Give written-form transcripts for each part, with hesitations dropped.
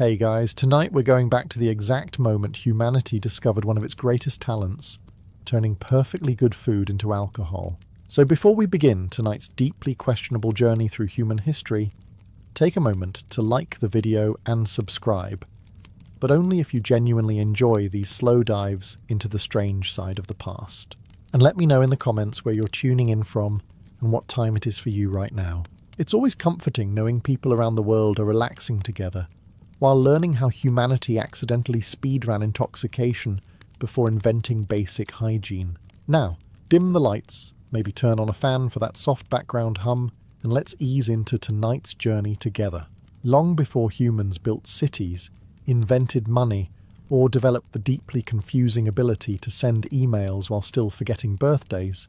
Hey guys, tonight we're going back to the exact moment humanity discovered one of its greatest talents, turning perfectly good food into alcohol. So before we begin tonight's deeply questionable journey through human history, take a moment to like the video and subscribe, but only if you genuinely enjoy these slow dives into the strange side of the past. And let me know in the comments where you're tuning in from and what time it is for you right now. It's always comforting knowing people around the world are relaxing together, while learning how humanity accidentally speedran intoxication before inventing basic hygiene. Now, dim the lights, maybe turn on a fan for that soft background hum, and let's ease into tonight's journey together. Long before humans built cities, invented money, or developed the deeply confusing ability to send emails while still forgetting birthdays,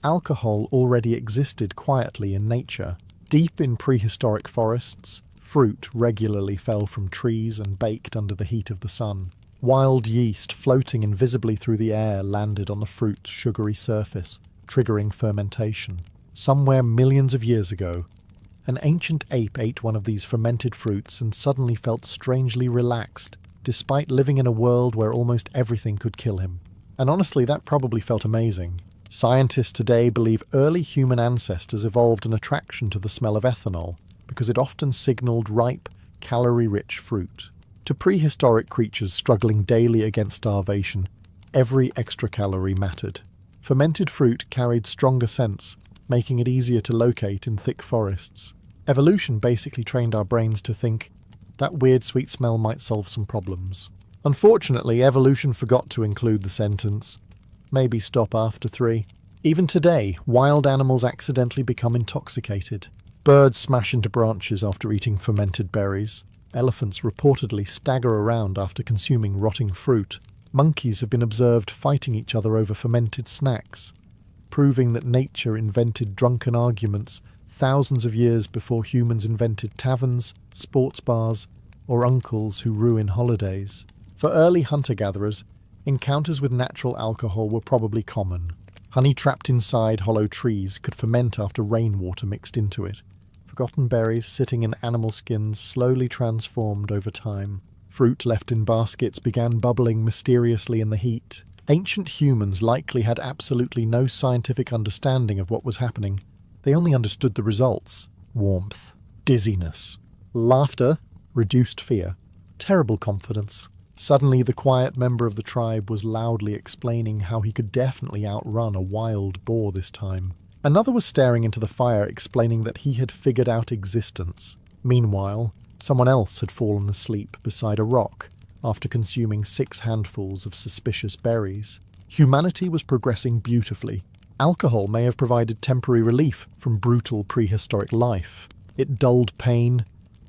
alcohol already existed quietly in nature. Deep in prehistoric forests, fruit regularly fell from trees and baked under the heat of the sun. Wild yeast floating invisibly through the air landed on the fruit's sugary surface, triggering fermentation. Somewhere millions of years ago, an ancient ape ate one of these fermented fruits and suddenly felt strangely relaxed, despite living in a world where almost everything could kill him. And honestly, that probably felt amazing. Scientists today believe early human ancestors evolved an attraction to the smell of ethanol, because it often signaled ripe, calorie-rich fruit. To prehistoric creatures struggling daily against starvation, every extra calorie mattered. Fermented fruit carried stronger scents, making it easier to locate in thick forests. Evolution basically trained our brains to think that weird sweet smell might solve some problems. Unfortunately, evolution forgot to include the sentence, "Maybe stop after 3. Even today, wild animals accidentally become intoxicated. Birds smash into branches after eating fermented berries. Elephants reportedly stagger around after consuming rotting fruit. Monkeys have been observed fighting each other over fermented snacks, proving that nature invented drunken arguments thousands of years before humans invented taverns, sports bars, or uncles who ruin holidays. For early hunter-gatherers, encounters with natural alcohol were probably common. Honey trapped inside hollow trees could ferment after rainwater mixed into it. Forgotten berries sitting in animal skins slowly transformed over time. Fruit left in baskets began bubbling mysteriously in the heat. Ancient humans likely had absolutely no scientific understanding of what was happening. They only understood the results: warmth, dizziness, laughter, reduced fear, terrible confidence. Suddenly, the quiet member of the tribe was loudly explaining how he could definitely outrun a wild boar this time. Another was staring into the fire, explaining that he had figured out existence. Meanwhile, someone else had fallen asleep beside a rock after consuming 6 handfuls of suspicious berries. Humanity was progressing beautifully. Alcohol may have provided temporary relief from brutal prehistoric life. It dulled pain,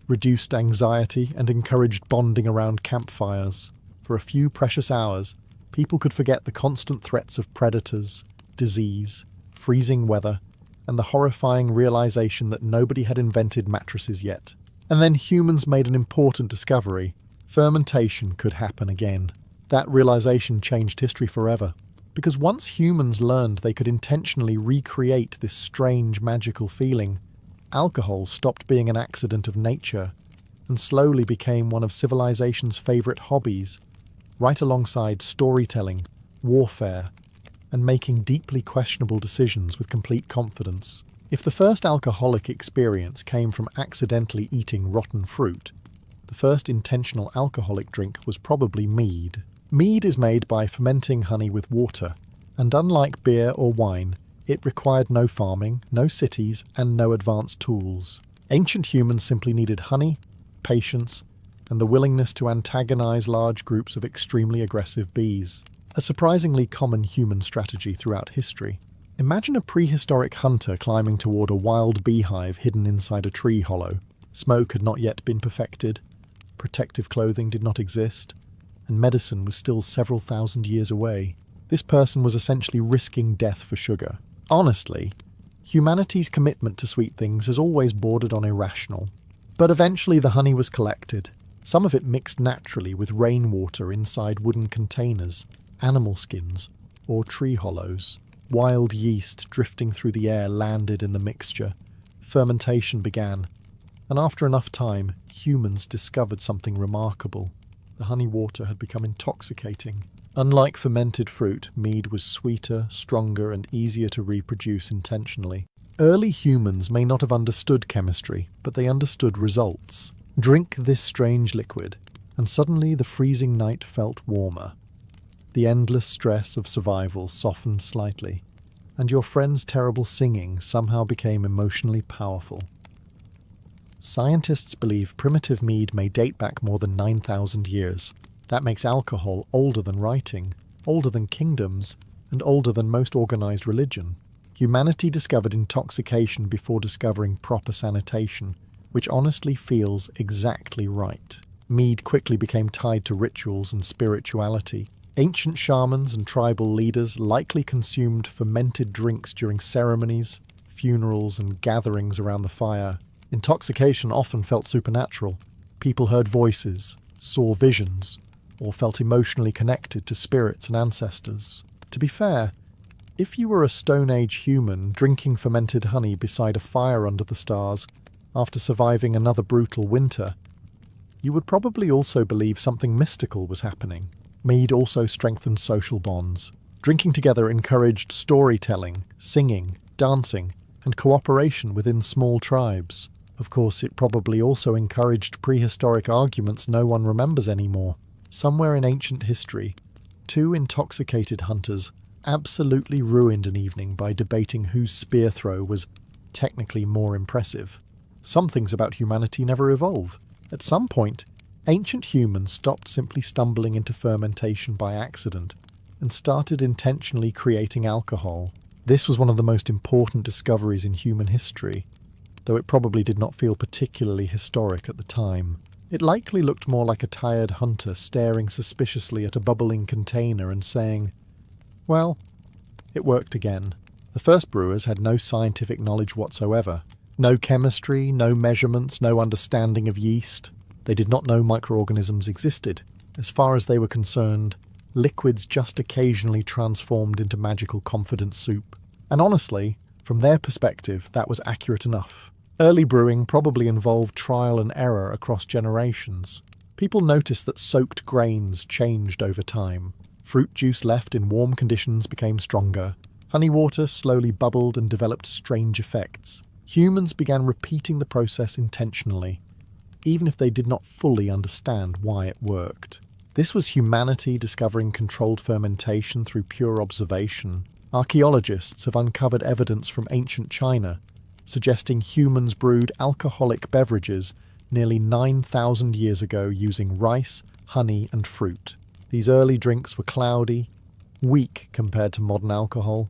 reduced anxiety, and encouraged bonding around campfires. For a few precious hours, people could forget the constant threats of predators, disease, freezing weather, and the horrifying realization that nobody had invented mattresses yet. And then humans made an important discovery: fermentation could happen again. That realization changed history forever, because once humans learned they could intentionally recreate this strange magical feeling, alcohol stopped being an accident of nature and slowly became one of civilization's favorite hobbies, right alongside storytelling, warfare, and making deeply questionable decisions with complete confidence. If the first alcoholic experience came from accidentally eating rotten fruit, the first intentional alcoholic drink was probably mead. Mead is made by fermenting honey with water, and unlike beer or wine, it required no farming, no cities, and no advanced tools. Ancient humans simply needed honey, patience, and the willingness to antagonize large groups of extremely aggressive bees. A surprisingly common human strategy throughout history. Imagine a prehistoric hunter climbing toward a wild beehive hidden inside a tree hollow. Smoke had not yet been perfected, protective clothing did not exist, and medicine was still several thousand years away. This person was essentially risking death for sugar. Honestly, humanity's commitment to sweet things has always bordered on irrational. But eventually the honey was collected, some of it mixed naturally with rainwater inside wooden containers, animal skins, or tree hollows. Wild yeast drifting through the air landed in the mixture. Fermentation began, And after enough time, humans discovered something remarkable. The honey water had become intoxicating. Unlike fermented fruit, mead was sweeter, stronger, and easier to reproduce intentionally. Early humans may not have understood chemistry, but they understood results. Drink this strange liquid, and suddenly the freezing night felt warmer. The endless stress of survival softened slightly, and your friend's terrible singing somehow became emotionally powerful. Scientists believe primitive mead may date back more than 9,000 years. That makes alcohol older than writing, older than kingdoms, and older than most organized religion. Humanity discovered intoxication before discovering proper sanitation, which honestly feels exactly right. Mead quickly became tied to rituals and spirituality. Ancient shamans and tribal leaders likely consumed fermented drinks during ceremonies, funerals, and gatherings around the fire. Intoxication often felt supernatural. People heard voices, saw visions, or felt emotionally connected to spirits and ancestors. To be fair, if you were a Stone Age human drinking fermented honey beside a fire under the stars after surviving another brutal winter, you would probably also believe something mystical was happening. Mead also strengthened social bonds. Drinking together encouraged storytelling, singing, dancing, and cooperation within small tribes. Of course, it probably also encouraged prehistoric arguments no one remembers anymore. Somewhere in ancient history, two intoxicated hunters absolutely ruined an evening by debating whose spear throw was technically more impressive. Some things about humanity never evolve. At some point, ancient humans stopped simply stumbling into fermentation by accident and started intentionally creating alcohol. This was one of the most important discoveries in human history, though it probably did not feel particularly historic at the time. It likely looked more like a tired hunter staring suspiciously at a bubbling container and saying, well, it worked again. The first brewers had no scientific knowledge whatsoever. No chemistry, no measurements, no understanding of yeast. They did not know microorganisms existed. As far as they were concerned, liquids just occasionally transformed into magical confidence soup. And honestly, from their perspective, that was accurate enough. Early brewing probably involved trial and error across generations. People noticed that soaked grains changed over time. Fruit juice left in warm conditions became stronger. Honey water slowly bubbled and developed strange effects. Humans began repeating the process intentionally, even if they did not fully understand why it worked. This was humanity discovering controlled fermentation through pure observation. Archaeologists have uncovered evidence from ancient China suggesting humans brewed alcoholic beverages nearly 9,000 years ago using rice, honey, and fruit. These early drinks were cloudy, weak compared to modern alcohol,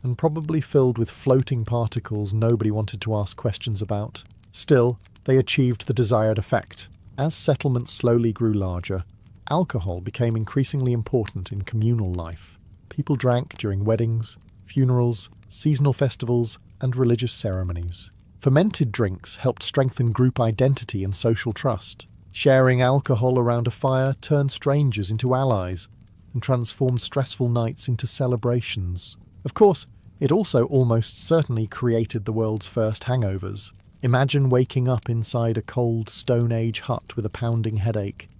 and probably filled with floating particles nobody wanted to ask questions about. Still, they achieved the desired effect. As settlements slowly grew larger, alcohol became increasingly important in communal life. People drank during weddings, funerals, seasonal festivals, and religious ceremonies. Fermented drinks helped strengthen group identity and social trust. Sharing alcohol around a fire turned strangers into allies and transformed stressful nights into celebrations. Of course, it also almost certainly created the world's first hangovers. Imagine waking up inside a cold Stone Age hut with a pounding headache,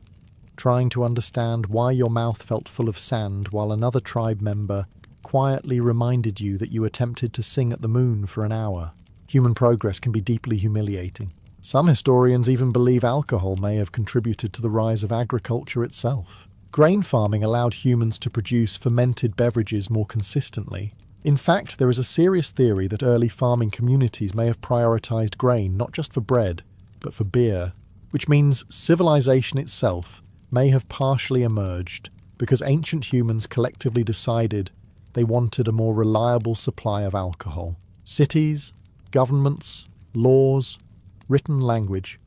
trying to understand why your mouth felt full of sand while another tribe member quietly reminded you that you attempted to sing at the moon for an hour. Human progress can be deeply humiliating. Some historians even believe alcohol may have contributed to the rise of agriculture itself. Grain farming allowed humans to produce fermented beverages more consistently. In fact, there is a serious theory that early farming communities may have prioritized grain not just for bread, but for beer, which means civilization itself may have partially emerged because ancient humans collectively decided they wanted a more reliable supply of alcohol. Cities, governments, laws, written language,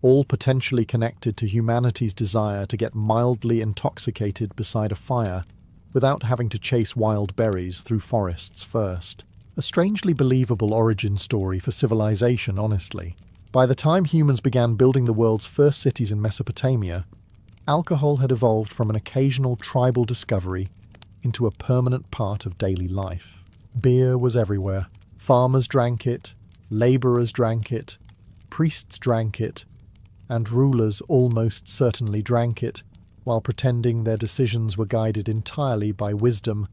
all potentially connected to humanity's desire to get mildly intoxicated beside a fire without having to chase wild berries through forests first. A strangely believable origin story for civilization, honestly. By the time humans began building the world's first cities in Mesopotamia, alcohol had evolved from an occasional tribal discovery into a permanent part of daily life. Beer was everywhere. Farmers drank it, labourers drank it, Priests drank it, and rulers almost certainly drank it, while pretending their decisions were guided entirely by wisdom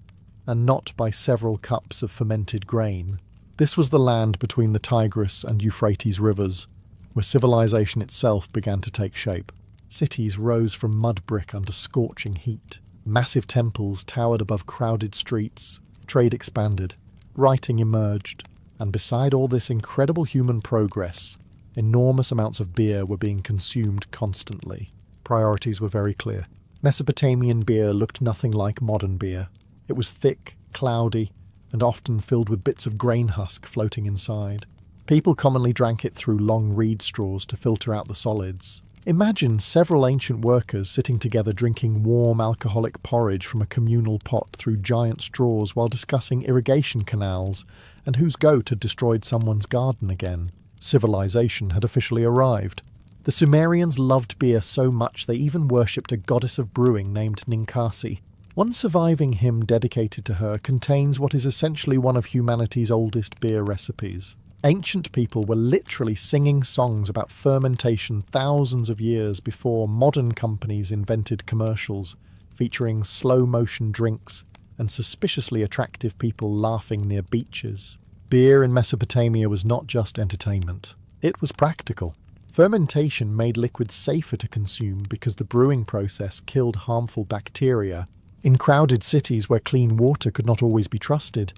and not by several cups of fermented grain. This was the land between the Tigris and Euphrates rivers, where civilization itself began to take shape. Cities rose from mud brick under scorching heat. Massive temples towered above crowded streets. Trade expanded. Writing emerged. And beside all this incredible human progress, enormous amounts of beer were being consumed constantly. Priorities were very clear. Mesopotamian beer looked nothing like modern beer. It was thick, cloudy, and often filled with bits of grain husk floating inside. People commonly drank it through long reed straws to filter out the solids. Imagine several ancient workers sitting together drinking warm alcoholic porridge from a communal pot through giant straws while discussing irrigation canals and whose goat had destroyed someone's garden again. Civilization had officially arrived. The Sumerians loved beer so much they even worshipped a goddess of brewing named Ninkasi. One surviving hymn dedicated to her contains what is essentially one of humanity's oldest beer recipes. Ancient people were literally singing songs about fermentation thousands of years before modern companies invented commercials, featuring slow-motion drinks and suspiciously attractive people laughing near beaches. Beer in Mesopotamia was not just entertainment. It was practical. Fermentation made liquids safer to consume because the brewing process killed harmful bacteria. In crowded cities where clean water could not always be trusted,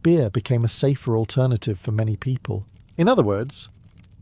beer became a safer alternative for many people. In other words,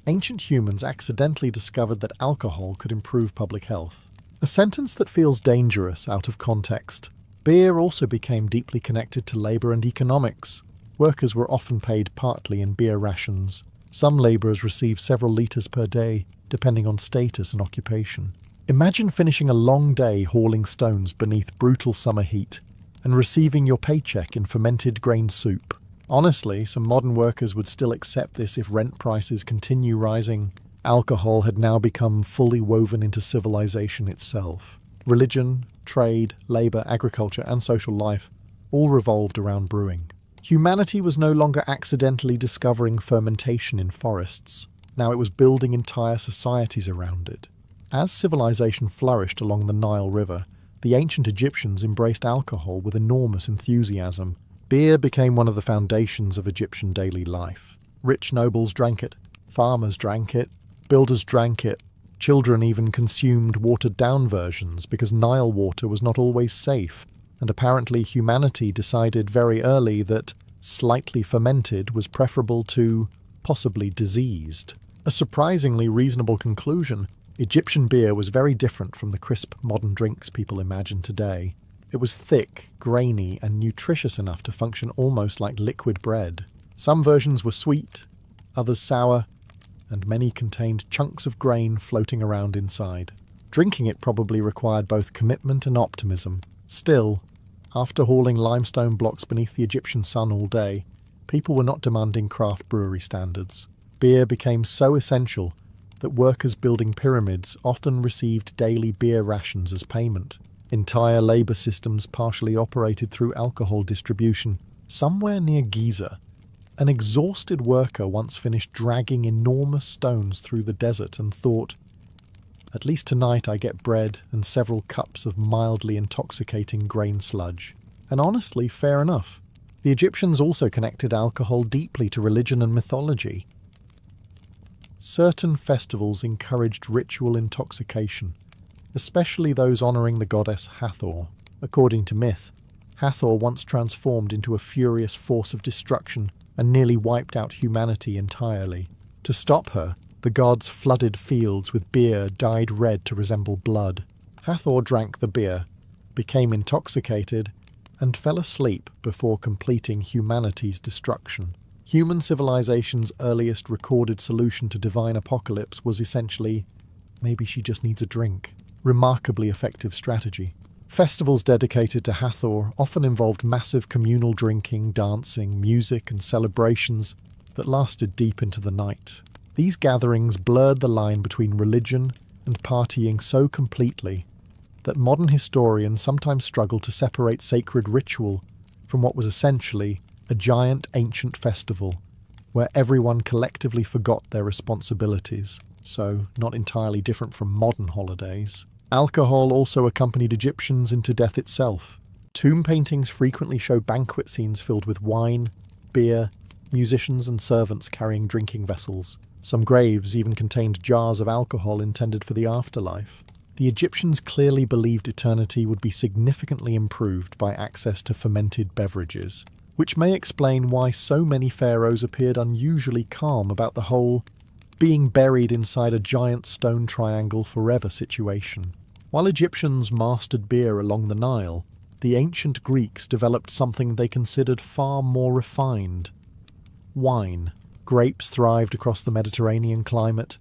ancient humans accidentally discovered that alcohol could improve public health. A sentence that feels dangerous out of context. Beer also became deeply connected to labour and economics. Workers were often paid partly in beer rations. Some labourers received several litres per day, depending on status and occupation. Imagine finishing a long day hauling stones beneath brutal summer heat and receiving your paycheck in fermented grain soup. Honestly, some modern workers would still accept this if rent prices continue rising. Alcohol had now become fully woven into civilization itself. Religion, trade, labour, agriculture, and social life all revolved around brewing. Humanity was no longer accidentally discovering fermentation in forests. Now it was building entire societies around it. As civilization flourished along the Nile River, the ancient Egyptians embraced alcohol with enormous enthusiasm. Beer became one of the foundations of Egyptian daily life. Rich nobles drank it, farmers drank it, builders drank it. Children even consumed watered-down versions because Nile water was not always safe, and apparently humanity decided very early that slightly fermented was preferable to possibly diseased. A surprisingly reasonable conclusion. Egyptian beer was very different from the crisp modern drinks people imagine today. It was thick, grainy, and nutritious enough to function almost like liquid bread. Some versions were sweet, others sour, and many contained chunks of grain floating around inside. Drinking it probably required both commitment and optimism. Still, after hauling limestone blocks beneath the Egyptian sun all day, people were not demanding craft brewery standards. Beer became so essential that workers building pyramids often received daily beer rations as payment. Entire labour systems partially operated through alcohol distribution. Somewhere near Giza, an exhausted worker once finished dragging enormous stones through the desert and thought, "At least tonight I get bread and several cups of mildly intoxicating grain sludge." And honestly, fair enough. The Egyptians also connected alcohol deeply to religion and mythology. Certain festivals encouraged ritual intoxication, especially those honouring the goddess Hathor. According to myth, Hathor once transformed into a furious force of destruction and nearly wiped out humanity entirely. To stop her, the gods flooded fields with beer dyed red to resemble blood. Hathor drank the beer, became intoxicated, and fell asleep before completing humanity's destruction. Human civilization's earliest recorded solution to divine apocalypse was essentially, maybe she just needs a drink. Remarkably effective strategy. Festivals dedicated to Hathor often involved massive communal drinking, dancing, music, and celebrations that lasted deep into the night. These gatherings blurred the line between religion and partying so completely that modern historians sometimes struggle to separate sacred ritual from what was essentially a giant ancient festival where everyone collectively forgot their responsibilities, so not entirely different from modern holidays. Alcohol also accompanied Egyptians into death itself. Tomb paintings frequently show banquet scenes filled with wine, beer, musicians and servants carrying drinking vessels. Some graves even contained jars of alcohol intended for the afterlife. The Egyptians clearly believed eternity would be significantly improved by access to fermented beverages, which may explain why so many pharaohs appeared unusually calm about the whole being buried inside a giant stone triangle forever situation. While Egyptians mastered beer along the Nile, the ancient Greeks developed something they considered far more refined: wine. Grapes thrived across the Mediterranean climate,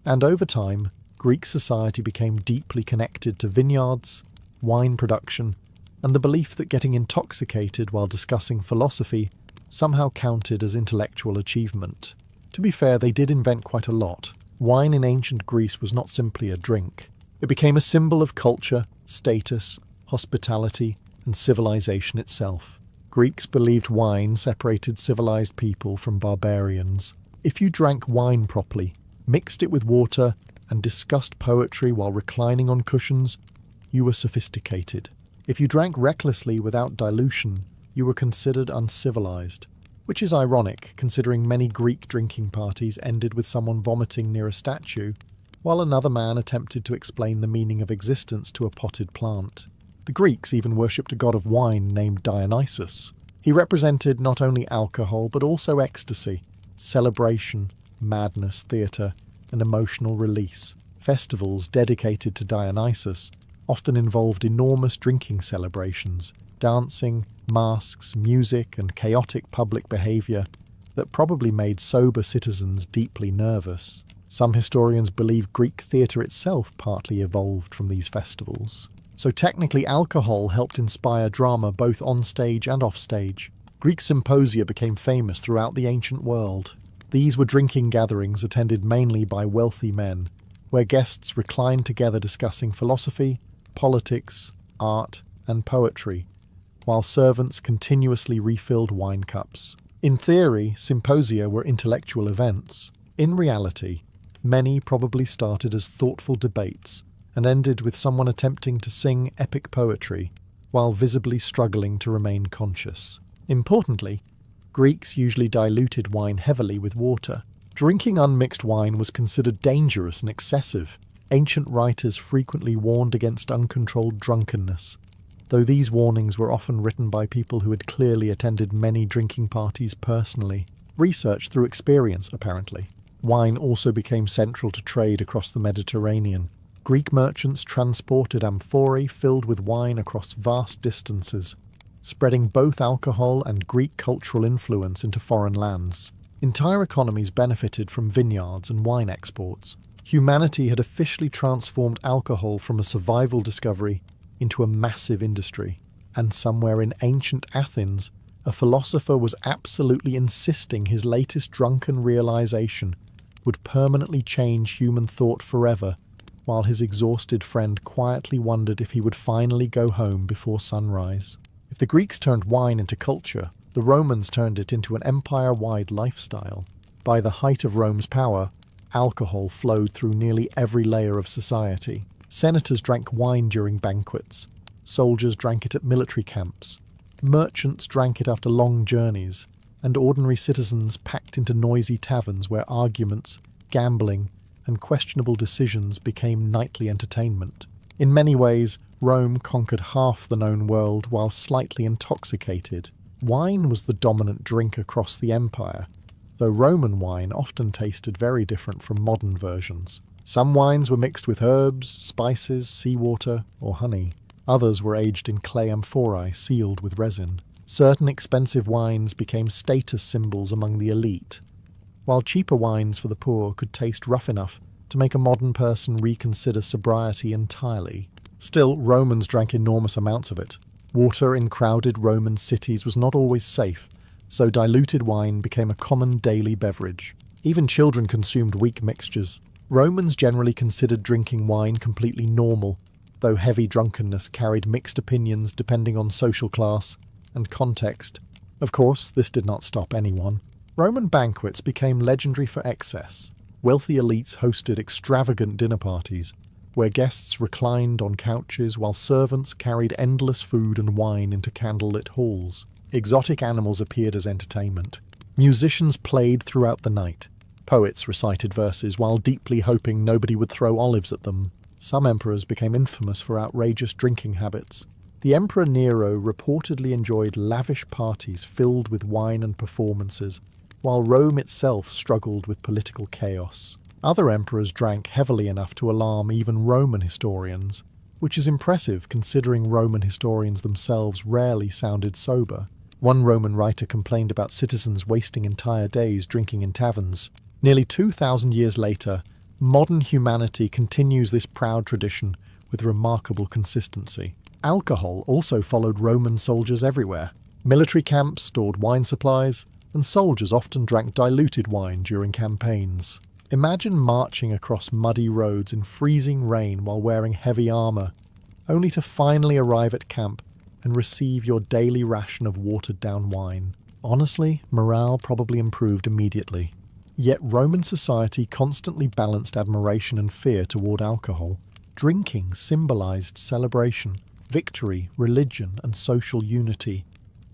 and over time, Greek society became deeply connected to vineyards, wine production, and the belief that getting intoxicated while discussing philosophy somehow counted as intellectual achievement. To be fair, they did invent quite a lot. Wine in ancient Greece was not simply a drink. It became a symbol of culture, status, hospitality, and civilization itself. Greeks believed wine separated civilized people from barbarians. If you drank wine properly, mixed it with water, and discussed poetry while reclining on cushions, you were sophisticated. If you drank recklessly without dilution, you were considered uncivilized. Which is ironic, considering many Greek drinking parties ended with someone vomiting near a statue, while another man attempted to explain the meaning of existence to a potted plant. The Greeks even worshipped a god of wine named Dionysus. He represented not only alcohol but also ecstasy, celebration, madness, theatre, and emotional release. Festivals dedicated to Dionysus often involved enormous drinking celebrations, dancing, masks, music, and chaotic public behaviour that probably made sober citizens deeply nervous. Some historians believe Greek theatre itself partly evolved from these festivals. So technically alcohol helped inspire drama both on stage and off stage. Greek symposia became famous throughout the ancient world. These were drinking gatherings attended mainly by wealthy men, where guests reclined together discussing philosophy, politics, art, and poetry, while servants continuously refilled wine cups. In theory, symposia were intellectual events. In reality, many probably started as thoughtful debates and ended with someone attempting to sing epic poetry while visibly struggling to remain conscious. Importantly, Greeks usually diluted wine heavily with water. Drinking unmixed wine was considered dangerous and excessive. Ancient writers frequently warned against uncontrolled drunkenness, though these warnings were often written by people who had clearly attended many drinking parties personally. Research through experience, apparently. Wine also became central to trade across the Mediterranean. Greek merchants transported amphorae filled with wine across vast distances, spreading both alcohol and Greek cultural influence into foreign lands. Entire economies benefited from vineyards and wine exports. Humanity had officially transformed alcohol from a survival discovery into a massive industry. And somewhere in ancient Athens, a philosopher was absolutely insisting his latest drunken realization would permanently change human thought forever, while his exhausted friend quietly wondered if he would finally go home before sunrise. If the Greeks turned wine into culture, the Romans turned it into an empire-wide lifestyle. By the height of Rome's power, alcohol flowed through nearly every layer of society. Senators drank wine during banquets. Soldiers drank it at military camps. Merchants drank it after long journeys. And ordinary citizens packed into noisy taverns where arguments, gambling, and questionable decisions became nightly entertainment. In many ways, Rome conquered half the known world while slightly intoxicated. Wine was the dominant drink across the empire, though Roman wine often tasted very different from modern versions. Some wines were mixed with herbs, spices, seawater, or honey. Others were aged in clay amphorae sealed with resin. Certain expensive wines became status symbols among the elite, while cheaper wines for the poor could taste rough enough to make a modern person reconsider sobriety entirely. Still, Romans drank enormous amounts of it. Water in crowded Roman cities was not always safe, so diluted wine became a common daily beverage. Even children consumed weak mixtures. Romans generally considered drinking wine completely normal, though heavy drunkenness carried mixed opinions depending on social class and context. Of course, this did not stop anyone. Roman banquets became legendary for excess. Wealthy elites hosted extravagant dinner parties, where guests reclined on couches while servants carried endless food and wine into candlelit halls. Exotic animals appeared as entertainment. Musicians played throughout the night. Poets recited verses while deeply hoping nobody would throw olives at them. Some emperors became infamous for outrageous drinking habits. The Emperor Nero reportedly enjoyed lavish parties filled with wine and performances, while Rome itself struggled with political chaos. Other emperors drank heavily enough to alarm even Roman historians, which is impressive considering Roman historians themselves rarely sounded sober. One Roman writer complained about citizens wasting entire days drinking in taverns. Nearly 2,000 years later, modern humanity continues this proud tradition with remarkable consistency. Alcohol also followed Roman soldiers everywhere. Military camps stored wine supplies, and soldiers often drank diluted wine during campaigns. Imagine marching across muddy roads in freezing rain while wearing heavy armour, only to finally arrive at camp and receive your daily ration of watered-down wine. Honestly, morale probably improved immediately. Yet Roman society constantly balanced admiration and fear toward alcohol. Drinking symbolized celebration, victory, religion, and social unity,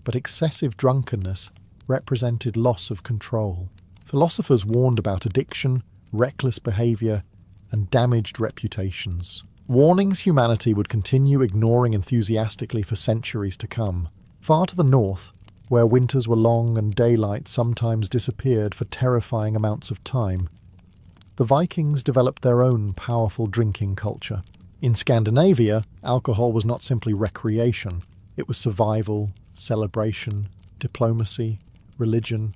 but excessive drunkenness represented loss of control. Philosophers warned about addiction, reckless behavior, and damaged reputations. Warnings humanity would continue ignoring enthusiastically for centuries to come. Far to the north, where winters were long and daylight sometimes disappeared for terrifying amounts of time, the Vikings developed their own powerful drinking culture. In Scandinavia, alcohol was not simply recreation. It was survival, celebration, diplomacy, religion,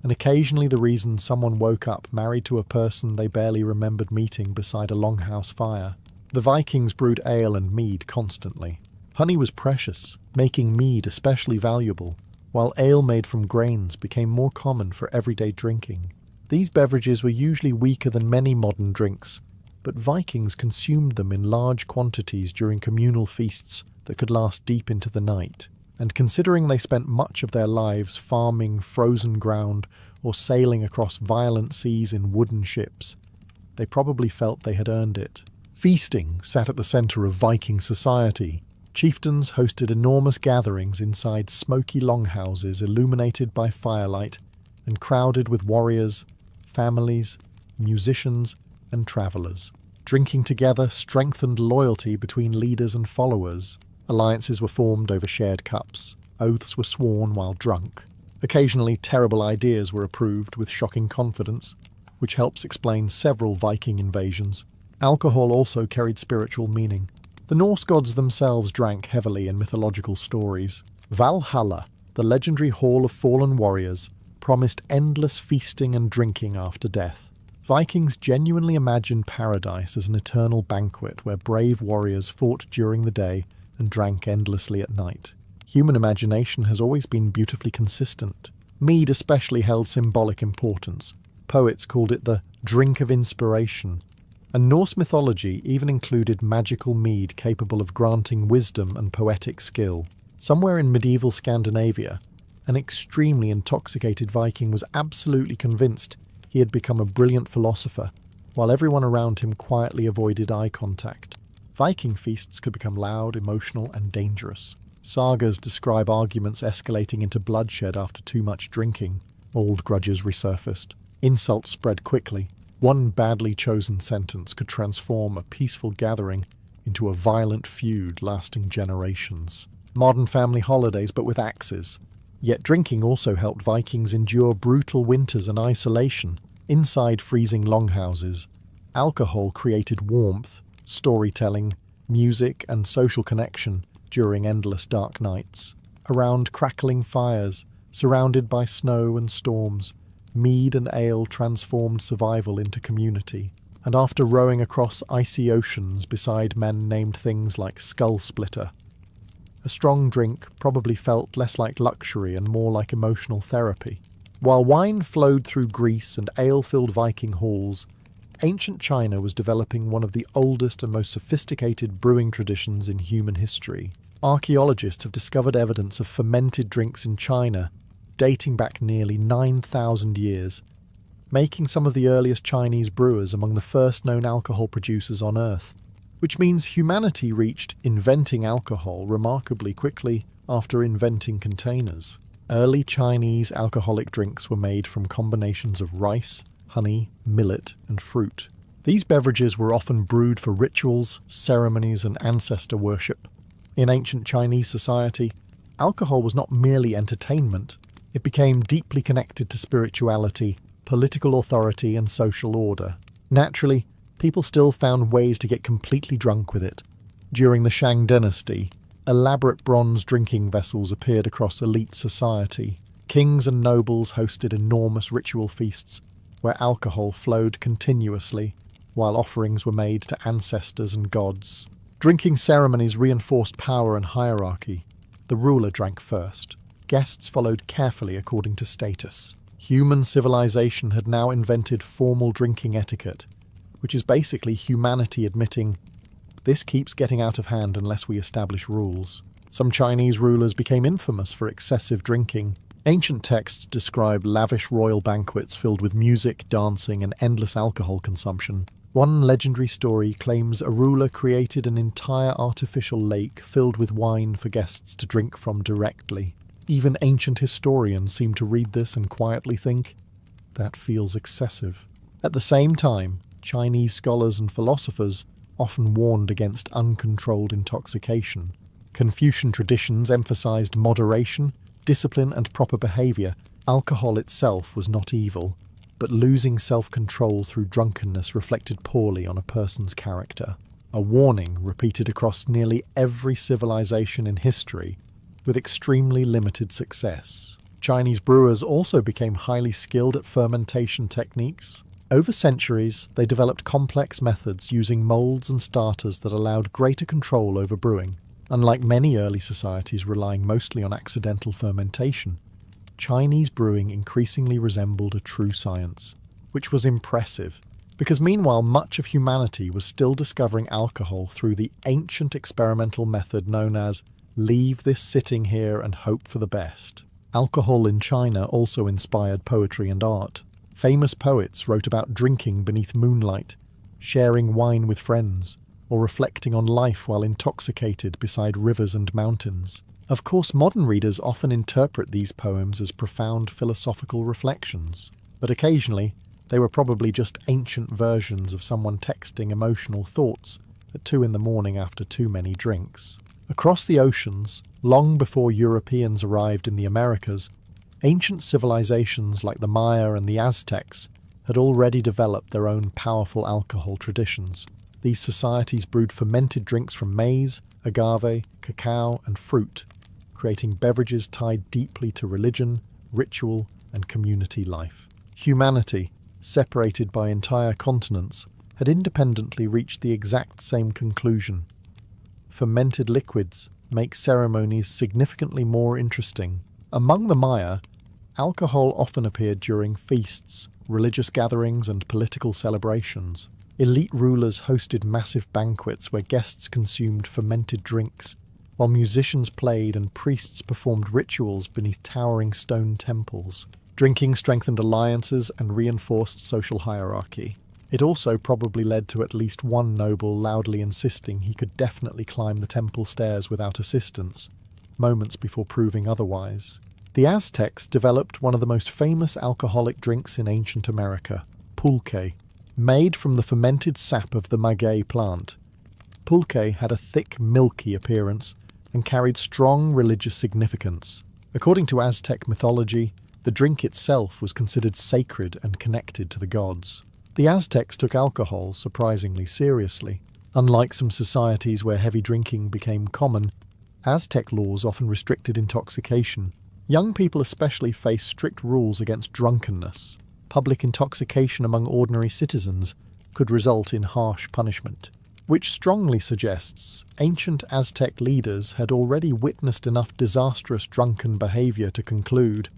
and occasionally the reason someone woke up married to a person they barely remembered meeting beside a longhouse fire. The Vikings brewed ale and mead constantly. Honey was precious, making mead especially valuable, while ale made from grains became more common for everyday drinking. These beverages were usually weaker than many modern drinks, but Vikings consumed them in large quantities during communal feasts that could last deep into the night. And considering they spent much of their lives farming frozen ground or sailing across violent seas in wooden ships, they probably felt they had earned it. Feasting sat at the centre of Viking society. Chieftains hosted enormous gatherings inside smoky longhouses illuminated by firelight and crowded with warriors, families, musicians, and travellers. Drinking together strengthened loyalty between leaders and followers. Alliances were formed over shared cups. Oaths were sworn while drunk. Occasionally, terrible ideas were approved with shocking confidence, which helps explain several Viking invasions. Alcohol also carried spiritual meaning. The Norse gods themselves drank heavily in mythological stories. Valhalla, the legendary hall of fallen warriors, promised endless feasting and drinking after death. Vikings genuinely imagined paradise as an eternal banquet where brave warriors fought during the day and drank endlessly at night. Human imagination has always been beautifully consistent. Mead especially held symbolic importance. Poets called it the drink of inspiration, and Norse mythology even included magical mead capable of granting wisdom and poetic skill. Somewhere in medieval Scandinavia, an extremely intoxicated Viking was absolutely convinced he had become a brilliant philosopher, while everyone around him quietly avoided eye contact. Viking feasts could become loud, emotional, and dangerous. Sagas describe arguments escalating into bloodshed after too much drinking. Old grudges resurfaced. Insults spread quickly. One badly chosen sentence could transform a peaceful gathering into a violent feud lasting generations. Modern family holidays, but with axes. Yet drinking also helped Vikings endure brutal winters and isolation. Inside freezing longhouses, alcohol created warmth, storytelling, music, and social connection during endless dark nights. Around crackling fires, surrounded by snow and storms, mead and ale transformed survival into community. And after rowing across icy oceans beside men named things like Skull Splitter, a strong drink probably felt less like luxury and more like emotional therapy. While wine flowed through Greece and ale filled Viking halls, ancient China was developing one of the oldest and most sophisticated brewing traditions in human history. Archaeologists have discovered evidence of fermented drinks in China dating back nearly 9,000 years, making some of the earliest Chinese brewers among the first known alcohol producers on Earth, which means humanity reached inventing alcohol remarkably quickly after inventing containers. Early Chinese alcoholic drinks were made from combinations of rice, honey, millet, and fruit. These beverages were often brewed for rituals, ceremonies, and ancestor worship. In ancient Chinese society, alcohol was not merely entertainment. It became deeply connected to spirituality, political authority, and social order. Naturally, people still found ways to get completely drunk with it. During the Shang dynasty, elaborate bronze drinking vessels appeared across elite society. Kings and nobles hosted enormous ritual feasts where alcohol flowed continuously, while offerings were made to ancestors and gods. Drinking ceremonies reinforced power and hierarchy. The ruler drank first. Guests followed carefully according to status. Human civilization had now invented formal drinking etiquette, which is basically humanity admitting, this keeps getting out of hand unless we establish rules. Some Chinese rulers became infamous for excessive drinking. Ancient texts describe lavish royal banquets filled with music, dancing, and endless alcohol consumption. One legendary story claims a ruler created an entire artificial lake filled with wine for guests to drink from directly. Even ancient historians seem to read this and quietly think, that feels excessive. At the same time, Chinese scholars and philosophers often warned against uncontrolled intoxication. Confucian traditions emphasized moderation, discipline, and proper behavior. Alcohol itself was not evil, but losing self-control through drunkenness reflected poorly on a person's character. A warning repeated across nearly every civilization in history, with extremely limited success. Chinese brewers also became highly skilled at fermentation techniques. Over centuries, they developed complex methods using molds and starters that allowed greater control over brewing. Unlike many early societies relying mostly on accidental fermentation, Chinese brewing increasingly resembled a true science, which was impressive, because meanwhile much of humanity was still discovering alcohol through the ancient experimental method known as leave this sitting here and hope for the best. Alcohol in China also inspired poetry and art. Famous poets wrote about drinking beneath moonlight, sharing wine with friends, or reflecting on life while intoxicated beside rivers and mountains. Of course, modern readers often interpret these poems as profound philosophical reflections, but occasionally they were probably just ancient versions of someone texting emotional thoughts at 2 a.m. after too many drinks. Across the oceans, long before Europeans arrived in the Americas, ancient civilizations like the Maya and the Aztecs had already developed their own powerful alcohol traditions. These societies brewed fermented drinks from maize, agave, cacao, and fruit, creating beverages tied deeply to religion, ritual, and community life. Humanity, separated by entire continents, had independently reached the exact same conclusion. Fermented liquids make ceremonies significantly more interesting. Among the Maya, alcohol often appeared during feasts, religious gatherings, and political celebrations. Elite rulers hosted massive banquets where guests consumed fermented drinks, while musicians played and priests performed rituals beneath towering stone temples. Drinking strengthened alliances and reinforced social hierarchy. It also probably led to at least one noble loudly insisting he could definitely climb the temple stairs without assistance, moments before proving otherwise. The Aztecs developed one of the most famous alcoholic drinks in ancient America, pulque. Made from the fermented sap of the maguey plant, pulque had a thick, milky appearance and carried strong religious significance. According to Aztec mythology, the drink itself was considered sacred and connected to the gods. The Aztecs took alcohol surprisingly seriously. Unlike some societies where heavy drinking became common, Aztec laws often restricted intoxication. Young people especially faced strict rules against drunkenness. Public intoxication among ordinary citizens could result in harsh punishment, which strongly suggests ancient Aztec leaders had already witnessed enough disastrous drunken behavior to conclude,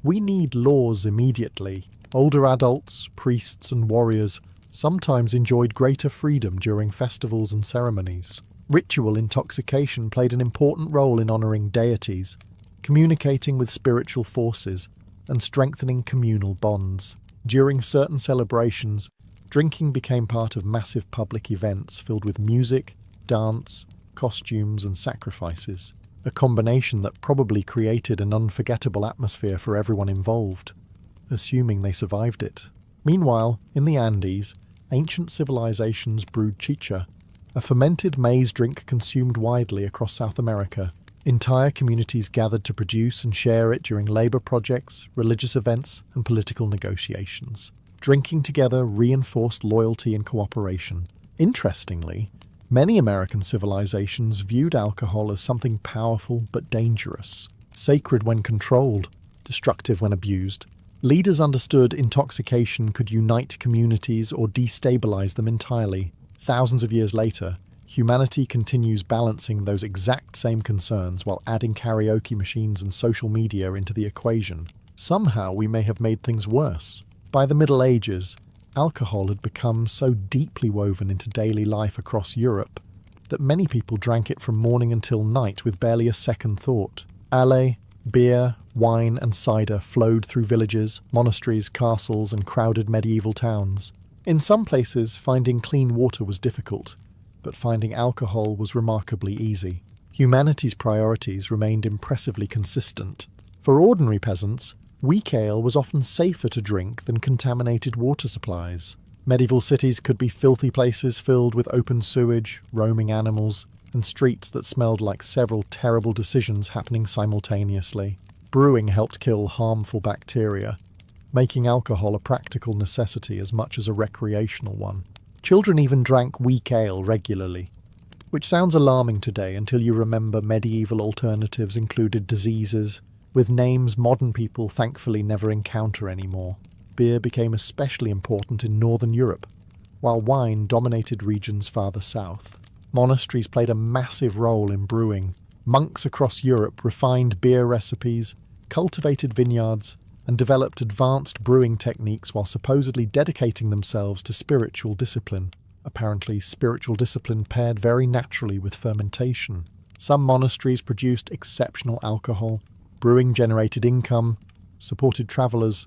we need laws immediately. Older adults, priests, and warriors sometimes enjoyed greater freedom during festivals and ceremonies. Ritual intoxication played an important role in honouring deities. communicating with spiritual forces and strengthening communal bonds. During certain celebrations, drinking became part of massive public events filled with music, dance, costumes, and sacrifices, a combination that probably created an unforgettable atmosphere for everyone involved, assuming they survived it. Meanwhile, in the Andes, ancient civilizations brewed chicha, a fermented maize drink consumed widely across South America. Entire communities gathered to produce and share it during labor projects, religious events, and political negotiations. Drinking together reinforced loyalty and cooperation. Interestingly, many American civilizations viewed alcohol as something powerful but dangerous, sacred when controlled, destructive when abused. Leaders understood intoxication could unite communities or destabilize them entirely. Thousands of years later, humanity continues balancing those exact same concerns while adding karaoke machines and social media into the equation. Somehow we may have made things worse. By the Middle Ages, alcohol had become so deeply woven into daily life across Europe that many people drank it from morning until night with barely a second thought. Ale, beer, wine and cider flowed through villages, monasteries, castles and crowded medieval towns. In some places, finding clean water was difficult, but finding alcohol was remarkably easy. Humanity's priorities remained impressively consistent. For ordinary peasants, weak ale was often safer to drink than contaminated water supplies. Medieval cities could be filthy places filled with open sewage, roaming animals, and streets that smelled like several terrible decisions happening simultaneously. Brewing helped kill harmful bacteria, making alcohol a practical necessity as much as a recreational one. Children even drank weak ale regularly, which sounds alarming today until you remember medieval alternatives included diseases, with names modern people thankfully never encounter anymore. Beer became especially important in northern Europe, while wine dominated regions farther south. Monasteries played a massive role in brewing. Monks across Europe refined beer recipes, cultivated vineyards, and developed advanced brewing techniques while supposedly dedicating themselves to spiritual discipline. Apparently, spiritual discipline paired very naturally with fermentation. Some monasteries produced exceptional alcohol, brewing generated income, supported travellers,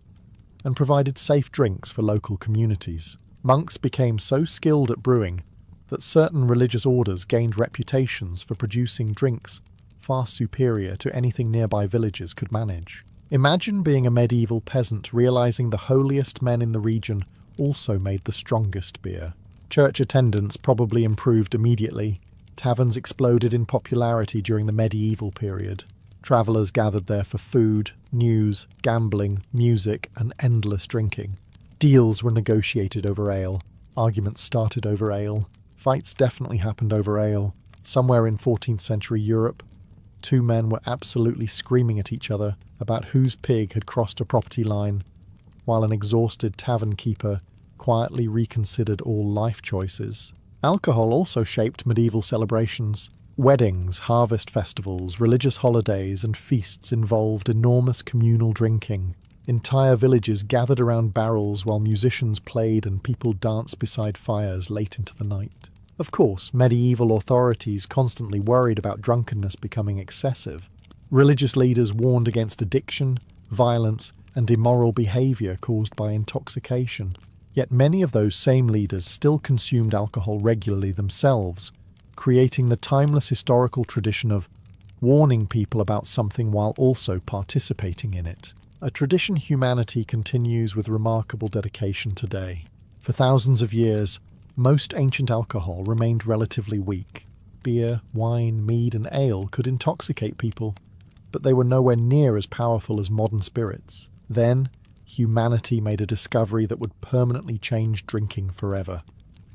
and provided safe drinks for local communities. Monks became so skilled at brewing that certain religious orders gained reputations for producing drinks far superior to anything nearby villages could manage. Imagine being a medieval peasant realizing the holiest men in the region also made the strongest beer. Church attendance probably improved immediately. Taverns exploded in popularity during the medieval period. Travellers gathered there for food, news, gambling, music, and endless drinking. Deals were negotiated over ale. Arguments started over ale. Fights definitely happened over ale. Somewhere in 14th century Europe, two men were absolutely screaming at each other about whose pig had crossed a property line, while an exhausted tavern keeper quietly reconsidered all life choices. Alcohol also shaped medieval celebrations. Weddings, harvest festivals, religious holidays, and feasts involved enormous communal drinking. Entire villages gathered around barrels while musicians played and people danced beside fires late into the night. Of course, medieval authorities constantly worried about drunkenness becoming excessive. Religious leaders warned against addiction, violence, and immoral behaviour caused by intoxication. Yet many of those same leaders still consumed alcohol regularly themselves, creating the timeless historical tradition of warning people about something while also participating in it. A tradition humanity continues with remarkable dedication today. For thousands of years, most ancient alcohol remained relatively weak. Beer, wine, mead, and ale could intoxicate people, but they were nowhere near as powerful as modern spirits. Then, humanity made a discovery that would permanently change drinking forever: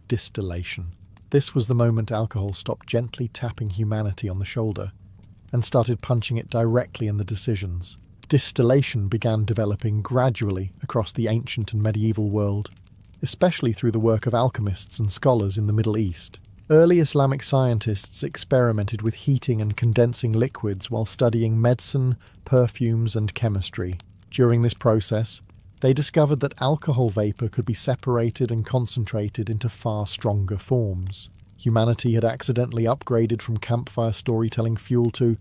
distillation. This was the moment alcohol stopped gently tapping humanity on the shoulder and started punching it directly in the decisions. Distillation began developing gradually across the ancient and medieval world, especially through the work of alchemists and scholars in the Middle East. Early Islamic scientists experimented with heating and condensing liquids while studying medicine, perfumes, and chemistry. During this process, they discovered that alcohol vapor could be separated and concentrated into far stronger forms. Humanity had accidentally upgraded from campfire storytelling fuel to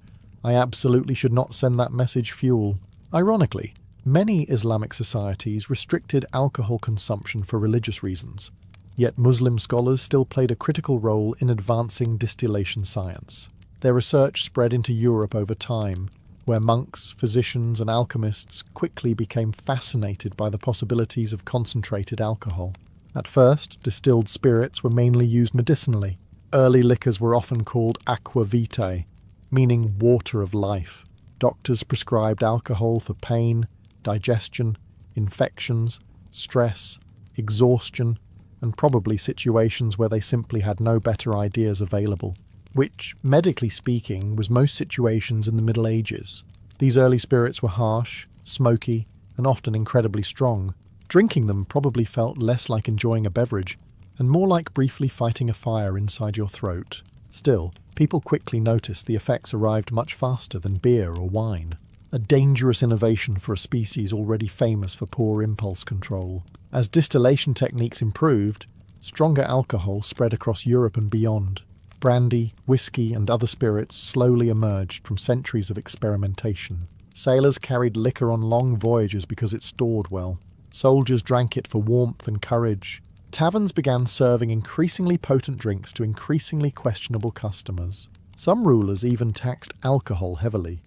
I absolutely should not send that message fuel. Ironically, many Islamic societies restricted alcohol consumption for religious reasons, yet Muslim scholars still played a critical role in advancing distillation science. Their research spread into Europe over time, where monks, physicians, and alchemists quickly became fascinated by the possibilities of concentrated alcohol. At first, distilled spirits were mainly used medicinally. Early liquors were often called aqua vitae, meaning water of life. Doctors prescribed alcohol for pain, digestion, infections, stress, exhaustion, and probably situations where they simply had no better ideas available, which, medically speaking, was most situations in the Middle Ages. These early spirits were harsh, smoky, and often incredibly strong. Drinking them probably felt less like enjoying a beverage, and more like briefly fighting a fire inside your throat. Still, people quickly noticed the effects arrived much faster than beer or wine, a dangerous innovation for a species already famous for poor impulse control. As distillation techniques improved, stronger alcohol spread across Europe and beyond. Brandy, whiskey, and other spirits slowly emerged from centuries of experimentation. Sailors carried liquor on long voyages because it stored well. Soldiers drank it for warmth and courage. Taverns began serving increasingly potent drinks to increasingly questionable customers. Some rulers even taxed alcohol heavily,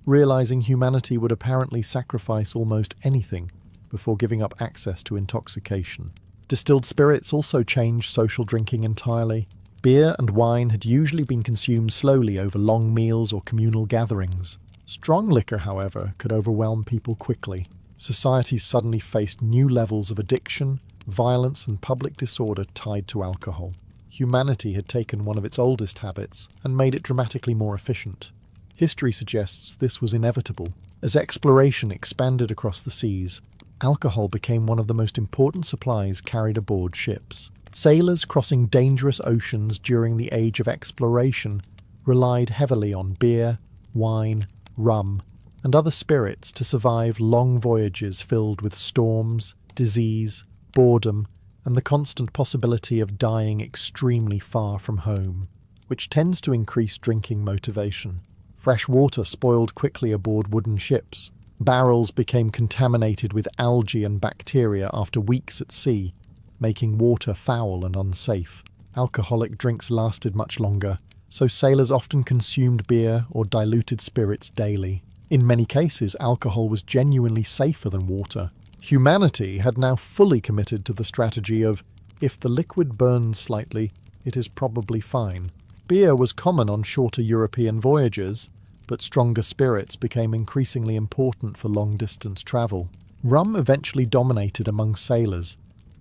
realizing humanity would apparently sacrifice almost anything before giving up access to intoxication. Distilled spirits also changed social drinking entirely. Beer and wine had usually been consumed slowly over long meals or communal gatherings. Strong liquor, however, could overwhelm people quickly. Societies suddenly faced new levels of addiction, violence, and public disorder tied to alcohol. Humanity had taken one of its oldest habits and made it dramatically more efficient. History suggests this was inevitable. As exploration expanded across the seas, alcohol became one of the most important supplies carried aboard ships. Sailors crossing dangerous oceans during the age of exploration relied heavily on beer, wine, rum, and other spirits to survive long voyages filled with storms, disease, boredom, and the constant possibility of dying extremely far from home, which tends to increase drinking motivation. Fresh water spoiled quickly aboard wooden ships. Barrels became contaminated with algae and bacteria after weeks at sea, making water foul and unsafe. Alcoholic drinks lasted much longer, so sailors often consumed beer or diluted spirits daily. In many cases, alcohol was genuinely safer than water. Humanity had now fully committed to the strategy of, if the liquid burns slightly, it is probably fine. Beer was common on shorter European voyages, but stronger spirits became increasingly important for long-distance travel. Rum eventually dominated among sailors,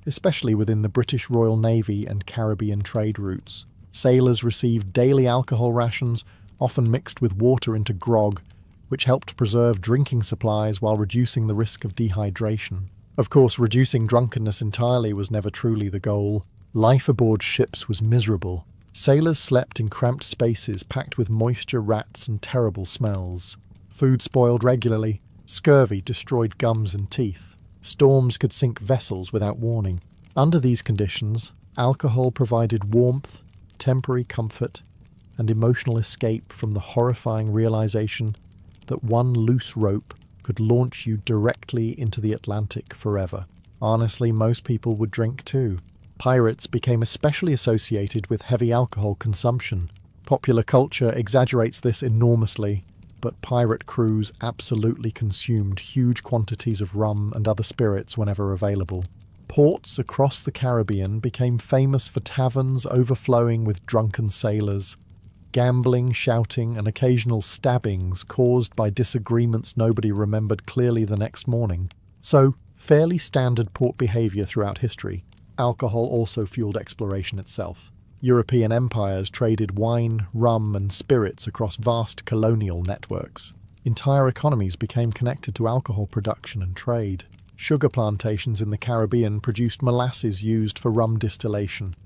especially within the British Royal Navy and Caribbean trade routes. Sailors received daily alcohol rations, often mixed with water into grog, which helped preserve drinking supplies while reducing the risk of dehydration. Of course, reducing drunkenness entirely was never truly the goal. Life aboard ships was miserable. Sailors slept in cramped spaces packed with moisture, rats, and terrible smells. Food spoiled regularly. Scurvy destroyed gums and teeth. Storms could sink vessels without warning. Under these conditions, alcohol provided warmth, temporary comfort, and emotional escape from the horrifying realization that one loose rope could launch you directly into the Atlantic forever. Honestly, most people would drink too. Pirates became especially associated with heavy alcohol consumption. Popular culture exaggerates this enormously, but pirate crews absolutely consumed huge quantities of rum and other spirits whenever available. Ports across the Caribbean became famous for taverns overflowing with drunken sailors. Gambling, shouting, and occasional stabbings caused by disagreements nobody remembered clearly the next morning. So, fairly standard port behaviour throughout history. Alcohol also fueled exploration itself. European empires traded wine, rum, and spirits across vast colonial networks. Entire economies became connected to alcohol production and trade. Sugar plantations in the Caribbean produced molasses used for rum distillation,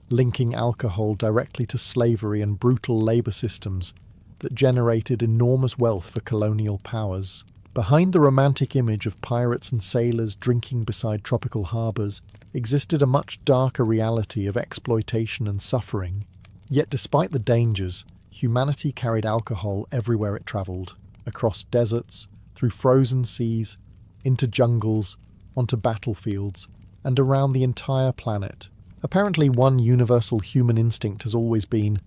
linking alcohol directly to slavery and brutal labour systems that generated enormous wealth for colonial powers. Behind the romantic image of pirates and sailors drinking beside tropical harbours existed a much darker reality of exploitation and suffering. Yet despite the dangers, humanity carried alcohol everywhere it travelled, across deserts, through frozen seas, into jungles, onto battlefields, and around the entire planet. Apparently one universal human instinct has always been,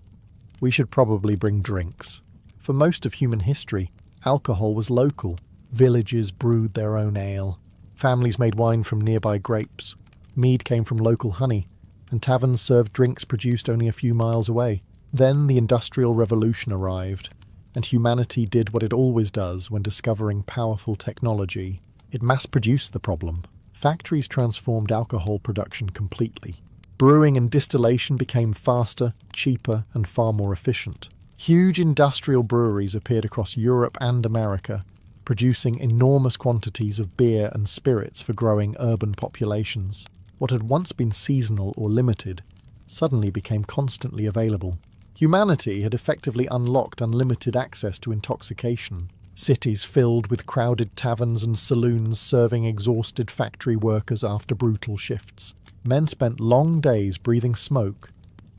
we should probably bring drinks. For most of human history, alcohol was local. Villages brewed their own ale. Families made wine from nearby grapes. Mead came from local honey, and taverns served drinks produced only a few miles away. Then the Industrial Revolution arrived, and humanity did what it always does when discovering powerful technology. It mass-produced the problem. Factories transformed alcohol production completely. Brewing and distillation became faster, cheaper, and far more efficient. Huge industrial breweries appeared across Europe and America, producing enormous quantities of beer and spirits for growing urban populations. What had once been seasonal or limited suddenly became constantly available. Humanity had effectively unlocked unlimited access to intoxication. Cities filled with crowded taverns and saloons serving exhausted factory workers after brutal shifts. Men spent long days breathing smoke,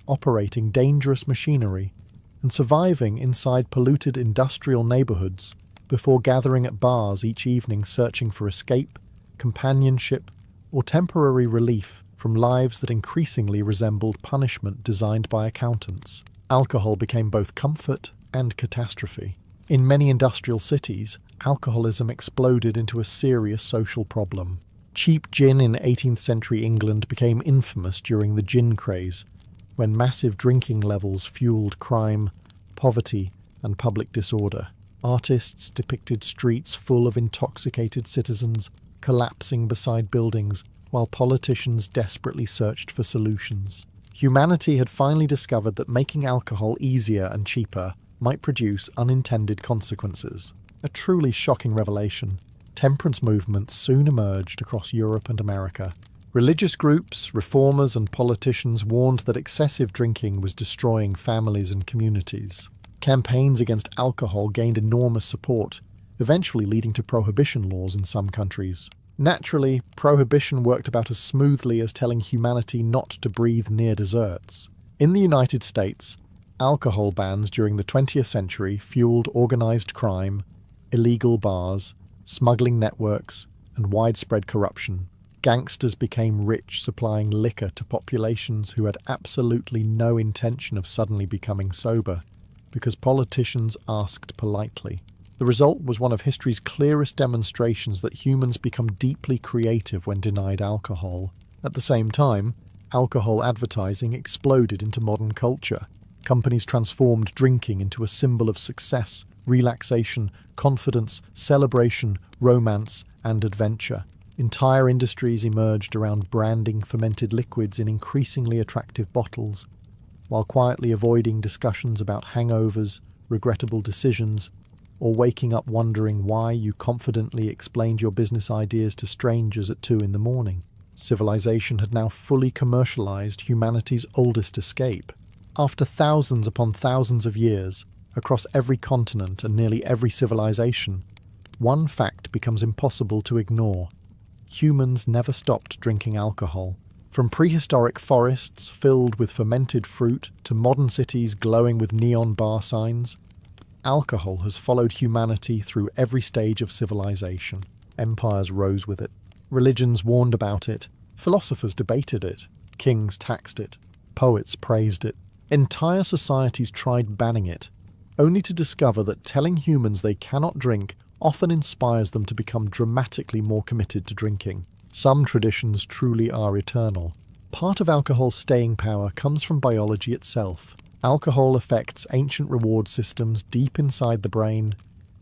operating dangerous machinery, and surviving inside polluted industrial neighbourhoods before gathering at bars each evening searching for escape, companionship, or temporary relief from lives that increasingly resembled punishment designed by accountants. Alcohol became both comfort and catastrophe. In many industrial cities, alcoholism exploded into a serious social problem. Cheap gin in 18th century England became infamous during the gin craze, when massive drinking levels fueled crime, poverty, and public disorder. Artists depicted streets full of intoxicated citizens collapsing beside buildings, while politicians desperately searched for solutions. Humanity had finally discovered that making alcohol easier and cheaper might produce unintended consequences. A truly shocking revelation. Temperance movements soon emerged across Europe and America. Religious groups, reformers, and politicians warned that excessive drinking was destroying families and communities. Campaigns against alcohol gained enormous support, eventually leading to prohibition laws in some countries. Naturally, prohibition worked about as smoothly as telling humanity not to breathe near desserts. In the United States, alcohol bans during the 20th century fueled organized crime, illegal bars, smuggling networks, and widespread corruption. Gangsters became rich supplying liquor to populations who had absolutely no intention of suddenly becoming sober, because politicians asked politely. The result was one of history's clearest demonstrations that humans become deeply creative when denied alcohol. At the same time, alcohol advertising exploded into modern culture. Companies transformed drinking into a symbol of success, relaxation, confidence, celebration, romance, and adventure. Entire industries emerged around branding fermented liquids in increasingly attractive bottles, while quietly avoiding discussions about hangovers, regrettable decisions, or waking up wondering why you confidently explained your business ideas to strangers at 2 a.m. Civilization had now fully commercialized humanity's oldest escape. After thousands upon thousands of years, across every continent and nearly every civilization, one fact becomes impossible to ignore. Humans never stopped drinking alcohol. From prehistoric forests filled with fermented fruit to modern cities glowing with neon bar signs, alcohol has followed humanity through every stage of civilization. Empires rose with it. Religions warned about it. Philosophers debated it. Kings taxed it. Poets praised it. Entire societies tried banning it, only to discover that telling humans they cannot drink often inspires them to become dramatically more committed to drinking. Some traditions truly are eternal. Part of alcohol's staying power comes from biology itself. Alcohol affects ancient reward systems deep inside the brain,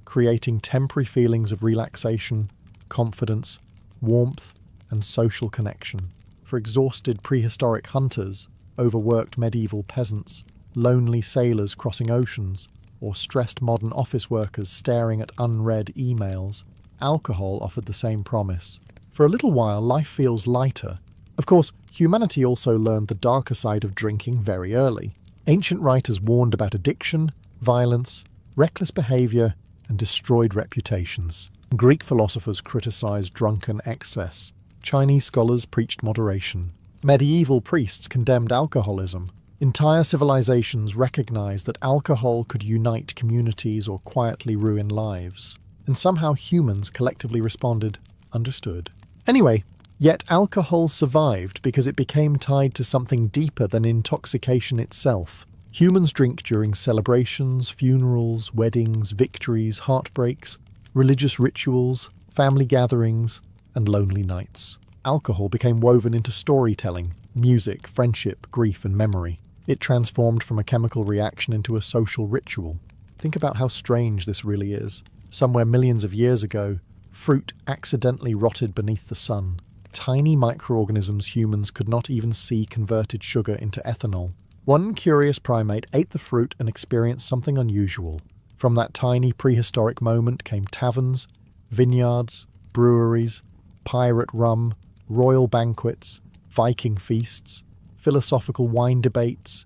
creating temporary feelings of relaxation, confidence, warmth, and social connection. For exhausted prehistoric hunters, overworked medieval peasants, lonely sailors crossing oceans, or stressed modern office workers staring at unread emails, alcohol offered the same promise. For a little while, life feels lighter. Of course, humanity also learned the darker side of drinking very early. Ancient writers warned about addiction, violence, reckless behaviour, and destroyed reputations. Greek philosophers criticized drunken excess. Chinese scholars preached moderation. Medieval priests condemned alcoholism, Entire civilizations recognized that alcohol could unite communities or quietly ruin lives. And somehow humans collectively responded, understood. Anyway, yet alcohol survived because it became tied to something deeper than intoxication itself. Humans drink during celebrations, funerals, weddings, victories, heartbreaks, religious rituals, family gatherings, and lonely nights. Alcohol became woven into storytelling, music, friendship, grief, and memory. It transformed from a chemical reaction into a social ritual. Think about how strange this really is. Somewhere millions of years ago, fruit accidentally rotted beneath the sun. Tiny microorganisms humans could not even see converted sugar into ethanol. One curious primate ate the fruit and experienced something unusual. From that tiny prehistoric moment came taverns, vineyards, breweries, pirate rum, royal banquets, Viking feasts, philosophical wine debates,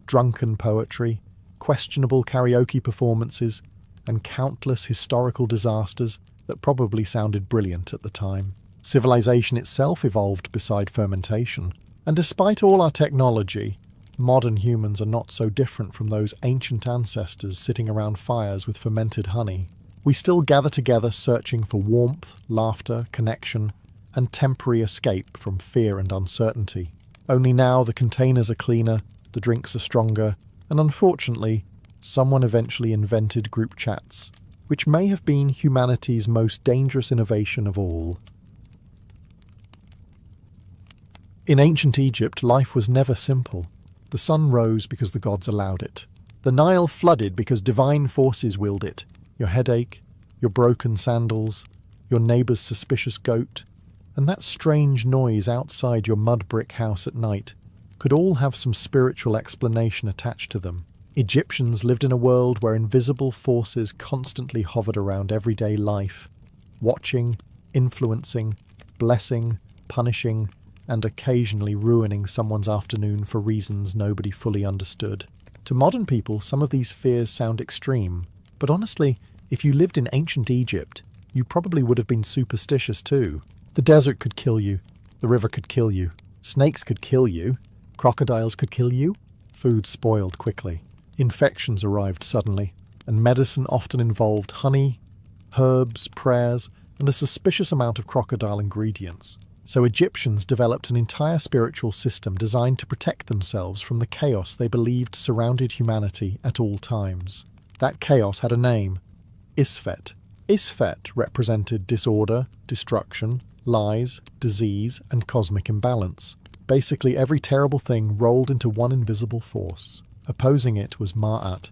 drunken poetry, questionable karaoke performances, and countless historical disasters that probably sounded brilliant at the time. Civilization itself evolved beside fermentation, and despite all our technology, modern humans are not so different from those ancient ancestors sitting around fires with fermented honey. We still gather together searching for warmth, laughter, connection, and temporary escape from fear and uncertainty. Only now the containers are cleaner, the drinks are stronger, and unfortunately, someone eventually invented group chats, which may have been humanity's most dangerous innovation of all. In ancient Egypt, life was never simple. The sun rose because the gods allowed it. The Nile flooded because divine forces willed it. Your headache, your broken sandals, your neighbour's suspicious goat, and that strange noise outside your mud brick house at night could all have some spiritual explanation attached to them. Egyptians lived in a world where invisible forces constantly hovered around everyday life, watching, influencing, blessing, punishing, and occasionally ruining someone's afternoon for reasons nobody fully understood. To modern people, some of these fears sound extreme, but honestly, if you lived in ancient Egypt, you probably would have been superstitious too. The desert could kill you, the river could kill you, snakes could kill you, crocodiles could kill you, food spoiled quickly, infections arrived suddenly, and medicine often involved honey, herbs, prayers, and a suspicious amount of crocodile ingredients. So Egyptians developed an entire spiritual system designed to protect themselves from the chaos they believed surrounded humanity at all times. That chaos had a name: Isfet. Isfet represented disorder, destruction, lies, disease, and cosmic imbalance. Basically every terrible thing rolled into one invisible force. Opposing it was Ma'at,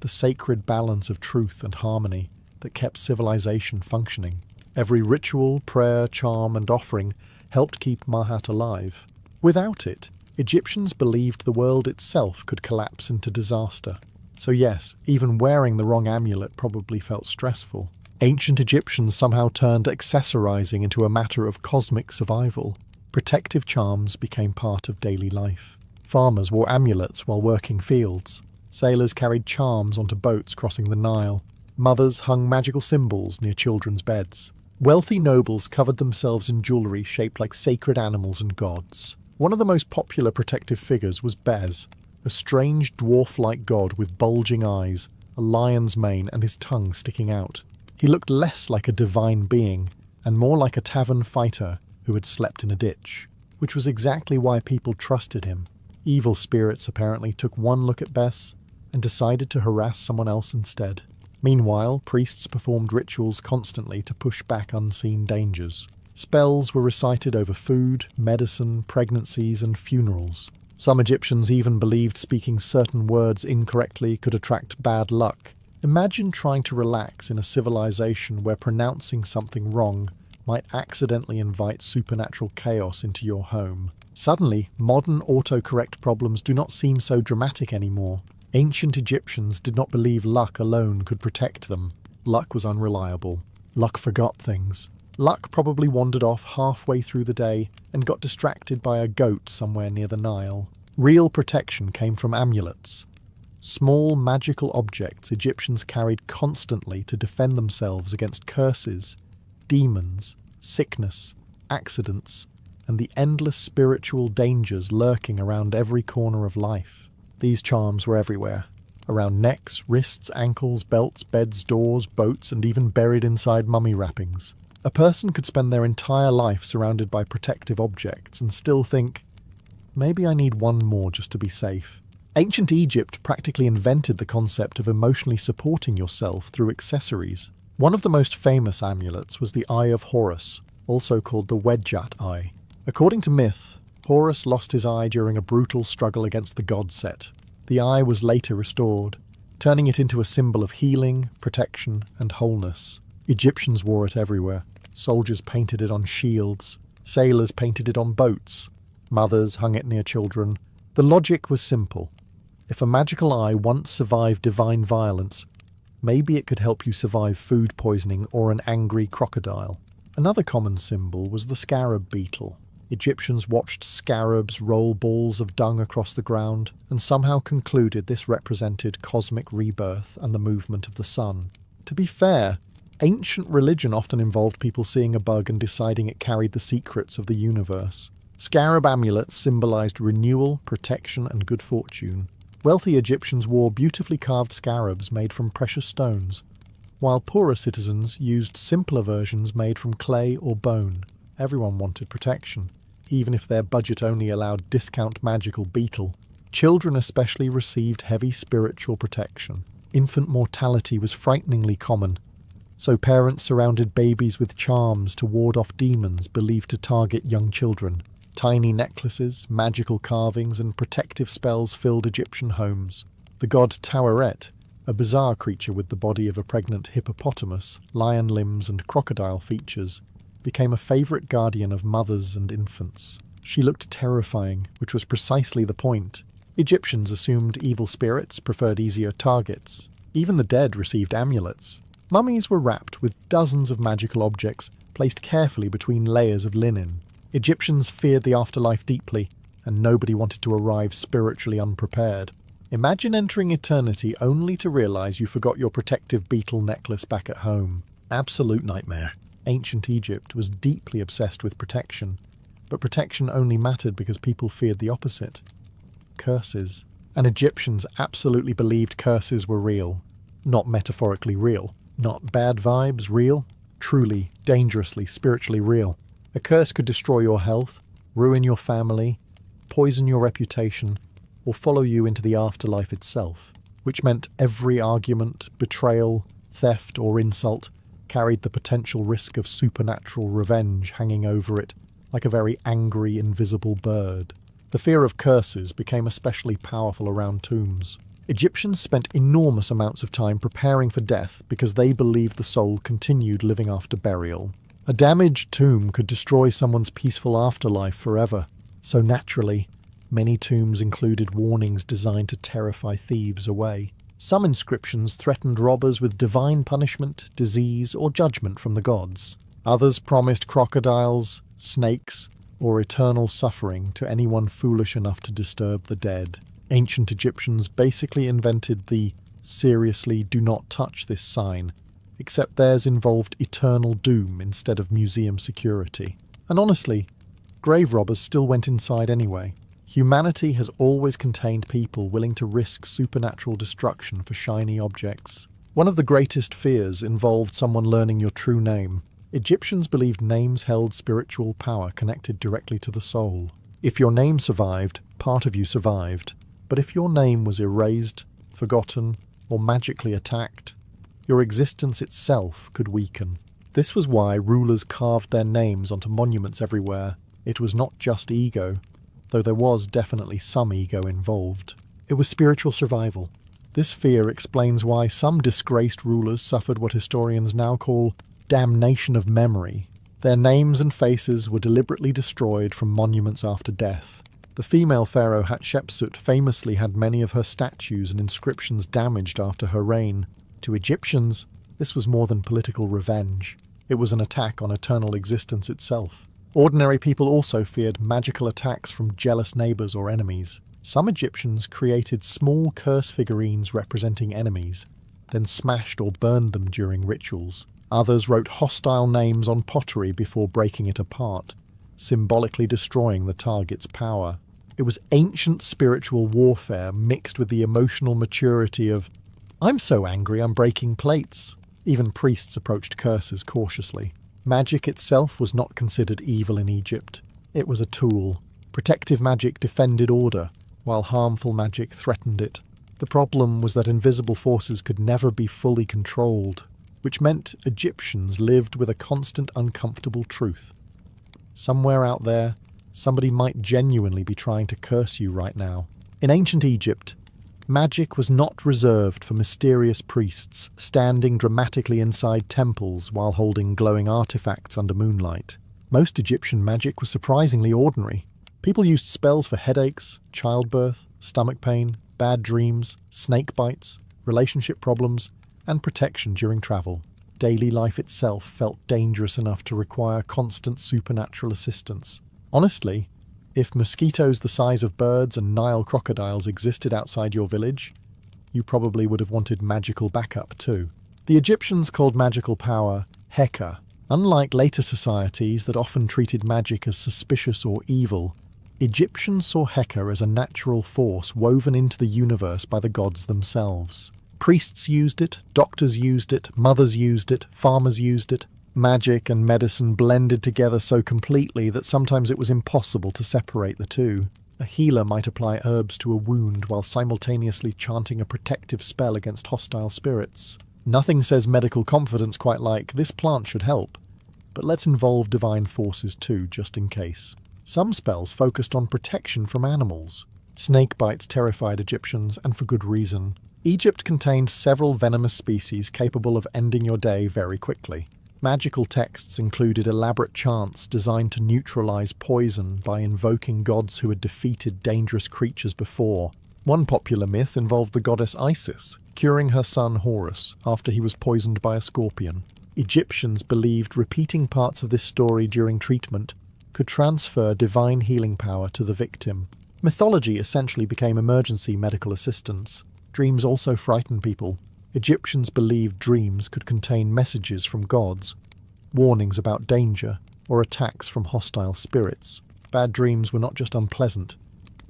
the sacred balance of truth and harmony that kept civilization functioning. Every ritual, prayer, charm, and offering helped keep Ma'at alive. Without it, Egyptians believed the world itself could collapse into disaster. So yes, even wearing the wrong amulet probably felt stressful. Ancient Egyptians somehow turned accessorizing into a matter of cosmic survival. Protective charms became part of daily life. Farmers wore amulets while working fields. Sailors carried charms onto boats crossing the Nile. Mothers hung magical symbols near children's beds. Wealthy nobles covered themselves in jewellery shaped like sacred animals and gods. One of the most popular protective figures was Bez, a strange dwarf-like god with bulging eyes, a lion's mane, and his tongue sticking out. He looked less like a divine being, and more like a tavern fighter who had slept in a ditch, which was exactly why people trusted him. Evil spirits apparently took one look at Bes and decided to harass someone else instead. Meanwhile, priests performed rituals constantly to push back unseen dangers. Spells were recited over food, medicine, pregnancies, and funerals. Some Egyptians even believed speaking certain words incorrectly could attract bad luck. Imagine trying to relax in a civilization where pronouncing something wrong might accidentally invite supernatural chaos into your home. Suddenly, modern autocorrect problems do not seem so dramatic anymore. Ancient Egyptians did not believe luck alone could protect them. Luck was unreliable. Luck forgot things. Luck probably wandered off halfway through the day and got distracted by a goat somewhere near the Nile. Real protection came from amulets. Small magical objects Egyptians carried constantly to defend themselves against curses, demons, sickness, accidents, and the endless spiritual dangers lurking around every corner of life. These charms were everywhere, around necks, wrists, ankles, belts, beds, doors, boats, and even buried inside mummy wrappings. A person could spend their entire life surrounded by protective objects and still think, maybe I need one more just to be safe. Ancient Egypt practically invented the concept of emotionally supporting yourself through accessories. One of the most famous amulets was the Eye of Horus, also called the Wedjat Eye. According to myth, Horus lost his eye during a brutal struggle against the god Set. The eye was later restored, turning it into a symbol of healing, protection, and wholeness. Egyptians wore it everywhere. Soldiers painted it on shields. Sailors painted it on boats. Mothers hung it near children. The logic was simple. If a magical eye once survived divine violence, maybe it could help you survive food poisoning or an angry crocodile. Another common symbol was the scarab beetle. Egyptians watched scarabs roll balls of dung across the ground and somehow concluded this represented cosmic rebirth and the movement of the sun. To be fair, ancient religion often involved people seeing a bug and deciding it carried the secrets of the universe. Scarab amulets symbolized renewal, protection, and good fortune. Wealthy Egyptians wore beautifully carved scarabs made from precious stones, while poorer citizens used simpler versions made from clay or bone. Everyone wanted protection, even if their budget only allowed discount magical beetle. Children especially received heavy spiritual protection. Infant mortality was frighteningly common, so parents surrounded babies with charms to ward off demons believed to target young children. Tiny necklaces, magical carvings, and protective spells filled Egyptian homes. The god Taweret, a bizarre creature with the body of a pregnant hippopotamus, lion limbs, and crocodile features, became a favourite guardian of mothers and infants. She looked terrifying, which was precisely the point. Egyptians assumed evil spirits preferred easier targets. Even the dead received amulets. Mummies were wrapped with dozens of magical objects placed carefully between layers of linen. Egyptians feared the afterlife deeply, and nobody wanted to arrive spiritually unprepared. Imagine entering eternity only to realise you forgot your protective beetle necklace back at home. Absolute nightmare. Ancient Egypt was deeply obsessed with protection, but protection only mattered because people feared the opposite. Curses. And Egyptians absolutely believed curses were real. Not metaphorically real. Not bad vibes real. Truly, dangerously, spiritually real. A curse could destroy your health, ruin your family, poison your reputation, or follow you into the afterlife itself, which meant every argument, betrayal, theft, or insult carried the potential risk of supernatural revenge hanging over it like a very angry, invisible bird. The fear of curses became especially powerful around tombs. Egyptians spent enormous amounts of time preparing for death because they believed the soul continued living after burial. A damaged tomb could destroy someone's peaceful afterlife forever, so naturally, many tombs included warnings designed to terrify thieves away. Some inscriptions threatened robbers with divine punishment, disease, or judgment from the gods. Others promised crocodiles, snakes, or eternal suffering to anyone foolish enough to disturb the dead. Ancient Egyptians basically invented the "seriously do not touch this" sign, except theirs involved eternal doom instead of museum security. And honestly, grave robbers still went inside anyway. Humanity has always contained people willing to risk supernatural destruction for shiny objects. One of the greatest fears involved someone learning your true name. Egyptians believed names held spiritual power connected directly to the soul. If your name survived, part of you survived. But if your name was erased, forgotten, or magically attacked, your existence itself could weaken. This was why rulers carved their names onto monuments everywhere. It was not just ego, though there was definitely some ego involved. It was spiritual survival. This fear explains why some disgraced rulers suffered what historians now call damnation of memory. Their names and faces were deliberately destroyed from monuments after death. The female pharaoh Hatshepsut famously had many of her statues and inscriptions damaged after her reign. To Egyptians, this was more than political revenge. It was an attack on eternal existence itself. Ordinary people also feared magical attacks from jealous neighbours or enemies. Some Egyptians created small curse figurines representing enemies, then smashed or burned them during rituals. Others wrote hostile names on pottery before breaking it apart. symbolically destroying the target's power. It was ancient spiritual warfare mixed with the emotional maturity of, "I'm so angry I'm breaking plates." Even priests approached curses cautiously. Magic itself was not considered evil in Egypt. It was a tool. Protective magic defended order, while harmful magic threatened it. The problem was that invisible forces could never be fully controlled, which meant Egyptians lived with a constant uncomfortable truth. Somewhere out there, somebody might genuinely be trying to curse you right now. In ancient Egypt, magic was not reserved for mysterious priests standing dramatically inside temples while holding glowing artifacts under moonlight. Most Egyptian magic was surprisingly ordinary. People used spells for headaches, childbirth, stomach pain, bad dreams, snake bites, relationship problems, and protection during travel. Daily life itself felt dangerous enough to require constant supernatural assistance. Honestly, if mosquitoes the size of birds and Nile crocodiles existed outside your village, you probably would have wanted magical backup too. The Egyptians called magical power Heka. Unlike later societies that often treated magic as suspicious or evil, Egyptians saw Heka as a natural force woven into the universe by the gods themselves. Priests used it, doctors used it, mothers used it, farmers used it. Magic and medicine blended together so completely that sometimes it was impossible to separate the two. A healer might apply herbs to a wound while simultaneously chanting a protective spell against hostile spirits. Nothing says medical confidence quite like, "This plant should help." But let's involve divine forces too, just in case. Some spells focused on protection from animals. Snake bites terrified Egyptians, and for good reason. Egypt contained several venomous species capable of ending your day very quickly. Magical texts included elaborate chants designed to neutralize poison by invoking gods who had defeated dangerous creatures before. One popular myth involved the goddess Isis, curing her son Horus after he was poisoned by a scorpion. Egyptians believed repeating parts of this story during treatment could transfer divine healing power to the victim. Mythology essentially became emergency medical assistance. Dreams also frightened people. Egyptians believed dreams could contain messages from gods, warnings about danger, or attacks from hostile spirits. Bad dreams were not just unpleasant,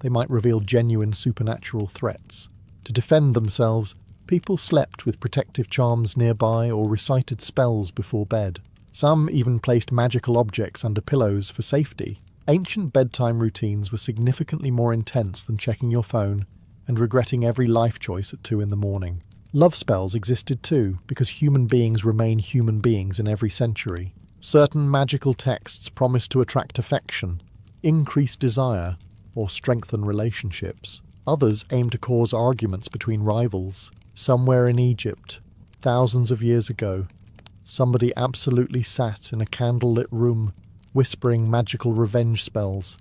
they might reveal genuine supernatural threats. To defend themselves, people slept with protective charms nearby or recited spells before bed. Some even placed magical objects under pillows for safety. Ancient bedtime routines were significantly more intense than checking your phone and regretting every life choice at 2 a.m. Love spells existed too, because human beings remain human beings in every century. Certain magical texts promised to attract affection, increase desire, or strengthen relationships. Others aimed to cause arguments between rivals. Somewhere in Egypt, thousands of years ago, somebody absolutely sat in a candlelit room, whispering magical revenge spells,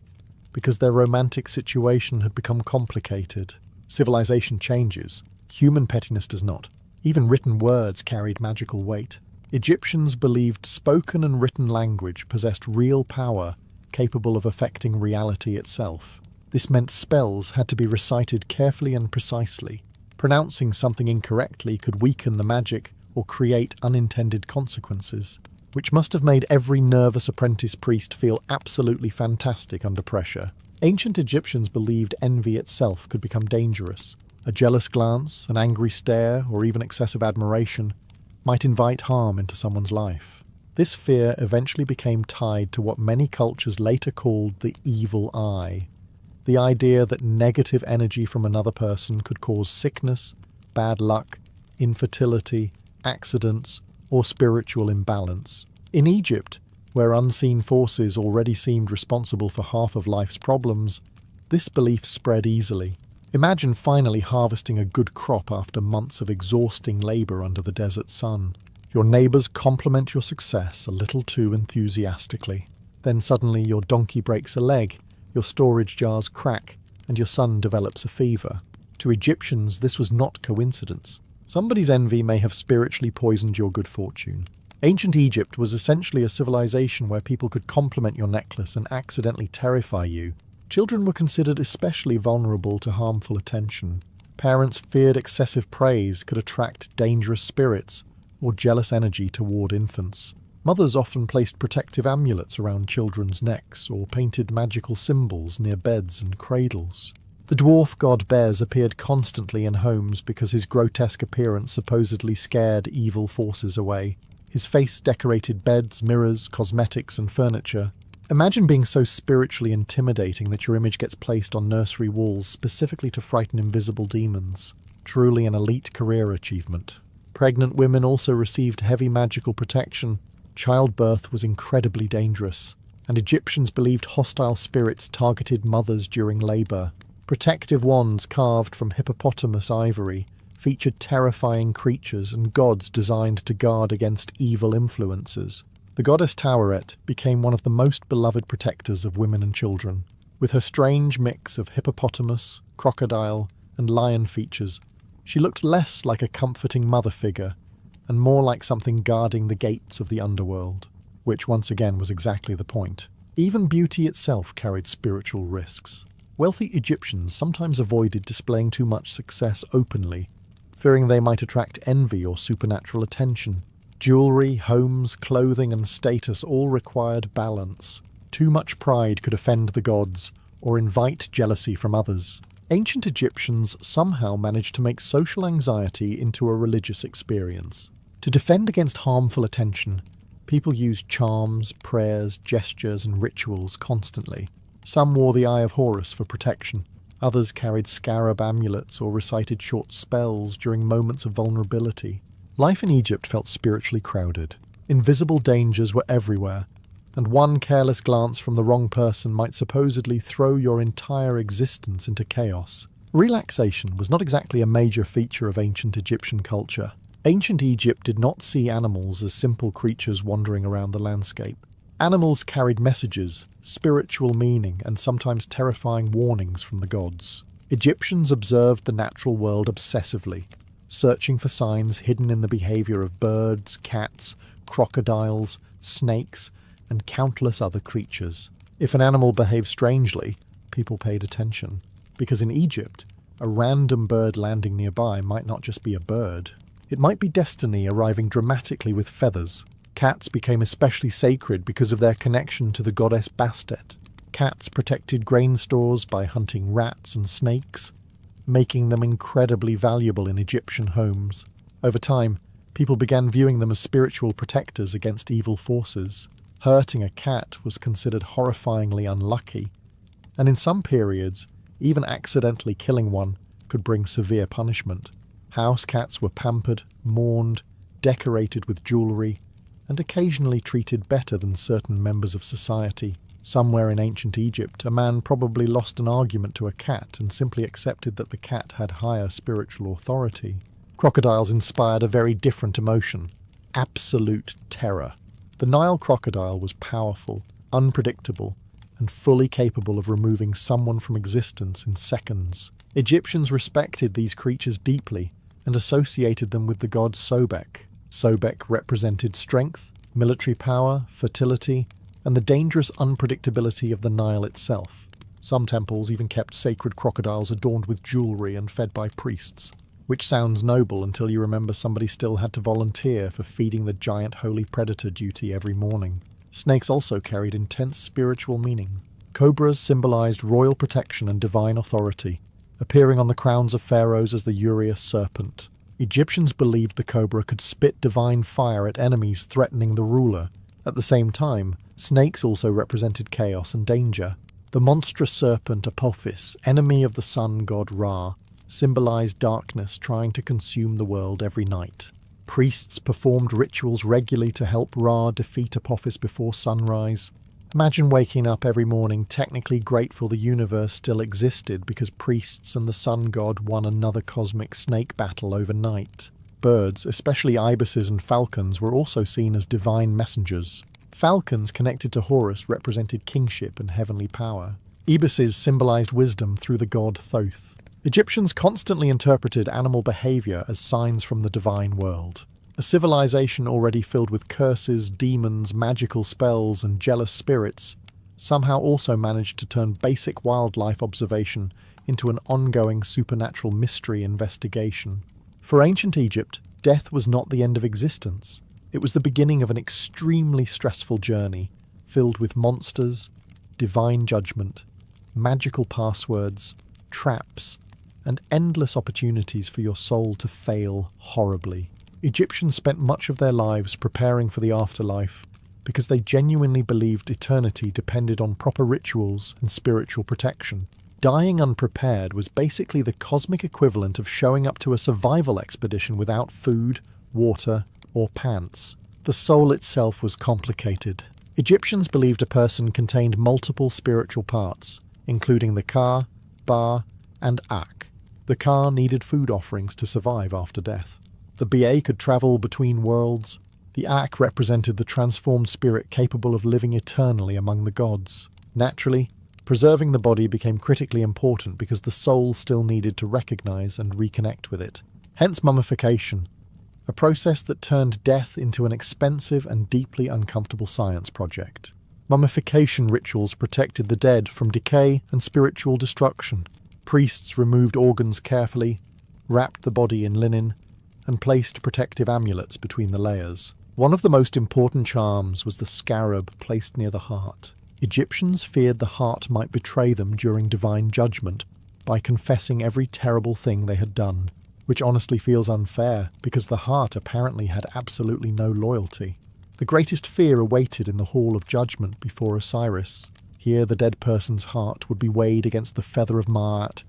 because their romantic situation had become complicated. Civilization changes. Human pettiness does not. Even written words carried magical weight. Egyptians believed spoken and written language possessed real power, capable of affecting reality itself. This meant spells had to be recited carefully and precisely. Pronouncing something incorrectly could weaken the magic or create unintended consequences, which must have made every nervous apprentice priest feel absolutely fantastic under pressure. Ancient Egyptians believed envy itself could become dangerous. A jealous glance, an angry stare, or even excessive admiration might invite harm into someone's life. This fear eventually became tied to what many cultures later called the evil eye, the idea that negative energy from another person could cause sickness, bad luck, infertility, accidents, or spiritual imbalance. In Egypt, where unseen forces already seemed responsible for half of life's problems, this belief spread easily. Imagine finally harvesting a good crop after months of exhausting labor under the desert sun. Your neighbors compliment your success a little too enthusiastically. Then suddenly your donkey breaks a leg, your storage jars crack, and your son develops a fever. To Egyptians, this was not coincidence. Somebody's envy may have spiritually poisoned your good fortune. Ancient Egypt was essentially a civilization where people could compliment your necklace and accidentally terrify you. Children were considered especially vulnerable to harmful attention. Parents feared excessive praise could attract dangerous spirits or jealous energy toward infants. Mothers often placed protective amulets around children's necks or painted magical symbols near beds and cradles. The dwarf god Bez appeared constantly in homes because his grotesque appearance supposedly scared evil forces away. His face decorated beds, mirrors, cosmetics, and furniture. Imagine being so spiritually intimidating that your image gets placed on nursery walls specifically to frighten invisible demons. Truly an elite career achievement. Pregnant women also received heavy magical protection. Childbirth was incredibly dangerous, and Egyptians believed hostile spirits targeted mothers during labour. Protective wands carved from hippopotamus ivory featured terrifying creatures and gods designed to guard against evil influences. The goddess Taweret became one of the most beloved protectors of women and children. With her strange mix of hippopotamus, crocodile, and lion features, she looked less like a comforting mother figure and more like something guarding the gates of the underworld, which once again was exactly the point. Even beauty itself carried spiritual risks. Wealthy Egyptians sometimes avoided displaying too much success openly, fearing they might attract envy or supernatural attention. Jewelry, homes, clothing, and status all required balance. Too much pride could offend the gods or invite jealousy from others. Ancient Egyptians somehow managed to make social anxiety into a religious experience. To defend against harmful attention, people used charms, prayers, gestures, and rituals constantly. Some wore the Eye of Horus for protection. Others carried scarab amulets or recited short spells during moments of vulnerability. Life in Egypt felt spiritually crowded. Invisible dangers were everywhere, and one careless glance from the wrong person might supposedly throw your entire existence into chaos. Relaxation was not exactly a major feature of ancient Egyptian culture. Ancient Egypt did not see animals as simple creatures wandering around the landscape. Animals carried messages, spiritual meaning, and sometimes terrifying warnings from the gods. Egyptians observed the natural world obsessively, searching for signs hidden in the behavior of birds, cats, crocodiles, snakes, and countless other creatures. If an animal behaved strangely, people paid attention, because in Egypt, a random bird landing nearby might not just be a bird. It might be destiny arriving dramatically with feathers. Cats became especially sacred because of their connection to the goddess Bastet. Cats protected grain stores by hunting rats and snakes, making them incredibly valuable in Egyptian homes. Over time, people began viewing them as spiritual protectors against evil forces. Hurting a cat was considered horrifyingly unlucky, and in some periods, even accidentally killing one could bring severe punishment. House cats were pampered, mourned, decorated with jewellery, and occasionally treated better than certain members of society. Somewhere in ancient Egypt, a man probably lost an argument to a cat and simply accepted that the cat had higher spiritual authority. Crocodiles inspired a very different emotion: absolute terror. The Nile crocodile was powerful, unpredictable, and fully capable of removing someone from existence in seconds. Egyptians respected these creatures deeply and associated them with the god Sobek. Sobek represented strength, military power, fertility, and the dangerous unpredictability of the Nile itself. Some temples even kept sacred crocodiles adorned with jewellery and fed by priests, which sounds noble until you remember somebody still had to volunteer for feeding the giant holy predator duty every morning. Snakes also carried intense spiritual meaning. Cobras symbolized royal protection and divine authority, appearing on the crowns of pharaohs as the Urious serpent. Egyptians believed the cobra could spit divine fire at enemies threatening the ruler. At the same time, snakes also represented chaos and danger. The monstrous serpent Apophis, enemy of the sun god Ra, symbolized darkness trying to consume the world every night. Priests performed rituals regularly to help Ra defeat Apophis before sunrise. Imagine waking up every morning technically grateful the universe still existed because priests and the sun god won another cosmic snake battle overnight. Birds, especially ibises and falcons, were also seen as divine messengers. Falcons connected to Horus represented kingship and heavenly power. Ibises symbolized wisdom through the god Thoth. Egyptians constantly interpreted animal behavior as signs from the divine world. A civilization already filled with curses, demons, magical spells, and jealous spirits somehow also managed to turn basic wildlife observation into an ongoing supernatural mystery investigation. For ancient Egypt, death was not the end of existence. It was the beginning of an extremely stressful journey, filled with monsters, divine judgment, magical passwords, traps, and endless opportunities for your soul to fail horribly. Egyptians spent much of their lives preparing for the afterlife because they genuinely believed eternity depended on proper rituals and spiritual protection. Dying unprepared was basically the cosmic equivalent of showing up to a survival expedition without food, water, or pants. The soul itself was complicated. Egyptians believed a person contained multiple spiritual parts, including the ka, ba, and ak. The ka needed food offerings to survive after death. The ba could travel between worlds. The ak represented the transformed spirit capable of living eternally among the gods. Naturally, preserving the body became critically important because the soul still needed to recognize and reconnect with it. Hence mummification, a process that turned death into an expensive and deeply uncomfortable science project. Mummification rituals protected the dead from decay and spiritual destruction. Priests removed organs carefully, wrapped the body in linen, and placed protective amulets between the layers. One of the most important charms was the scarab placed near the heart. Egyptians feared the heart might betray them during divine judgment by confessing every terrible thing they had done, which honestly feels unfair because the heart apparently had absolutely no loyalty. The greatest fear awaited in the Hall of Judgment before Osiris. Here the dead person's heart would be weighed against the feather of Ma'at,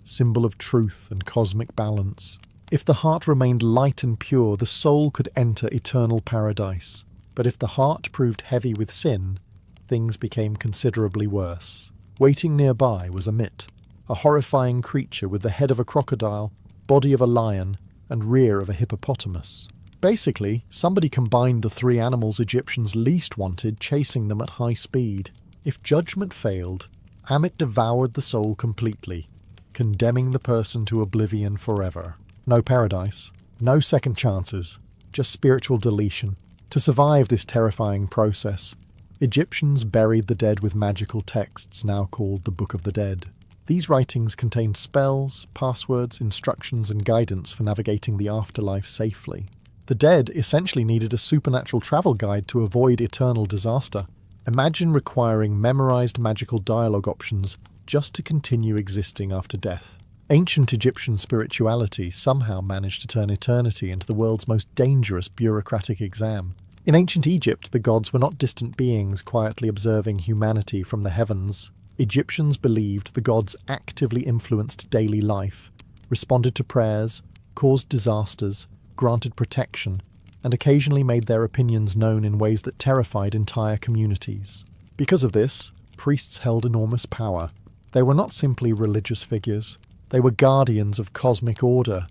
symbol of truth and cosmic balance. If the heart remained light and pure, the soul could enter eternal paradise. But if the heart proved heavy with sin, things became considerably worse. Waiting nearby was Amit, a horrifying creature with the head of a crocodile, body of a lion, and rear of a hippopotamus. Basically, somebody combined the three animals Egyptians least wanted, chasing them at high speed. If judgment failed, Amit devoured the soul completely, condemning the person to oblivion forever. No paradise, no second chances, just spiritual deletion. To survive this terrifying process, Egyptians buried the dead with magical texts now called the Book of the Dead. These writings contained spells, passwords, instructions, and guidance for navigating the afterlife safely. The dead essentially needed a supernatural travel guide to avoid eternal disaster. Imagine requiring memorized magical dialogue options just to continue existing after death. Ancient Egyptian spirituality somehow managed to turn eternity into the world's most dangerous bureaucratic exam. In ancient Egypt, the gods were not distant beings quietly observing humanity from the heavens. Egyptians believed the gods actively influenced daily life, responded to prayers, caused disasters, granted protection, and occasionally made their opinions known in ways that terrified entire communities. Because of this, priests held enormous power. They were not simply religious figures. They were guardians of cosmic order,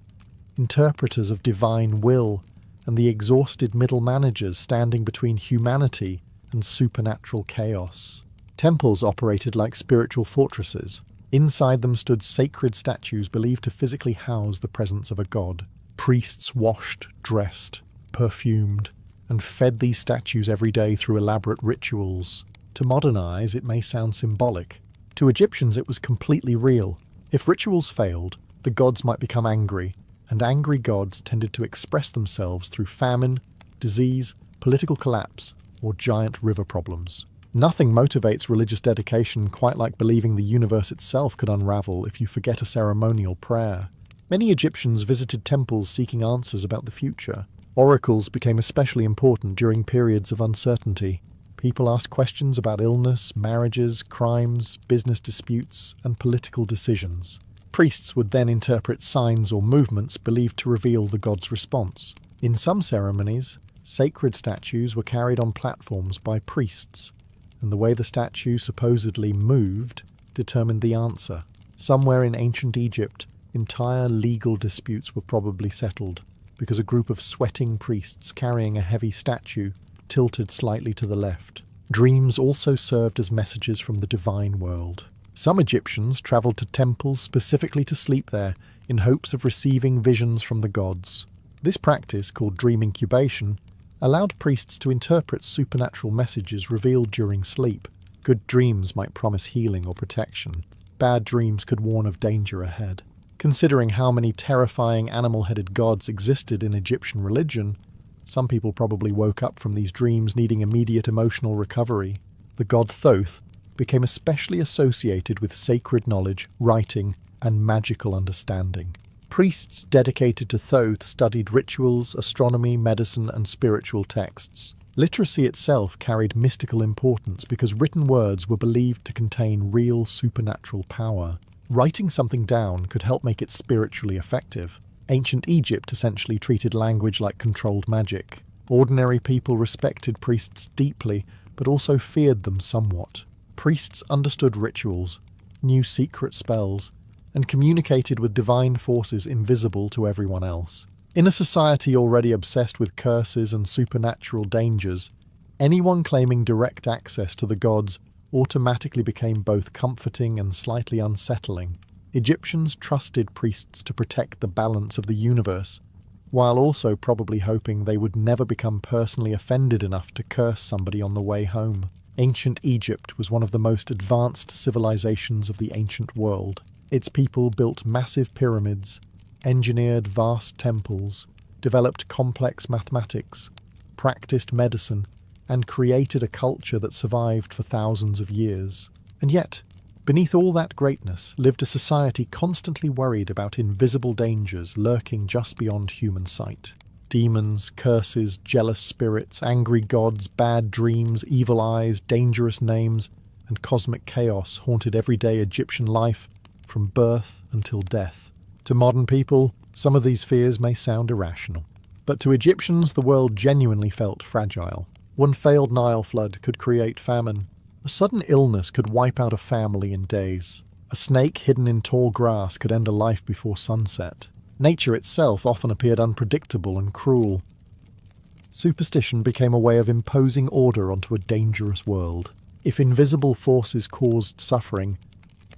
interpreters of divine will, and the exhausted middle managers standing between humanity and supernatural chaos. Temples operated like spiritual fortresses. Inside them stood sacred statues believed to physically house the presence of a god. Priests washed, dressed, perfumed, and fed these statues every day through elaborate rituals. To modernize, it may sound symbolic. To Egyptians, it was completely real. If rituals failed, the gods might become angry, and angry gods tended to express themselves through famine, disease, political collapse, or giant river problems. Nothing motivates religious dedication quite like believing the universe itself could unravel if you forget a ceremonial prayer. Many Egyptians visited temples seeking answers about the future. Oracles became especially important during periods of uncertainty. People asked questions about illness, marriages, crimes, business disputes, and political decisions. Priests would then interpret signs or movements believed to reveal the god's response. In some ceremonies, sacred statues were carried on platforms by priests, and the way the statue supposedly moved determined the answer. Somewhere in ancient Egypt, entire legal disputes were probably settled, because a group of sweating priests carrying a heavy statue tilted slightly to the left. Dreams also served as messages from the divine world. Some Egyptians travelled to temples specifically to sleep there in hopes of receiving visions from the gods. This practice, called dream incubation, allowed priests to interpret supernatural messages revealed during sleep. Good dreams might promise healing or protection. Bad dreams could warn of danger ahead. Considering how many terrifying animal-headed gods existed in Egyptian religion, Some people probably woke up from these dreams needing immediate emotional recovery. The god Thoth became especially associated with sacred knowledge, writing, and magical understanding. Priests dedicated to Thoth studied rituals, astronomy, medicine, and spiritual texts. Literacy itself carried mystical importance because written words were believed to contain real supernatural power. Writing something down could help make it spiritually effective. Ancient Egypt essentially treated language like controlled magic. Ordinary people respected priests deeply, but also feared them somewhat. Priests understood rituals, knew secret spells, and communicated with divine forces invisible to everyone else. In a society already obsessed with curses and supernatural dangers, anyone claiming direct access to the gods automatically became both comforting and slightly unsettling. Egyptians trusted priests to protect the balance of the universe, while also probably hoping they would never become personally offended enough to curse somebody on the way home. Ancient Egypt was one of the most advanced civilizations of the ancient world. Its people built massive pyramids, engineered vast temples, developed complex mathematics, practiced medicine, and created a culture that survived for thousands of years. And yet, beneath all that greatness lived a society constantly worried about invisible dangers lurking just beyond human sight. Demons, curses, jealous spirits, angry gods, bad dreams, evil eyes, dangerous names, and cosmic chaos haunted everyday Egyptian life from birth until death. To modern people, some of these fears may sound irrational. But to Egyptians, the world genuinely felt fragile. One failed Nile flood could create famine. A sudden illness could wipe out a family in days. A snake hidden in tall grass could end a life before sunset. Nature itself often appeared unpredictable and cruel. Superstition became a way of imposing order onto a dangerous world. If invisible forces caused suffering,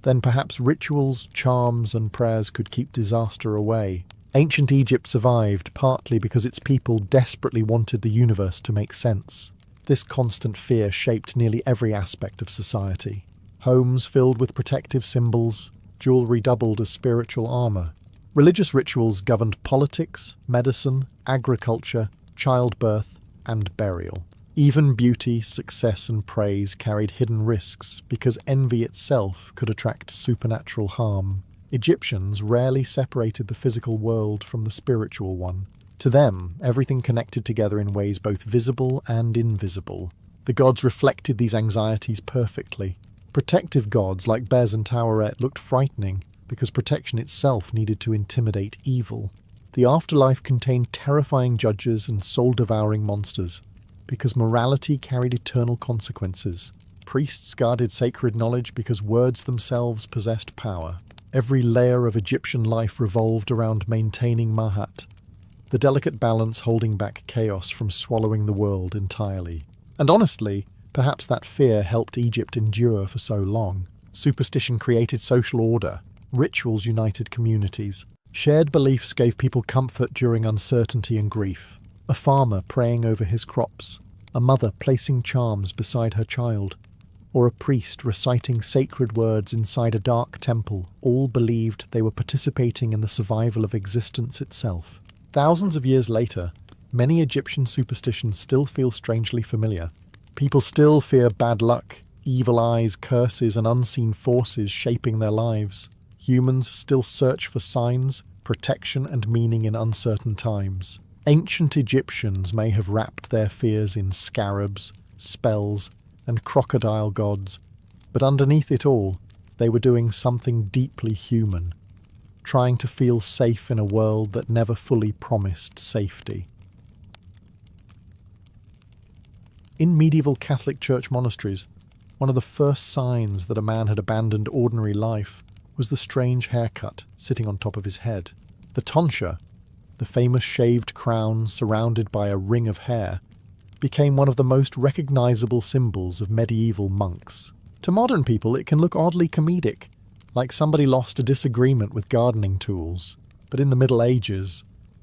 then perhaps rituals, charms, and prayers could keep disaster away. Ancient Egypt survived partly because its people desperately wanted the universe to make sense. This constant fear shaped nearly every aspect of society. Homes filled with protective symbols, jewelry doubled as spiritual armor. Religious rituals governed politics, medicine, agriculture, childbirth, and burial. Even beauty, success, and praise carried hidden risks because envy itself could attract supernatural harm. Egyptians rarely separated the physical world from the spiritual one. To them, everything connected together in ways both visible and invisible. The gods reflected these anxieties perfectly. Protective gods like Bes and Taweret looked frightening because protection itself needed to intimidate evil. The afterlife contained terrifying judges and soul-devouring monsters because morality carried eternal consequences. Priests guarded sacred knowledge because words themselves possessed power. Every layer of Egyptian life revolved around maintaining Mahat, the delicate balance holding back chaos from swallowing the world entirely. And honestly, perhaps that fear helped Egypt endure for so long. Superstition created social order. Rituals united communities. Shared beliefs gave people comfort during uncertainty and grief. A farmer praying over his crops, a mother placing charms beside her child, or a priest reciting sacred words inside a dark temple, all believed they were participating in the survival of existence itself. Thousands of years later, many Egyptian superstitions still feel strangely familiar. People still fear bad luck, evil eyes, curses, and unseen forces shaping their lives. Humans still search for signs, protection, and meaning in uncertain times. Ancient Egyptians may have wrapped their fears in scarabs, spells, and crocodile gods, but underneath it all, they were doing something deeply human, trying to feel safe in a world that never fully promised safety. In medieval Catholic Church monasteries, one of the first signs that a man had abandoned ordinary life was the strange haircut sitting on top of his head. The tonsure, the famous shaved crown surrounded by a ring of hair, became one of the most recognizable symbols of medieval monks. To modern people, it can look oddly comedic, like somebody lost a disagreement with gardening tools. But in the Middle Ages,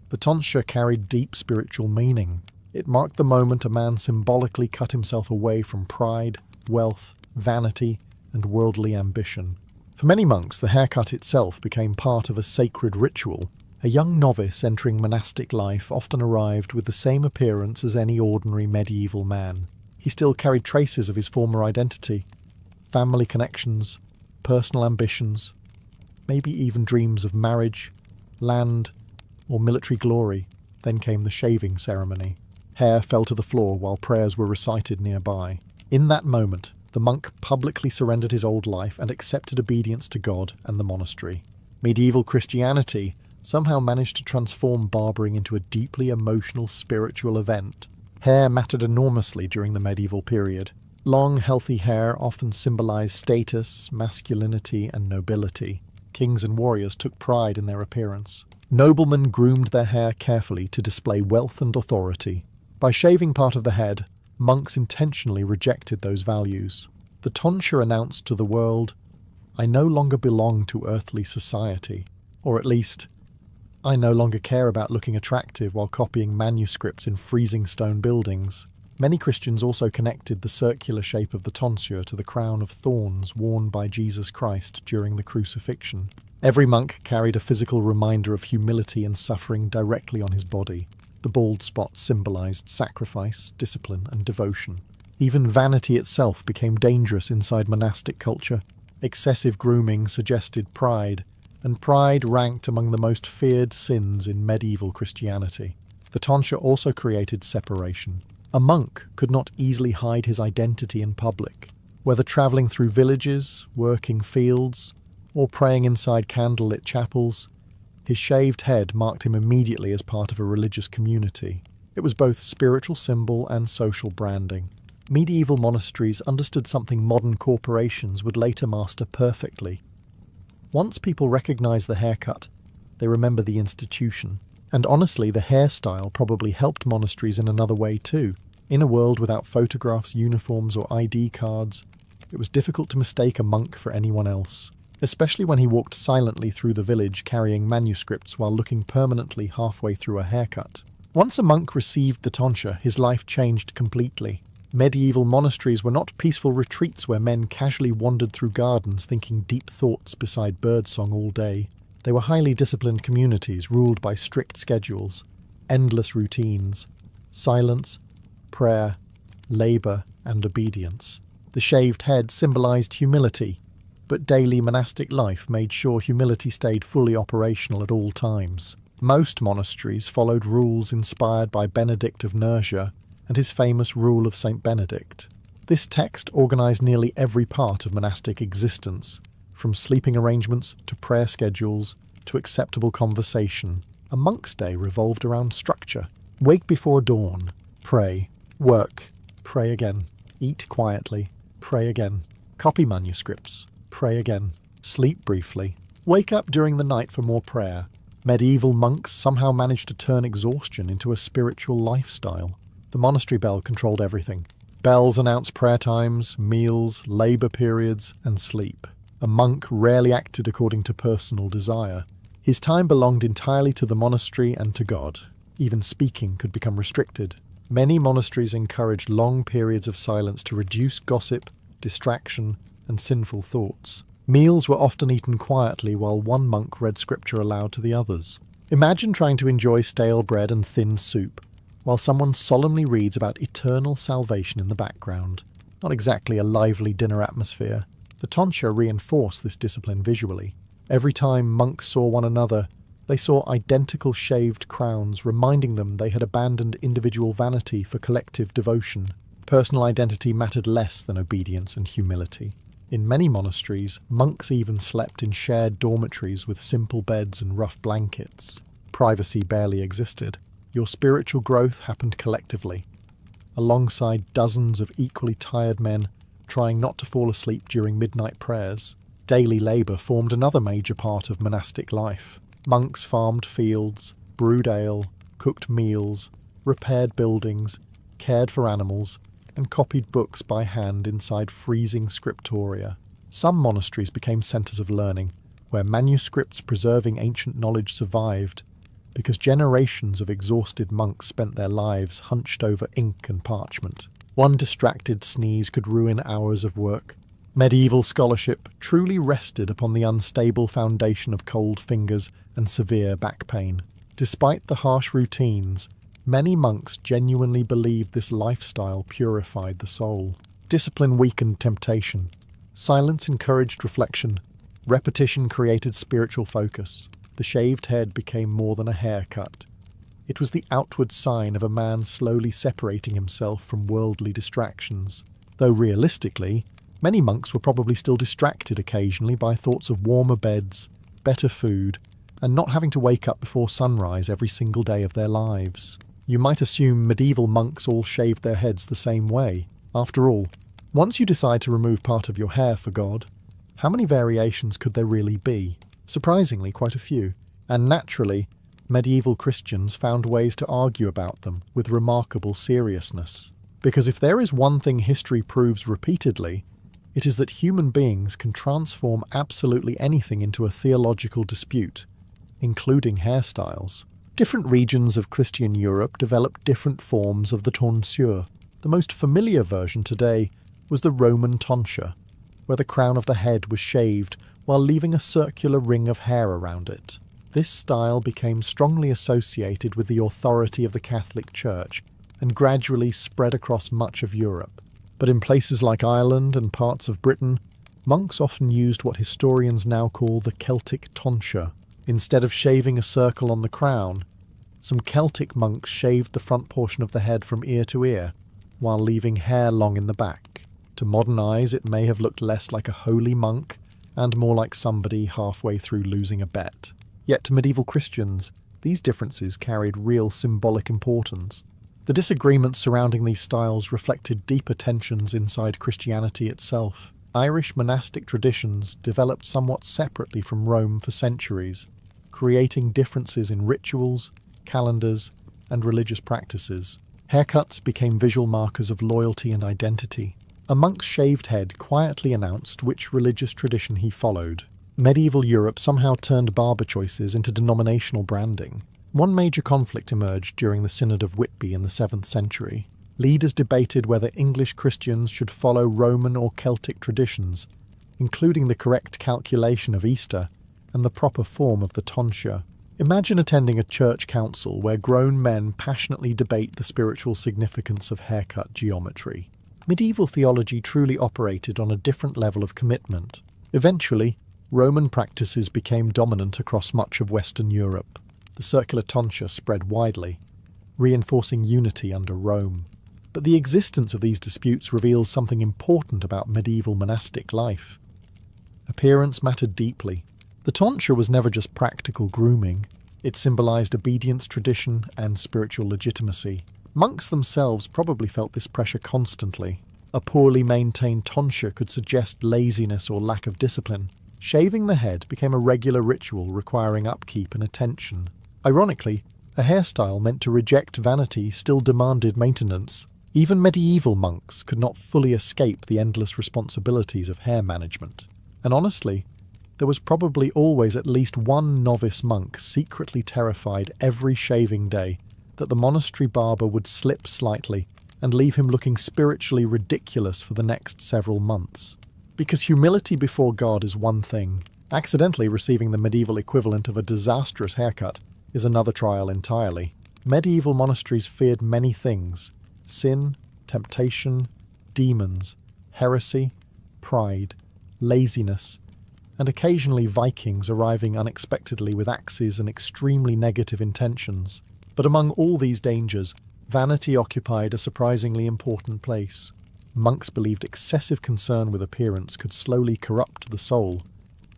the tonsure carried deep spiritual meaning. It marked the moment a man symbolically cut himself away from pride, wealth, vanity, and worldly ambition. For many monks, the haircut itself became part of a sacred ritual, A young novice entering monastic life often arrived with the same appearance as any ordinary medieval man. He still carried traces of his former identity, family connections, personal ambitions, maybe even dreams of marriage, land, or military glory. Then came the shaving ceremony. Hair fell to the floor while prayers were recited nearby. In that moment, the monk publicly surrendered his old life and accepted obedience to God and the monastery. Medieval Christianity somehow managed to transform barbering into a deeply emotional spiritual event. Hair mattered enormously during the medieval period. Long, healthy hair often symbolized status, masculinity, and nobility. Kings and warriors took pride in their appearance. Noblemen groomed their hair carefully to display wealth and authority. By shaving part of the head, monks intentionally rejected those values. The tonsure announced to the world, "I no longer belong to earthly society," or at least, "I no longer care about looking attractive while copying manuscripts in freezing stone buildings." Many Christians also connected the circular shape of the tonsure to the crown of thorns worn by Jesus Christ during the crucifixion. Every monk carried a physical reminder of humility and suffering directly on his body. The bald spot symbolized sacrifice, discipline, and devotion. Even vanity itself became dangerous inside monastic culture. Excessive grooming suggested pride, and pride ranked among the most feared sins in medieval Christianity. The tonsure also created separation. A monk could not easily hide his identity in public. Whether travelling through villages, working fields, or praying inside candlelit chapels, his shaved head marked him immediately as part of a religious community. It was both spiritual symbol and social branding. Medieval monasteries understood something modern corporations would later master perfectly. Once people recognize the haircut, they remember the institution. And honestly, the hairstyle probably helped monasteries in another way too. In a world without photographs, uniforms, or ID cards, it was difficult to mistake a monk for anyone else, especially when he walked silently through the village carrying manuscripts while looking permanently halfway through a haircut. Once a monk received the tonsure, his life changed completely. Medieval monasteries were not peaceful retreats where men casually wandered through gardens thinking deep thoughts beside birdsong all day. They were highly disciplined communities ruled by strict schedules, endless routines, silence, prayer, labour, and obedience. The shaved head symbolised humility, but daily monastic life made sure humility stayed fully operational at all times. Most monasteries followed rules inspired by Benedict of Nursia and his famous Rule of St. Benedict. This text organised nearly every part of monastic existence, from sleeping arrangements to prayer schedules to acceptable conversation. A monk's day revolved around structure. Wake before dawn, pray, work, pray again, eat quietly, pray again, copy manuscripts, pray again, sleep briefly, wake up during the night for more prayer. Medieval monks somehow managed to turn exhaustion into a spiritual lifestyle. The monastery bell controlled everything. Bells announced prayer times, meals, labour periods, and sleep. A monk rarely acted according to personal desire. His time belonged entirely to the monastery and to God. Even speaking could become restricted. Many monasteries encouraged long periods of silence to reduce gossip, distraction, and sinful thoughts. Meals were often eaten quietly while one monk read scripture aloud to the others. Imagine trying to enjoy stale bread and thin soup, while someone solemnly reads about eternal salvation in the background. Not exactly a lively dinner atmosphere. The tonsure reinforced this discipline visually. Every time monks saw one another, they saw identical shaved crowns, reminding them they had abandoned individual vanity for collective devotion. Personal identity mattered less than obedience and humility. In many monasteries, monks even slept in shared dormitories with simple beds and rough blankets. Privacy barely existed. Your spiritual growth happened collectively, alongside dozens of equally tired men trying not to fall asleep during midnight prayers. Daily labour formed another major part of monastic life. Monks farmed fields, brewed ale, cooked meals, repaired buildings, cared for animals, and copied books by hand inside freezing scriptoria. Some monasteries became centres of learning, where manuscripts preserving ancient knowledge survived, because generations of exhausted monks spent their lives hunched over ink and parchment. One distracted sneeze could ruin hours of work, Medieval scholarship truly rested upon the unstable foundation of cold fingers and severe back pain. Despite the harsh routines, many monks genuinely believed this lifestyle purified the soul. Discipline weakened temptation. Silence encouraged reflection. Repetition created spiritual focus. The shaved head became more than a haircut. It was the outward sign of a man slowly separating himself from worldly distractions. Though realistically, many monks were probably still distracted occasionally by thoughts of warmer beds, better food, and not having to wake up before sunrise every single day of their lives. You might assume medieval monks all shaved their heads the same way. After all, once you decide to remove part of your hair for God, how many variations could there really be? Surprisingly, quite a few. And naturally, medieval Christians found ways to argue about them with remarkable seriousness. Because if there is one thing history proves repeatedly, it is that human beings can transform absolutely anything into a theological dispute, including hairstyles. Different regions of Christian Europe developed different forms of the tonsure. The most familiar version today was the Roman tonsure, where the crown of the head was shaved while leaving a circular ring of hair around it. This style became strongly associated with the authority of the Catholic Church and gradually spread across much of Europe. But in places like Ireland and parts of Britain, monks often used what historians now call the Celtic tonsure. Instead of shaving a circle on the crown, some Celtic monks shaved the front portion of the head from ear to ear, while leaving hair long in the back. To modern eyes, it may have looked less like a holy monk and more like somebody halfway through losing a bet. Yet to medieval Christians, these differences carried real symbolic importance. The disagreements surrounding these styles reflected deeper tensions inside Christianity itself. Irish monastic traditions developed somewhat separately from Rome for centuries, creating differences in rituals, calendars, and religious practices. Haircuts became visual markers of loyalty and identity. A monk's shaved head quietly announced which religious tradition he followed. Medieval Europe somehow turned barber choices into denominational branding. One major conflict emerged during the Synod of Whitby in the 7th century. Leaders debated whether English Christians should follow Roman or Celtic traditions, including the correct calculation of Easter and the proper form of the tonsure. Imagine attending a church council where grown men passionately debate the spiritual significance of haircut geometry. Medieval theology truly operated on a different level of commitment. Eventually, Roman practices became dominant across much of Western Europe. The circular tonsure spread widely, reinforcing unity under Rome. But the existence of these disputes reveals something important about medieval monastic life. Appearance mattered deeply. The tonsure was never just practical grooming. It symbolized obedience, tradition, and spiritual legitimacy. Monks themselves probably felt this pressure constantly. A poorly maintained tonsure could suggest laziness or lack of discipline. Shaving the head became a regular ritual requiring upkeep and attention. Ironically, a hairstyle meant to reject vanity still demanded maintenance. Even medieval monks could not fully escape the endless responsibilities of hair management. And honestly, there was probably always at least one novice monk secretly terrified every shaving day that the monastery barber would slip slightly and leave him looking spiritually ridiculous for the next several months. Because humility before God is one thing, accidentally receiving the medieval equivalent of a disastrous haircut is another trial entirely. Medieval monasteries feared many things: sin, temptation, demons, heresy, pride, laziness, and occasionally Vikings arriving unexpectedly with axes and extremely negative intentions. But among all these dangers, vanity occupied a surprisingly important place. Monks believed excessive concern with appearance could slowly corrupt the soul,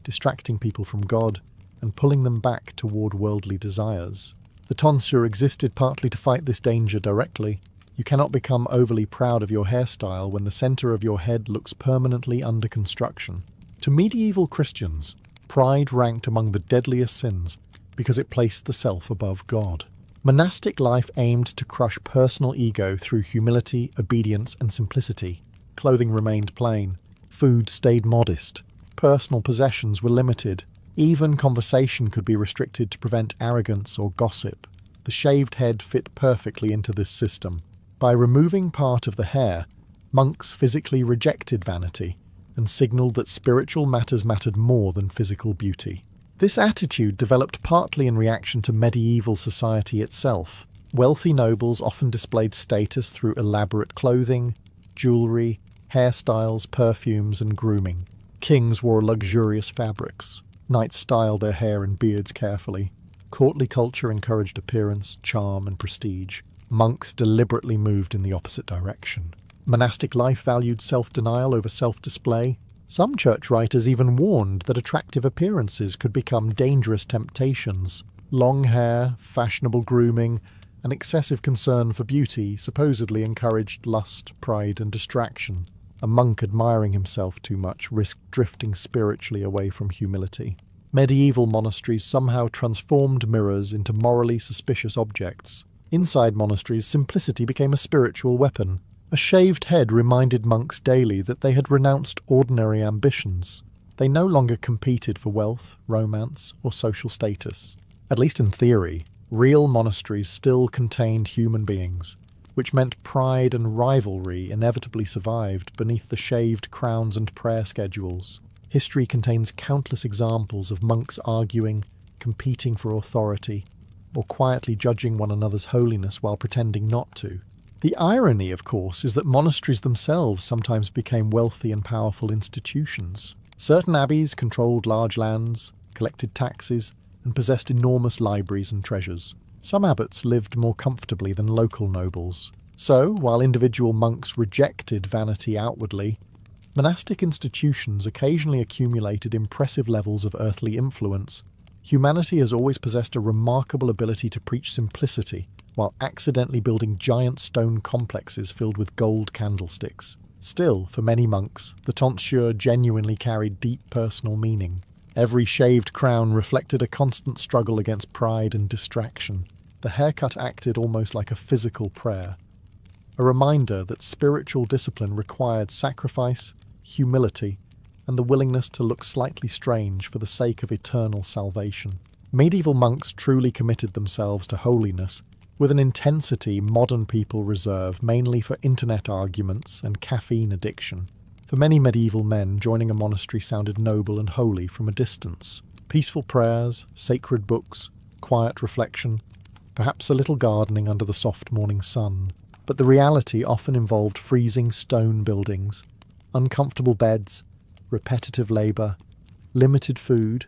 distracting people from God and pulling them back toward worldly desires. The tonsure existed partly to fight this danger directly. You cannot become overly proud of your hairstyle when the center of your head looks permanently under construction. To medieval Christians, pride ranked among the deadliest sins because it placed the self above God. Monastic life aimed to crush personal ego through humility, obedience, and simplicity. Clothing remained plain. Food stayed modest. Personal possessions were limited. Even conversation could be restricted to prevent arrogance or gossip. The shaved head fit perfectly into this system. By removing part of the hair, monks physically rejected vanity and signalled that spiritual matters mattered more than physical beauty. This attitude developed partly in reaction to medieval society itself. Wealthy nobles often displayed status through elaborate clothing, jewellery, hairstyles, perfumes, and grooming. Kings wore luxurious fabrics. Knights styled their hair and beards carefully. Courtly culture encouraged appearance, charm, and prestige. Monks deliberately moved in the opposite direction. Monastic life valued self-denial over self-display. Some church writers even warned that attractive appearances could become dangerous temptations. Long hair, fashionable grooming, and excessive concern for beauty supposedly encouraged lust, pride, and distraction. A monk admiring himself too much risked drifting spiritually away from humility. Medieval monasteries somehow transformed mirrors into morally suspicious objects. Inside monasteries, simplicity became a spiritual weapon. A shaved head reminded monks daily that they had renounced ordinary ambitions. They no longer competed for wealth, romance, or social status. At least in theory, real monasteries still contained human beings, which meant pride and rivalry inevitably survived beneath the shaved crowns and prayer schedules. History contains countless examples of monks arguing, competing for authority, or quietly judging one another's holiness while pretending not to. The irony, of course, is that monasteries themselves sometimes became wealthy and powerful institutions. Certain abbeys controlled large lands, collected taxes, and possessed enormous libraries and treasures. Some abbots lived more comfortably than local nobles. So, while individual monks rejected vanity outwardly, monastic institutions occasionally accumulated impressive levels of earthly influence. Humanity has always possessed a remarkable ability to preach simplicity, while accidentally building giant stone complexes filled with gold candlesticks. Still, for many monks, the tonsure genuinely carried deep personal meaning. Every shaved crown reflected a constant struggle against pride and distraction. The haircut acted almost like a physical prayer, a reminder that spiritual discipline required sacrifice, humility, and the willingness to look slightly strange for the sake of eternal salvation. Medieval monks truly committed themselves to holiness, with an intensity modern people reserve mainly for internet arguments and caffeine addiction. For many medieval men, joining a monastery sounded noble and holy from a distance. Peaceful prayers, sacred books, quiet reflection, perhaps a little gardening under the soft morning sun. But the reality often involved freezing stone buildings, uncomfortable beds, repetitive labour, limited food,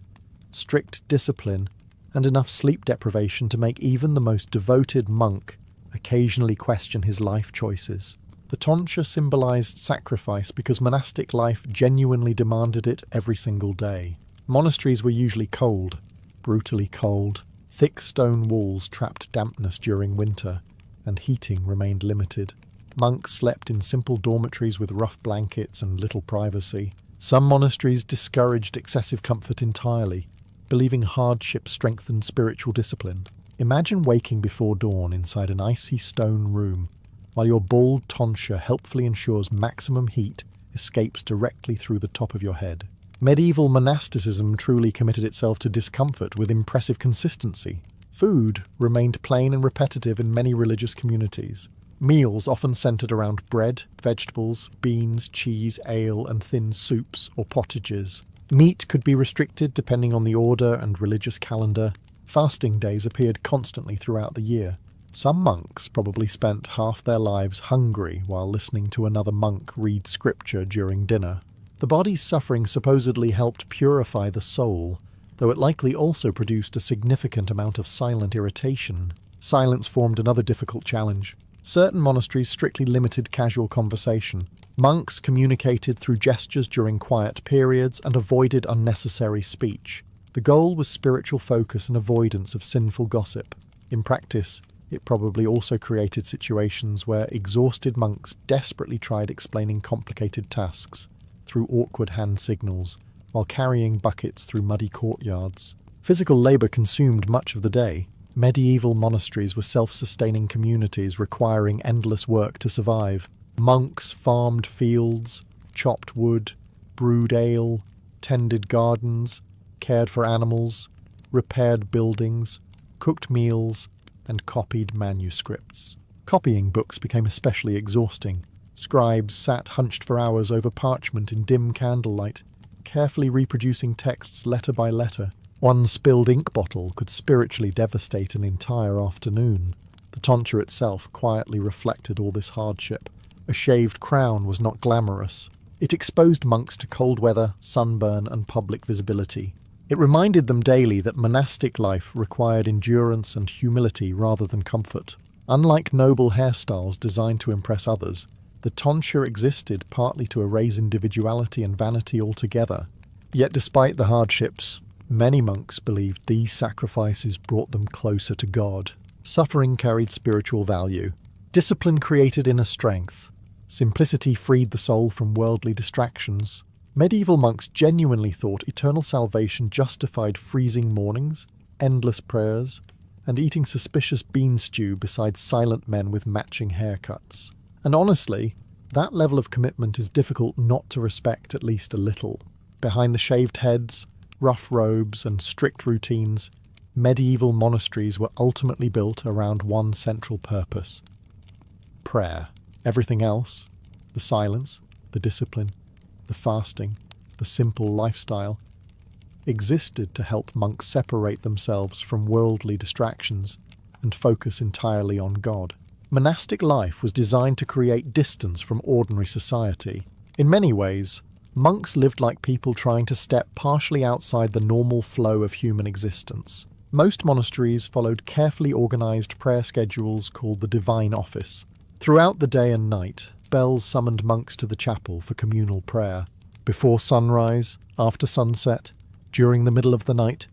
strict discipline, and enough sleep deprivation to make even the most devoted monk occasionally question his life choices. The tonsure symbolised sacrifice because monastic life genuinely demanded it every single day. Monasteries were usually cold, brutally cold. Thick stone walls trapped dampness during winter, and heating remained limited. Monks slept in simple dormitories with rough blankets and little privacy. Some monasteries discouraged excessive comfort entirely, believing hardship strengthened spiritual discipline. Imagine waking before dawn inside an icy stone room, while your bald tonsure helpfully ensures maximum heat escapes directly through the top of your head. Medieval monasticism truly committed itself to discomfort with impressive consistency. Food remained plain and repetitive in many religious communities. Meals often centred around bread, vegetables, beans, cheese, ale, and thin soups or pottages. Meat could be restricted depending on the order and religious calendar. Fasting days appeared constantly throughout the year. Some monks probably spent half their lives hungry while listening to another monk read scripture during dinner. The body's suffering supposedly helped purify the soul, though it likely also produced a significant amount of silent irritation. Silence formed another difficult challenge. Certain monasteries strictly limited casual conversation. Monks communicated through gestures during quiet periods and avoided unnecessary speech. The goal was spiritual focus and avoidance of sinful gossip. In practice, it probably also created situations where exhausted monks desperately tried explaining complicated tasks through awkward hand signals, while carrying buckets through muddy courtyards. Physical labour consumed much of the day. Medieval monasteries were self-sustaining communities requiring endless work to survive. Monks farmed fields, chopped wood, brewed ale, tended gardens, cared for animals, repaired buildings, cooked meals, and copied manuscripts. Copying books became especially exhausting. Scribes sat hunched for hours over parchment in dim candlelight, carefully reproducing texts letter by letter. One spilled ink bottle could spiritually devastate an entire afternoon. The tonsure itself quietly reflected all this hardship. A shaved crown was not glamorous. It exposed monks to cold weather, sunburn, and public visibility. It reminded them daily that monastic life required endurance and humility rather than comfort. Unlike noble hairstyles designed to impress others, the tonsure existed partly to erase individuality and vanity altogether. Yet despite the hardships, many monks believed these sacrifices brought them closer to God. Suffering carried spiritual value. Discipline created inner strength. Simplicity freed the soul from worldly distractions. Medieval monks genuinely thought eternal salvation justified freezing mornings, endless prayers, and eating suspicious bean stew beside silent men with matching haircuts. And honestly, that level of commitment is difficult not to respect at least a little. Behind the shaved heads, rough robes, and strict routines, medieval monasteries were ultimately built around one central purpose: prayer. Everything else, the silence, the discipline, the fasting, the simple lifestyle, existed to help monks separate themselves from worldly distractions and focus entirely on God. Monastic life was designed to create distance from ordinary society. In many ways, monks lived like people trying to step partially outside the normal flow of human existence. Most monasteries followed carefully organized prayer schedules called the Divine Office. Throughout the day and night, bells summoned monks to the chapel for communal prayer. Before sunrise, after sunset, during the middle of the night,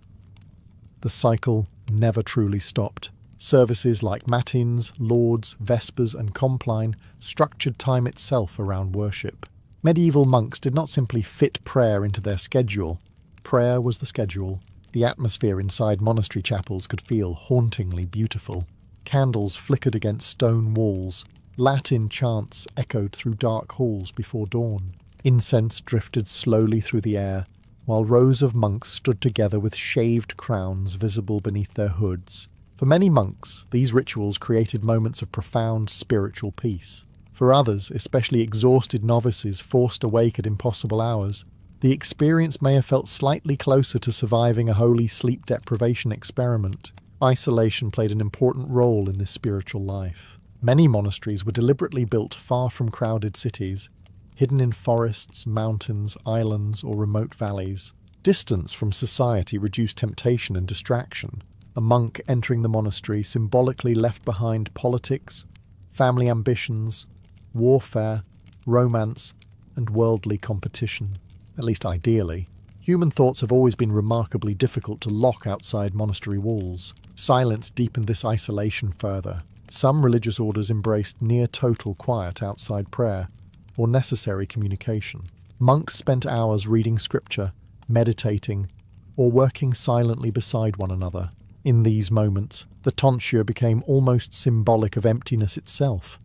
the cycle never truly stopped. Services like matins, lauds, vespers, and compline structured time itself around worship. Medieval monks did not simply fit prayer into their schedule. Prayer was the schedule. The atmosphere inside monastery chapels could feel hauntingly beautiful. Candles flickered against stone walls. Latin chants echoed through dark halls before dawn. Incense drifted slowly through the air, while rows of monks stood together with shaved crowns visible beneath their hoods. For many monks, these rituals created moments of profound spiritual peace. For others, especially exhausted novices forced awake at impossible hours, the experience may have felt slightly closer to surviving a holy sleep deprivation experiment. Isolation played an important role in this spiritual life. Many monasteries were deliberately built far from crowded cities, hidden in forests, mountains, islands, or remote valleys. Distance from society reduced temptation and distraction. A monk entering the monastery symbolically left behind politics, family ambitions, warfare, romance, and worldly competition. At least ideally. Human thoughts have always been remarkably difficult to lock outside monastery walls. Silence deepened this isolation further. Some religious orders embraced near-total quiet outside prayer, or necessary communication. Monks spent hours reading scripture, meditating, or working silently beside one another. In these moments, the tonsure became almost symbolic of emptiness itself,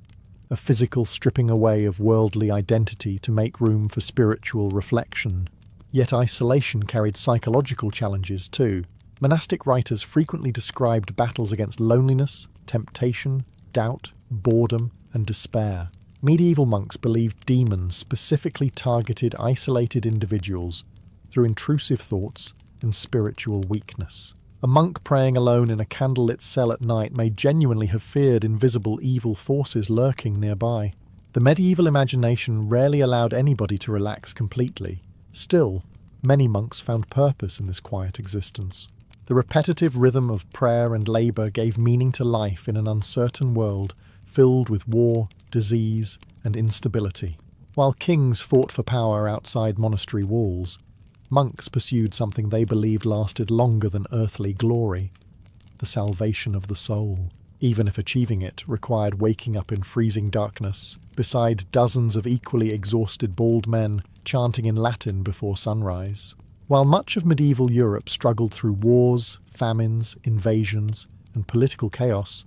a physical stripping away of worldly identity to make room for spiritual reflection. Yet isolation carried psychological challenges too. Monastic writers frequently described battles against loneliness, temptation, doubt, boredom, and despair. Medieval monks believed demons specifically targeted isolated individuals through intrusive thoughts and spiritual weakness. A monk praying alone in a candlelit cell at night may genuinely have feared invisible evil forces lurking nearby. The medieval imagination rarely allowed anybody to relax completely. Still, many monks found purpose in this quiet existence. The repetitive rhythm of prayer and labour gave meaning to life in an uncertain world filled with war, disease, and instability. While kings fought for power outside monastery walls, monks pursued something they believed lasted longer than earthly glory: the salvation of the soul, even if achieving it required waking up in freezing darkness, beside dozens of equally exhausted bald men chanting in Latin before sunrise. While much of medieval Europe struggled through wars, famines, invasions, and political chaos,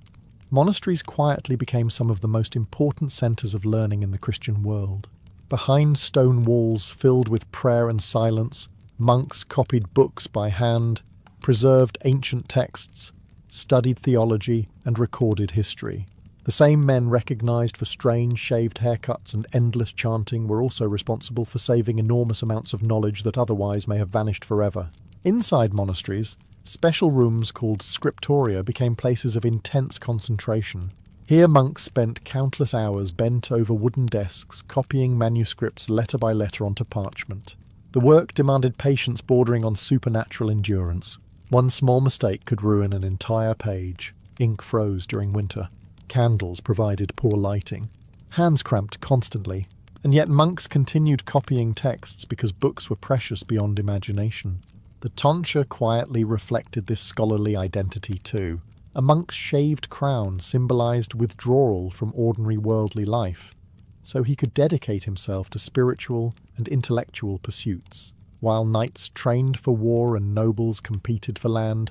monasteries quietly became some of the most important centres of learning in the Christian world. Behind stone walls filled with prayer and silence, monks copied books by hand, preserved ancient texts, studied theology, and recorded history. The same men recognised for strange shaved haircuts and endless chanting were also responsible for saving enormous amounts of knowledge that otherwise may have vanished forever. Inside monasteries, special rooms called scriptoria became places of intense concentration. Here monks spent countless hours bent over wooden desks, copying manuscripts letter by letter onto parchment. The work demanded patience bordering on supernatural endurance. One small mistake could ruin an entire page. Ink froze during winter. Candles provided poor lighting. Hands cramped constantly, and yet monks continued copying texts because books were precious beyond imagination. The tonsure quietly reflected this scholarly identity too. A monk's shaved crown symbolised withdrawal from ordinary worldly life, so he could dedicate himself to spiritual and intellectual pursuits. While knights trained for war and nobles competed for land,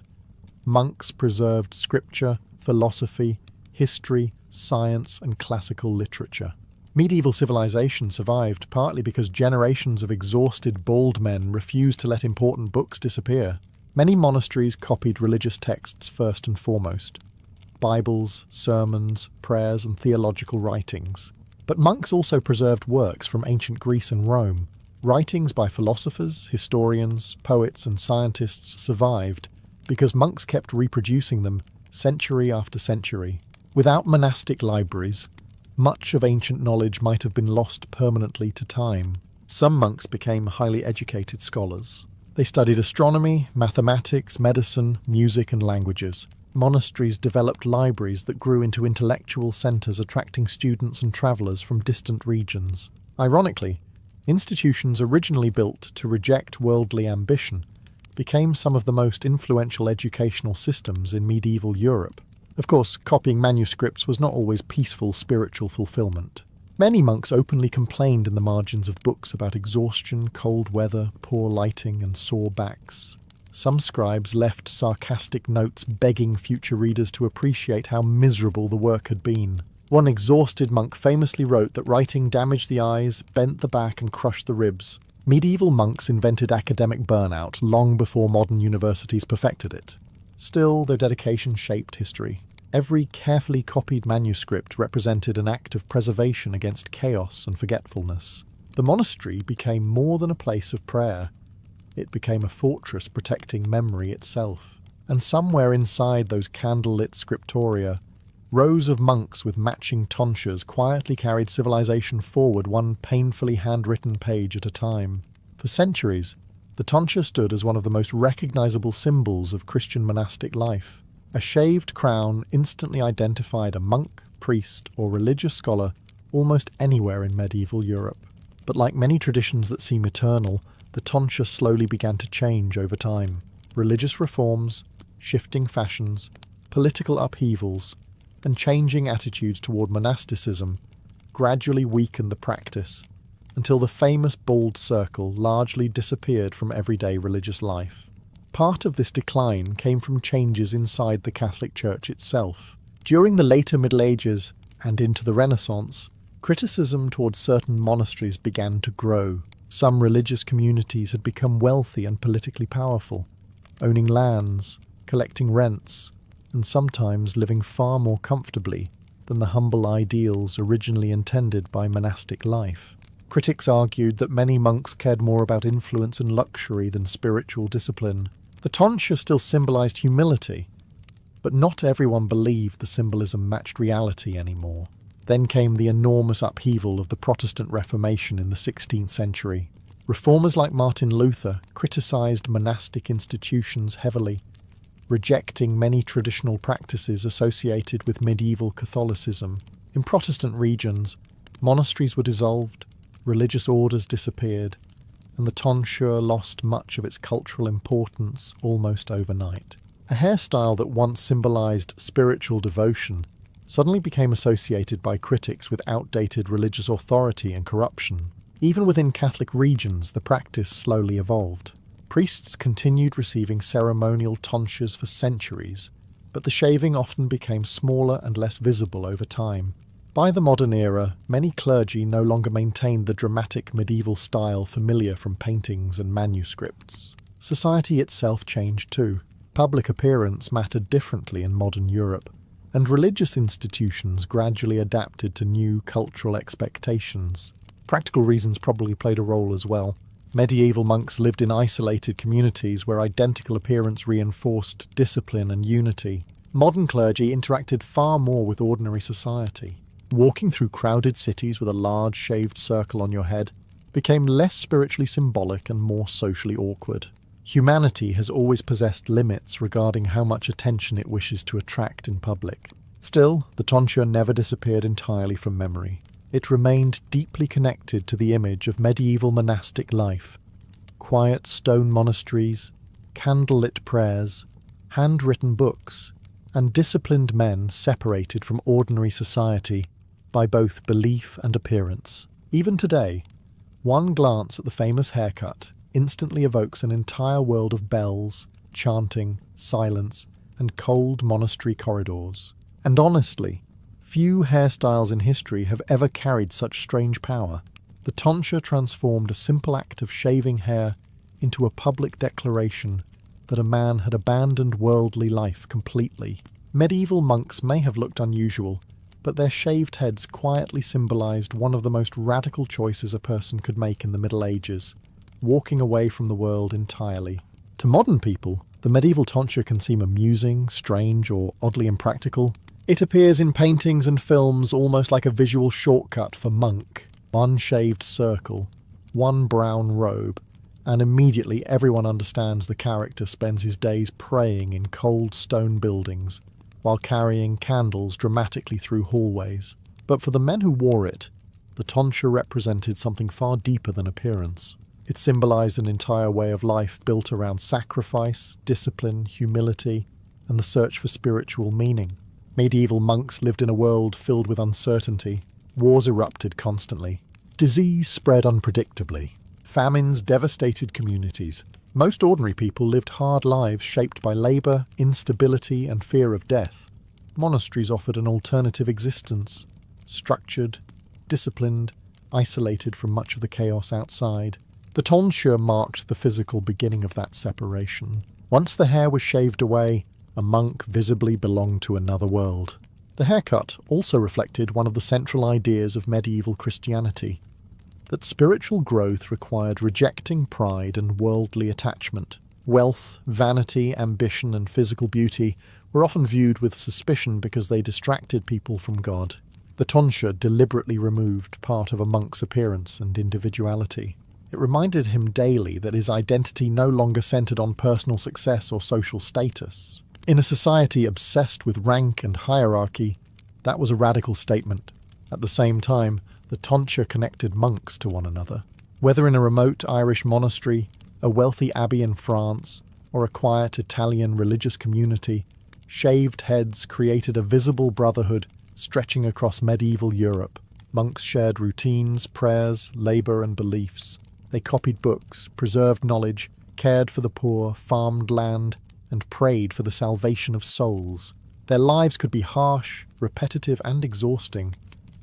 monks preserved scripture, philosophy, history, science, and classical literature. Medieval civilization survived partly because generations of exhausted bald men refused to let important books disappear. Many monasteries copied religious texts first and foremost: Bibles, sermons, prayers, and theological writings. But monks also preserved works from ancient Greece and Rome. Writings by philosophers, historians, poets, and scientists survived because monks kept reproducing them century after century. Without monastic libraries, much of ancient knowledge might have been lost permanently to time. Some monks became highly educated scholars. They studied astronomy, mathematics, medicine, music, and languages. Monasteries developed libraries that grew into intellectual centres attracting students and travellers from distant regions. Ironically, institutions originally built to reject worldly ambition became some of the most influential educational systems in medieval Europe. Of course, copying manuscripts was not always peaceful spiritual fulfillment. Many monks openly complained in the margins of books about exhaustion, cold weather, poor lighting, and sore backs. Some scribes left sarcastic notes begging future readers to appreciate how miserable the work had been. One exhausted monk famously wrote that writing damaged the eyes, bent the back, and crushed the ribs. Medieval monks invented academic burnout long before modern universities perfected it. Still, their dedication shaped history. Every carefully copied manuscript represented an act of preservation against chaos and forgetfulness. The monastery became more than a place of prayer. It became a fortress protecting memory itself. And somewhere inside those candle-lit scriptoria, rows of monks with matching tonsures quietly carried civilization forward one painfully handwritten page at a time. For centuries, the tonsure stood as one of the most recognizable symbols of Christian monastic life. A shaved crown instantly identified a monk, priest, or religious scholar almost anywhere in medieval Europe. But like many traditions that seem eternal, the tonsure slowly began to change over time. Religious reforms, shifting fashions, political upheavals, and changing attitudes toward monasticism gradually weakened the practice, until the famous bald circle largely disappeared from everyday religious life. Part of this decline came from changes inside the Catholic Church itself. During the later Middle Ages and into the Renaissance, criticism towards certain monasteries began to grow. Some religious communities had become wealthy and politically powerful, owning lands, collecting rents, and sometimes living far more comfortably than the humble ideals originally intended by monastic life. Critics argued that many monks cared more about influence and luxury than spiritual discipline. The tonsure still symbolized humility, but not everyone believed the symbolism matched reality anymore. Then came the enormous upheaval of the Protestant Reformation in the 16th century. Reformers like Martin Luther criticized monastic institutions heavily, rejecting many traditional practices associated with medieval Catholicism. In Protestant regions, monasteries were dissolved, religious orders disappeared, and the tonsure lost much of its cultural importance almost overnight. A hairstyle that once symbolized spiritual devotion suddenly became associated by critics with outdated religious authority and corruption. Even within Catholic regions, the practice slowly evolved. Priests continued receiving ceremonial tonsures for centuries, but the shaving often became smaller and less visible over time. By the modern era, many clergy no longer maintained the dramatic medieval style familiar from paintings and manuscripts. Society itself changed too. Public appearance mattered differently in modern Europe. and religious institutions gradually adapted to new cultural expectations. Practical reasons probably played a role as well. Medieval monks lived in isolated communities where identical appearance reinforced discipline and unity. Modern clergy interacted far more with ordinary society. Walking through crowded cities with a large shaved circle on your head became less spiritually symbolic and more socially awkward. Humanity has always possessed limits regarding how much attention it wishes to attract in public. Still, the tonsure never disappeared entirely from memory. It remained deeply connected to the image of medieval monastic life. Quiet stone monasteries, candlelit prayers, handwritten books, and disciplined men separated from ordinary society by both belief and appearance. Even today, one glance at the famous haircut instantly evokes an entire world of bells, chanting, silence, and cold monastery corridors. And honestly, few hairstyles in history have ever carried such strange power. The tonsure transformed a simple act of shaving hair into a public declaration that a man had abandoned worldly life completely. Medieval monks may have looked unusual, but their shaved heads quietly symbolized one of the most radical choices a person could make in the Middle Ages: walking away from the world entirely. To modern people, the medieval tonsure can seem amusing, strange, or oddly impractical. It appears in paintings and films almost like a visual shortcut for monk. One shaved circle, one brown robe, and immediately everyone understands the character spends his days praying in cold stone buildings, while carrying candles dramatically through hallways. But for the men who wore it, the tonsure represented something far deeper than appearance. It symbolized an entire way of life built around sacrifice, discipline, humility, and the search for spiritual meaning. Medieval monks lived in a world filled with uncertainty. Wars erupted constantly. Disease spread unpredictably. Famines devastated communities. Most ordinary people lived hard lives shaped by labour, instability, and fear of death. Monasteries offered an alternative existence, structured, disciplined, isolated from much of the chaos outside. The tonsure marked the physical beginning of that separation. Once the hair was shaved away, a monk visibly belonged to another world. The haircut also reflected one of the central ideas of medieval Christianity: that spiritual growth required rejecting pride and worldly attachment. Wealth, vanity, ambition, and physical beauty were often viewed with suspicion because they distracted people from God. The tonsure deliberately removed part of a monk's appearance and individuality. It reminded him daily that his identity no longer centered on personal success or social status. In a society obsessed with rank and hierarchy, that was a radical statement. At the same time, the tonsure connected monks to one another. Whether in a remote Irish monastery, a wealthy abbey in France, or a quiet Italian religious community, shaved heads created a visible brotherhood stretching across medieval Europe. Monks shared routines, prayers, labour, and beliefs. They copied books, preserved knowledge, cared for the poor, farmed land, and prayed for the salvation of souls. Their lives could be harsh, repetitive, and exhausting,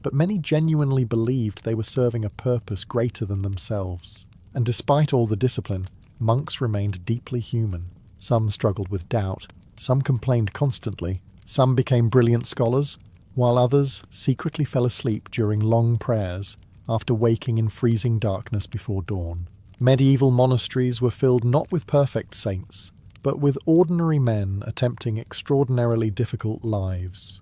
but many genuinely believed they were serving a purpose greater than themselves. And despite all the discipline, monks remained deeply human. Some struggled with doubt, some complained constantly, some became brilliant scholars, while others secretly fell asleep during long prayers after waking in freezing darkness before dawn. Medieval monasteries were filled not with perfect saints, but with ordinary men attempting extraordinarily difficult lives.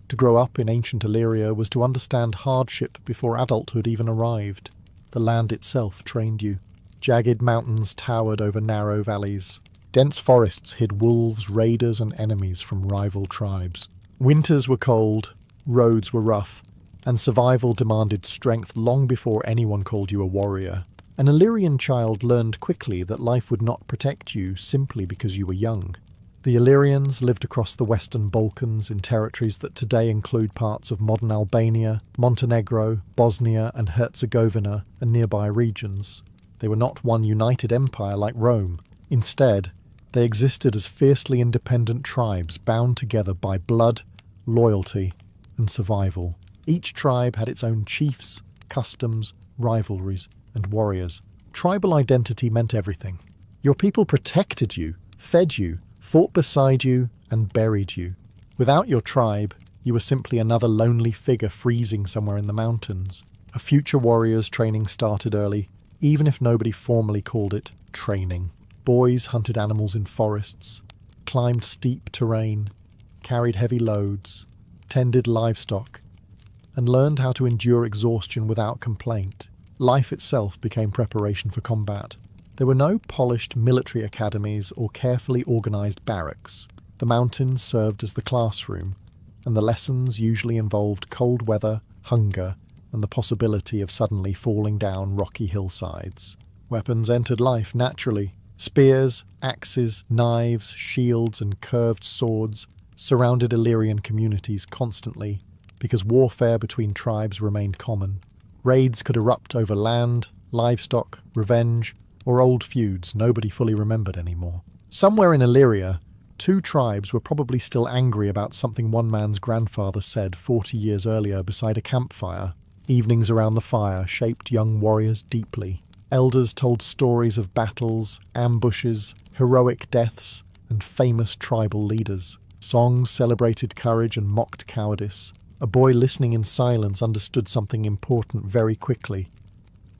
To grow up in ancient Illyria was to understand hardship before adulthood even arrived. The land itself trained you. Jagged mountains towered over narrow valleys. Dense forests hid wolves, raiders, and enemies from rival tribes. Winters were cold, roads were rough, and survival demanded strength long before anyone called you a warrior. An Illyrian child learned quickly that life would not protect you simply because you were young. The Illyrians lived across the Western Balkans in territories that today include parts of modern Albania, Montenegro, Bosnia, and Herzegovina, and nearby regions. They were not one united empire like Rome. Instead, they existed as fiercely independent tribes bound together by blood, loyalty, and survival. Each tribe had its own chiefs, customs, rivalries, and warriors. Tribal identity meant everything. Your people protected you, fed you, fought beside you and buried you. Without your tribe, you were simply another lonely figure freezing somewhere in the mountains. A future warrior's training started early, even if nobody formally called it training. Boys hunted animals in forests, climbed steep terrain, carried heavy loads, tended livestock, and learned how to endure exhaustion without complaint. Life itself became preparation for combat. There were no polished military academies or carefully organised barracks. The mountains served as the classroom, and the lessons usually involved cold weather, hunger, and the possibility of suddenly falling down rocky hillsides. Weapons entered life naturally. Spears, axes, knives, shields, and curved swords surrounded Illyrian communities constantly, because warfare between tribes remained common. Raids could erupt over land, livestock, revenge, or old feuds nobody fully remembered anymore. Somewhere in Illyria, two tribes were probably still angry about something one man's grandfather said 40 years earlier beside a campfire. Evenings around the fire shaped young warriors deeply. Elders told stories of battles, ambushes, heroic deaths, and famous tribal leaders. Songs celebrated courage and mocked cowardice. A boy listening in silence understood something important very quickly.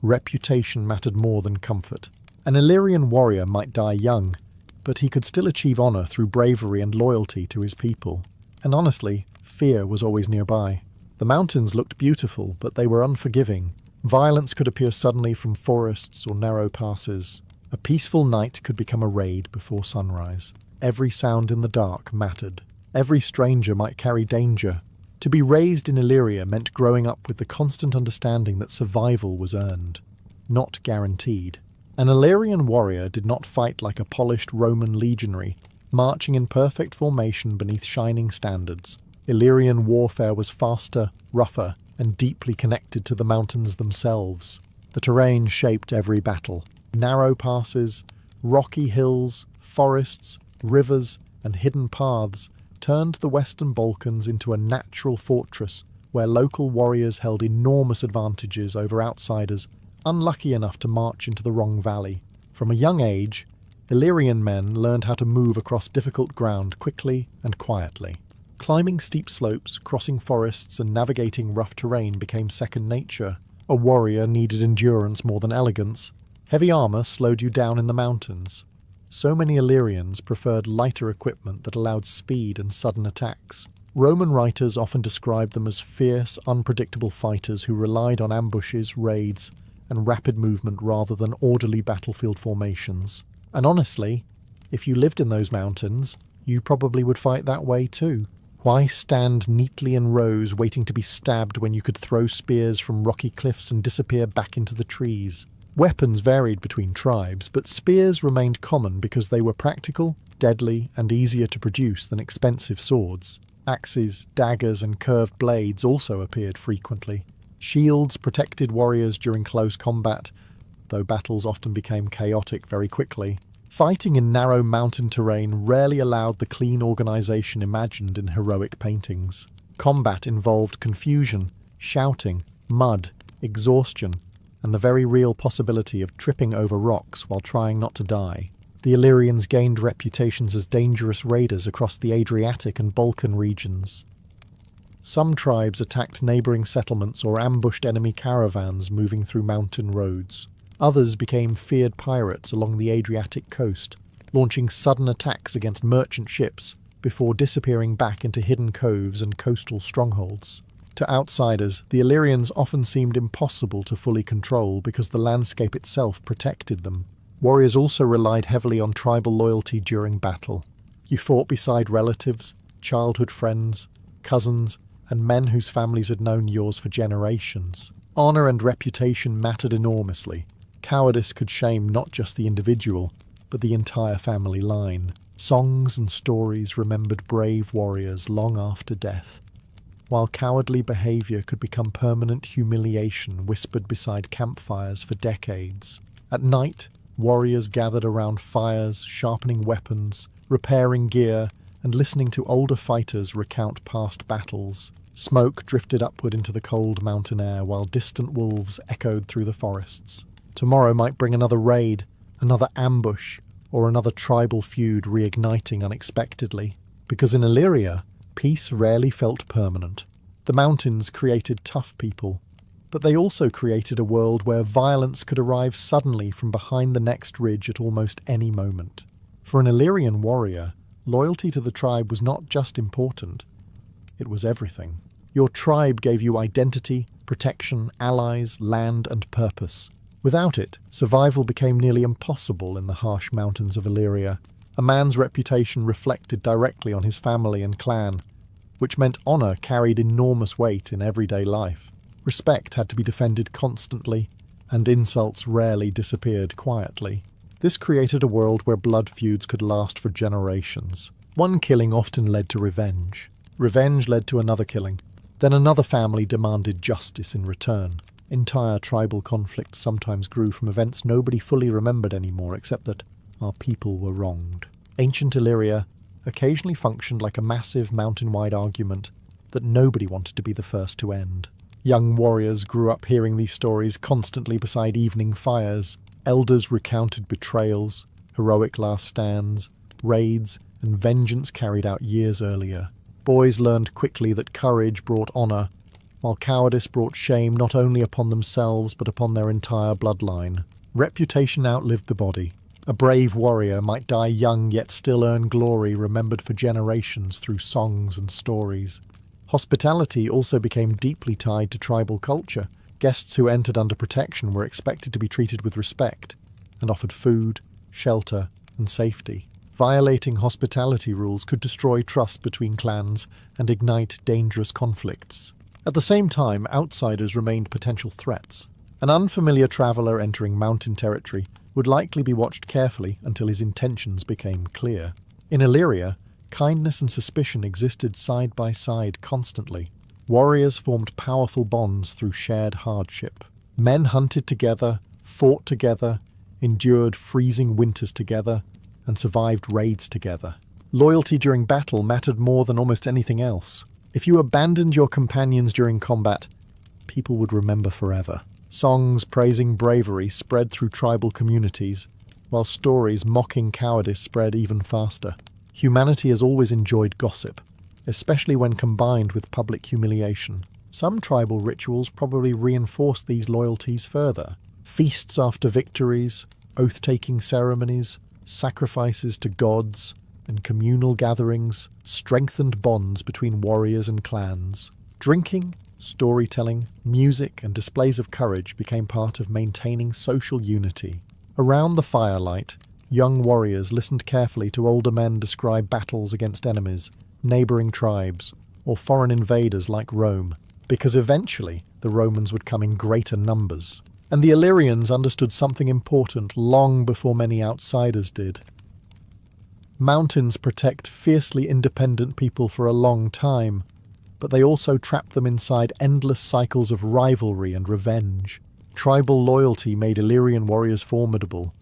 Reputation mattered more than comfort. An Illyrian warrior might die young, but he could still achieve honour through bravery and loyalty to his people. And honestly, fear was always nearby. The mountains looked beautiful, but they were unforgiving. Violence could appear suddenly from forests or narrow passes. A peaceful night could become a raid before sunrise. Every sound in the dark mattered. Every stranger might carry danger. To be raised in Illyria meant growing up with the constant understanding that survival was earned, not guaranteed. An Illyrian warrior did not fight like a polished Roman legionary, marching in perfect formation beneath shining standards. Illyrian warfare was faster, rougher, and deeply connected to the mountains themselves. The terrain shaped every battle. Narrow passes, rocky hills, forests, rivers, and hidden paths turned the Western Balkans into a natural fortress where local warriors held enormous advantages over outsiders unlucky enough to march into the wrong valley. From a young age, Illyrian men learned how to move across difficult ground quickly and quietly. Climbing steep slopes, crossing forests, and navigating rough terrain became second nature. A warrior needed endurance more than elegance. Heavy armour slowed you down in the mountains. So many Illyrians preferred lighter equipment that allowed speed and sudden attacks. Roman writers often described them as fierce, unpredictable fighters who relied on ambushes, raids, and rapid movement rather than orderly battlefield formations. And honestly, if you lived in those mountains, you probably would fight that way too. Why stand neatly in rows waiting to be stabbed when you could throw spears from rocky cliffs and disappear back into the trees? Weapons varied between tribes, but spears remained common because they were practical, deadly, and easier to produce than expensive swords. Axes, daggers, and curved blades also appeared frequently. Shields protected warriors during close combat, though battles often became chaotic very quickly. Fighting in narrow mountain terrain rarely allowed the clean organisation imagined in heroic paintings. Combat involved confusion, shouting, mud, exhaustion, and the very real possibility of tripping over rocks while trying not to die. The Illyrians gained reputations as dangerous raiders across the Adriatic and Balkan regions. Some tribes attacked neighbouring settlements or ambushed enemy caravans moving through mountain roads. Others became feared pirates along the Adriatic coast, launching sudden attacks against merchant ships before disappearing back into hidden coves and coastal strongholds. To outsiders, the Illyrians often seemed impossible to fully control because the landscape itself protected them. Warriors also relied heavily on tribal loyalty during battle. You fought beside relatives, childhood friends, cousins, and men whose families had known yours for generations. Honour and reputation mattered enormously. Cowardice could shame not just the individual, but the entire family line. Songs and stories remembered brave warriors long after death, while cowardly behaviour could become permanent humiliation whispered beside campfires for decades. At night, warriors gathered around fires, sharpening weapons, repairing gear, and listening to older fighters recount past battles. Smoke drifted upward into the cold mountain air while distant wolves echoed through the forests. Tomorrow might bring another raid, another ambush, or another tribal feud reigniting unexpectedly. Because in Illyria, peace rarely felt permanent. The mountains created tough people, but they also created a world where violence could arrive suddenly from behind the next ridge at almost any moment. For an Illyrian warrior, loyalty to the tribe was not just important, it was everything. Your tribe gave you identity, protection, allies, land, and purpose. Without it, survival became nearly impossible in the harsh mountains of Illyria. A man's reputation reflected directly on his family and clan, which meant honour carried enormous weight in everyday life. Respect had to be defended constantly, and insults rarely disappeared quietly. This created a world where blood feuds could last for generations. One killing often led to revenge. Revenge led to another killing. Then another family demanded justice in return. Entire tribal conflicts sometimes grew from events nobody fully remembered anymore, except that our people were wronged. Ancient Illyria occasionally functioned like a massive mountain-wide argument that nobody wanted to be the first to end. Young warriors grew up hearing these stories constantly beside evening fires. Elders recounted betrayals, heroic last stands, raids, and vengeance carried out years earlier. Boys learned quickly that courage brought honour, while cowardice brought shame not only upon themselves but upon their entire bloodline. Reputation outlived the body. A brave warrior might die young yet still earn glory remembered for generations through songs and stories. Hospitality also became deeply tied to tribal culture. Guests who entered under protection were expected to be treated with respect and offered food, shelter, and safety. Violating hospitality rules could destroy trust between clans and ignite dangerous conflicts. At the same time, outsiders remained potential threats. An unfamiliar traveller entering mountain territory would likely be watched carefully until his intentions became clear. In Illyria, kindness and suspicion existed side by side constantly. Warriors formed powerful bonds through shared hardship. Men hunted together, fought together, endured freezing winters together, and survived raids together. Loyalty during battle mattered more than almost anything else. If you abandoned your companions during combat, people would remember forever. Songs praising bravery spread through tribal communities, while stories mocking cowardice spread even faster. Humanity has always enjoyed gossip, especially when combined with public humiliation. Some tribal rituals probably reinforced these loyalties further. Feasts after victories, oath-taking ceremonies, sacrifices to gods, and communal gatherings strengthened bonds between warriors and clans. Drinking, storytelling, music, and displays of courage became part of maintaining social unity. Around the firelight, young warriors listened carefully to older men describe battles against enemies, neighbouring tribes, or foreign invaders like Rome, because eventually the Romans would come in greater numbers. And the Illyrians understood something important long before many outsiders did. Mountains protect fiercely independent people for a long time, but they also trap them inside endless cycles of rivalry and revenge. Tribal loyalty made Illyrian warriors formidable,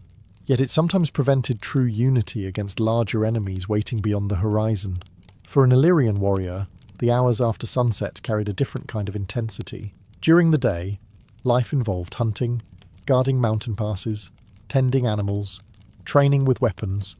yet it sometimes prevented true unity against larger enemies waiting beyond the horizon. For an Illyrian warrior, the hours after sunset carried a different kind of intensity. During the day, life involved hunting, guarding mountain passes, tending animals, training with weapons,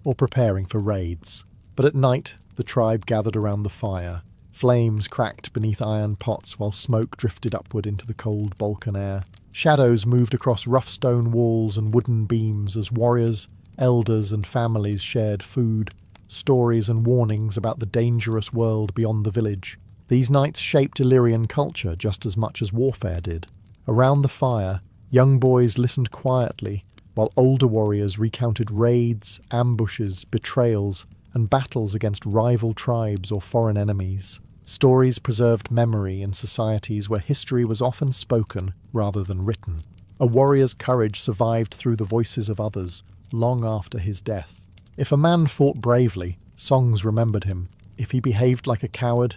or preparing for raids. But at night, the tribe gathered around the fire. Flames cracked beneath iron pots while smoke drifted upward into the cold Balkan air. Shadows moved across rough stone walls and wooden beams as warriors, elders, and families shared food, stories, and warnings about the dangerous world beyond the village. These nights shaped Illyrian culture just as much as warfare did. Around the fire, young boys listened quietly, while older warriors recounted raids, ambushes, betrayals, and battles against rival tribes or foreign enemies. Stories preserved memory in societies where history was often spoken rather than written. A warrior's courage survived through the voices of others, long after his death. If a man fought bravely, songs remembered him. If he behaved like a coward,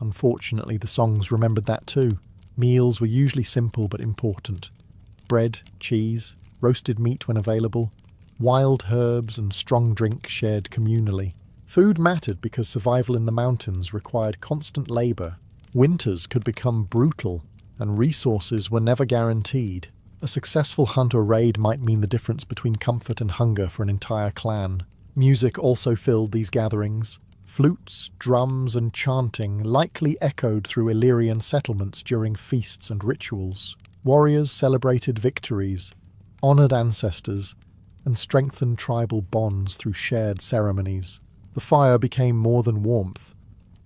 unfortunately the songs remembered that too. Meals were usually simple but important. Bread, cheese, roasted meat when available, wild herbs and strong drink shared communally. Food mattered because survival in the mountains required constant labour. Winters could become brutal, and resources were never guaranteed. A successful hunt or raid might mean the difference between comfort and hunger for an entire clan. Music also filled these gatherings. Flutes, drums, and chanting likely echoed through Illyrian settlements during feasts and rituals. Warriors celebrated victories, honoured ancestors, and strengthened tribal bonds through shared ceremonies. The fire became more than warmth.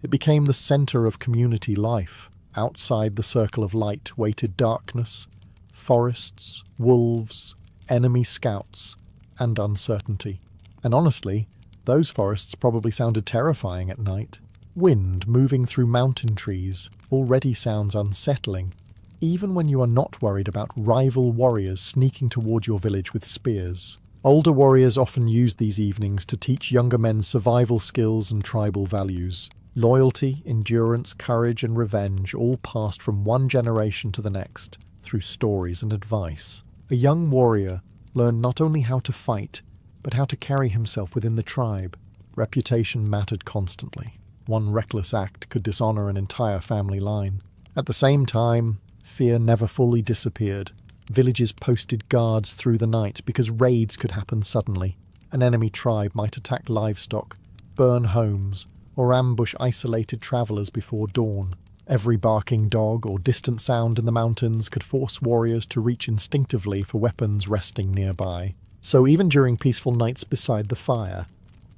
It became the centre of community life. Outside the circle of light waited darkness, forests, wolves, enemy scouts, and uncertainty. And honestly, those forests probably sounded terrifying at night. Wind moving through mountain trees already sounds unsettling, even when you are not worried about rival warriors sneaking toward your village with spears. Older warriors often used these evenings to teach younger men survival skills and tribal values. Loyalty, endurance, courage, and revenge all passed from one generation to the next through stories and advice. A young warrior learned not only how to fight, but how to carry himself within the tribe. Reputation mattered constantly. One reckless act could dishonor an entire family line. At the same time, fear never fully disappeared. Villages posted guards through the night because raids could happen suddenly. An enemy tribe might attack livestock, burn homes, or ambush isolated travelers before dawn. Every barking dog or distant sound in the mountains could force warriors to reach instinctively for weapons resting nearby. So even during peaceful nights beside the fire,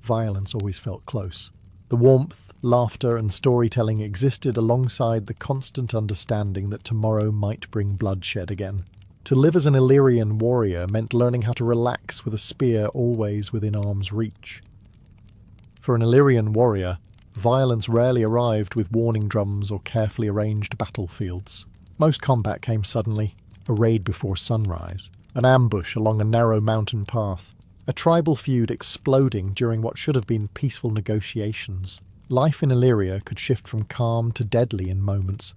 violence always felt close. The warmth, laughter, and storytelling existed alongside the constant understanding that tomorrow might bring bloodshed again. To live as an Illyrian warrior meant learning how to relax with a spear always within arm's reach. For an Illyrian warrior, violence rarely arrived with warning drums or carefully arranged battlefields. Most combat came suddenly, a raid before sunrise, an ambush along a narrow mountain path, a tribal feud exploding during what should have been peaceful negotiations. Life in Illyria could shift from calm to deadly in moments,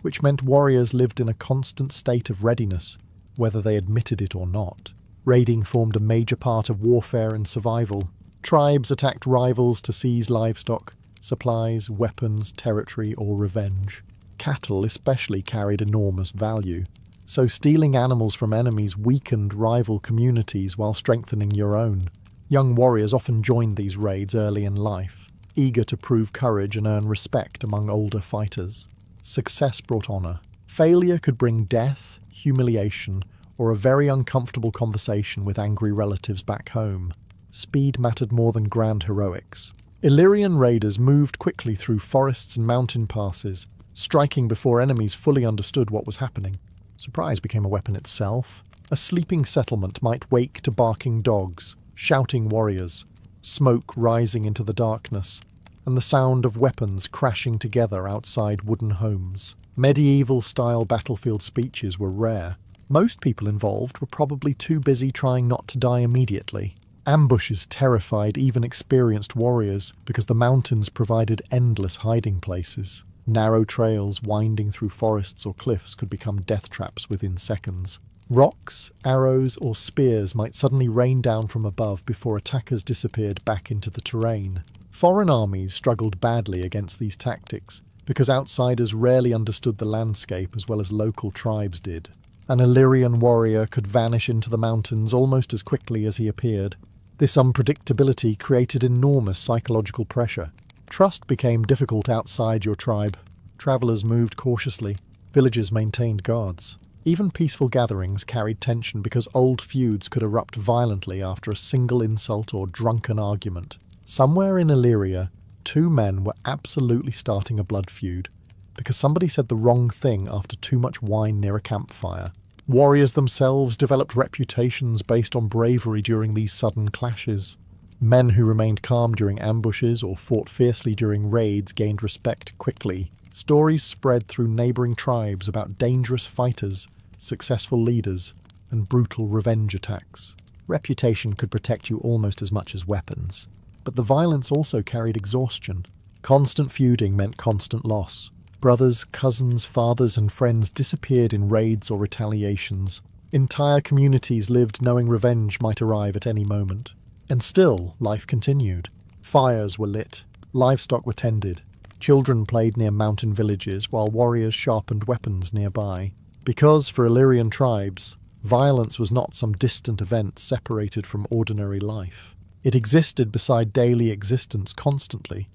which meant warriors lived in a constant state of readiness, whether they admitted it or not. Raiding formed a major part of warfare and survival. Tribes attacked rivals to seize livestock, supplies, weapons, territory, or revenge. Cattle especially carried enormous value, so stealing animals from enemies weakened rival communities while strengthening your own. Young warriors often joined these raids early in life, eager to prove courage and earn respect among older fighters. Success brought honour. Failure could bring death, humiliation, or a very uncomfortable conversation with angry relatives back home. Speed mattered more than grand heroics. Illyrian raiders moved quickly through forests and mountain passes, striking before enemies fully understood what was happening. Surprise became a weapon itself. A sleeping settlement might wake to barking dogs, shouting warriors, smoke rising into the darkness, and the sound of weapons crashing together outside wooden homes. Medieval-style battlefield speeches were rare. Most people involved were probably too busy trying not to die immediately. Ambushes terrified even experienced warriors because the mountains provided endless hiding places. Narrow trails winding through forests or cliffs could become death traps within seconds. Rocks, arrows, or spears might suddenly rain down from above before attackers disappeared back into the terrain. Foreign armies struggled badly against these tactics because outsiders rarely understood the landscape as well as local tribes did. An Illyrian warrior could vanish into the mountains almost as quickly as he appeared. This unpredictability created enormous psychological pressure. Trust became difficult outside your tribe. Travelers moved cautiously. Villages maintained guards. Even peaceful gatherings carried tension because old feuds could erupt violently after a single insult or drunken argument. Somewhere in Illyria, two men were absolutely starting a blood feud because somebody said the wrong thing after too much wine near a campfire. Warriors themselves developed reputations based on bravery during these sudden clashes. Men who remained calm during ambushes or fought fiercely during raids gained respect quickly. Stories spread through neighbouring tribes about dangerous fighters, successful leaders, and brutal revenge attacks. Reputation could protect you almost as much as weapons. But the violence also carried exhaustion. Constant feuding meant constant loss. Brothers, cousins, fathers, and friends disappeared in raids or retaliations. Entire communities lived knowing revenge might arrive at any moment. And still, life continued. Fires were lit. Livestock were tended. Children played near mountain villages while warriors sharpened weapons nearby. Because, for Illyrian tribes, Violence was not some distant event separated from ordinary life. It existed beside daily existence constantly,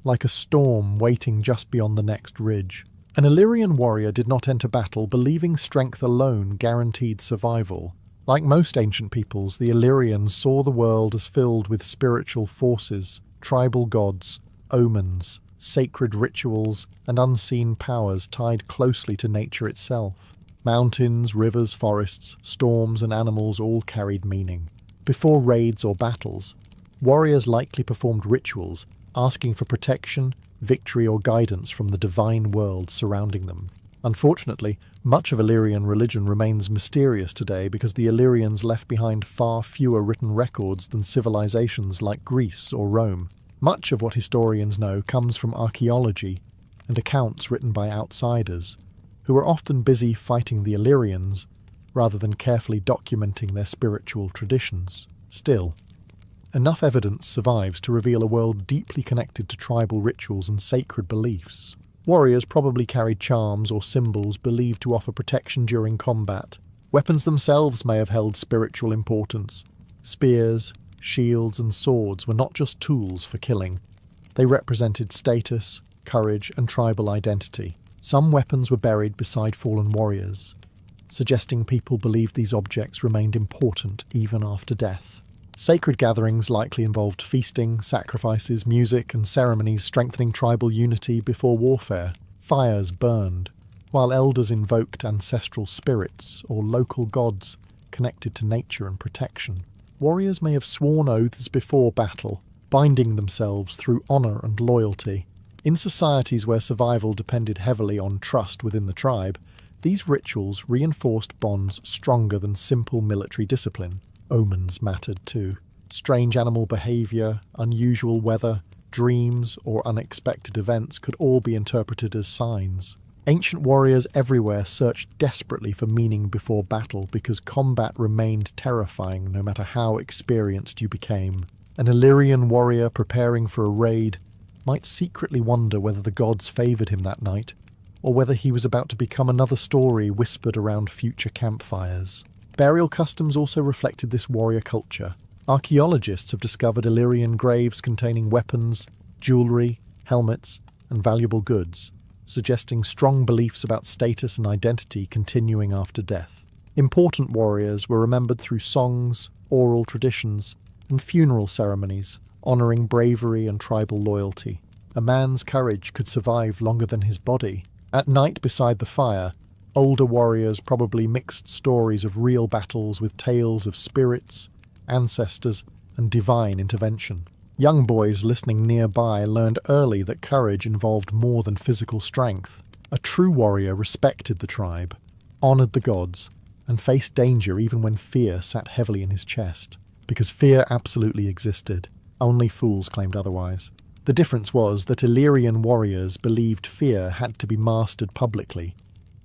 like a storm waiting just beyond the next ridge. An Illyrian warrior did not enter battle believing strength alone guaranteed survival. Like most ancient peoples, the Illyrians saw the world as filled with spiritual forces, tribal gods, omens, sacred rituals, and unseen powers tied closely to nature itself. Mountains, rivers, forests, storms, and animals all carried meaning. Before raids or battles, warriors likely performed rituals, asking for protection, victory, or guidance from the divine world surrounding them. Unfortunately, much of Illyrian religion remains mysterious today because the Illyrians left behind far fewer written records than civilizations like Greece or Rome. Much of what historians know comes from archaeology and accounts written by outsiders, who were often busy fighting the Illyrians rather than carefully documenting their spiritual traditions. Still, enough evidence survives to reveal a world deeply connected to tribal rituals and sacred beliefs. Warriors probably carried charms or symbols believed to offer protection during combat. Weapons themselves may have held spiritual importance. Spears, shields, and swords were not just tools for killing. They represented status, courage, and tribal identity. Some weapons were buried beside fallen warriors, suggesting people believed these objects remained important even after death. Sacred gatherings likely involved feasting, sacrifices, music, and ceremonies strengthening tribal unity before warfare. Fires burned, while elders invoked ancestral spirits or local gods connected to nature and protection. Warriors may have sworn oaths before battle, binding themselves through honour and loyalty. In societies where survival depended heavily on trust within the tribe, these rituals reinforced bonds stronger than simple military discipline. Omens mattered too. Strange animal behaviour, unusual weather, dreams, or unexpected events could all be interpreted as signs. Ancient warriors everywhere searched desperately for meaning before battle because combat remained terrifying no matter how experienced you became. An Illyrian warrior preparing for a raid might secretly wonder whether the gods favoured him that night, or whether he was about to become another story whispered around future campfires. Burial customs also reflected this warrior culture. Archaeologists have discovered Illyrian graves containing weapons, jewellery, helmets, and valuable goods, suggesting strong beliefs about status and identity continuing after death. Important warriors were remembered through songs, oral traditions, and funeral ceremonies, honouring bravery and tribal loyalty. A man's courage could survive longer than his body. At night beside the fire, older warriors probably mixed stories of real battles with tales of spirits, ancestors, and divine intervention. Young boys listening nearby learned early that courage involved more than physical strength. A true warrior respected the tribe, honoured the gods, and faced danger even when fear sat heavily in his chest. Because fear absolutely existed. Only fools claimed otherwise. The difference was that Illyrian warriors believed fear had to be mastered publicly,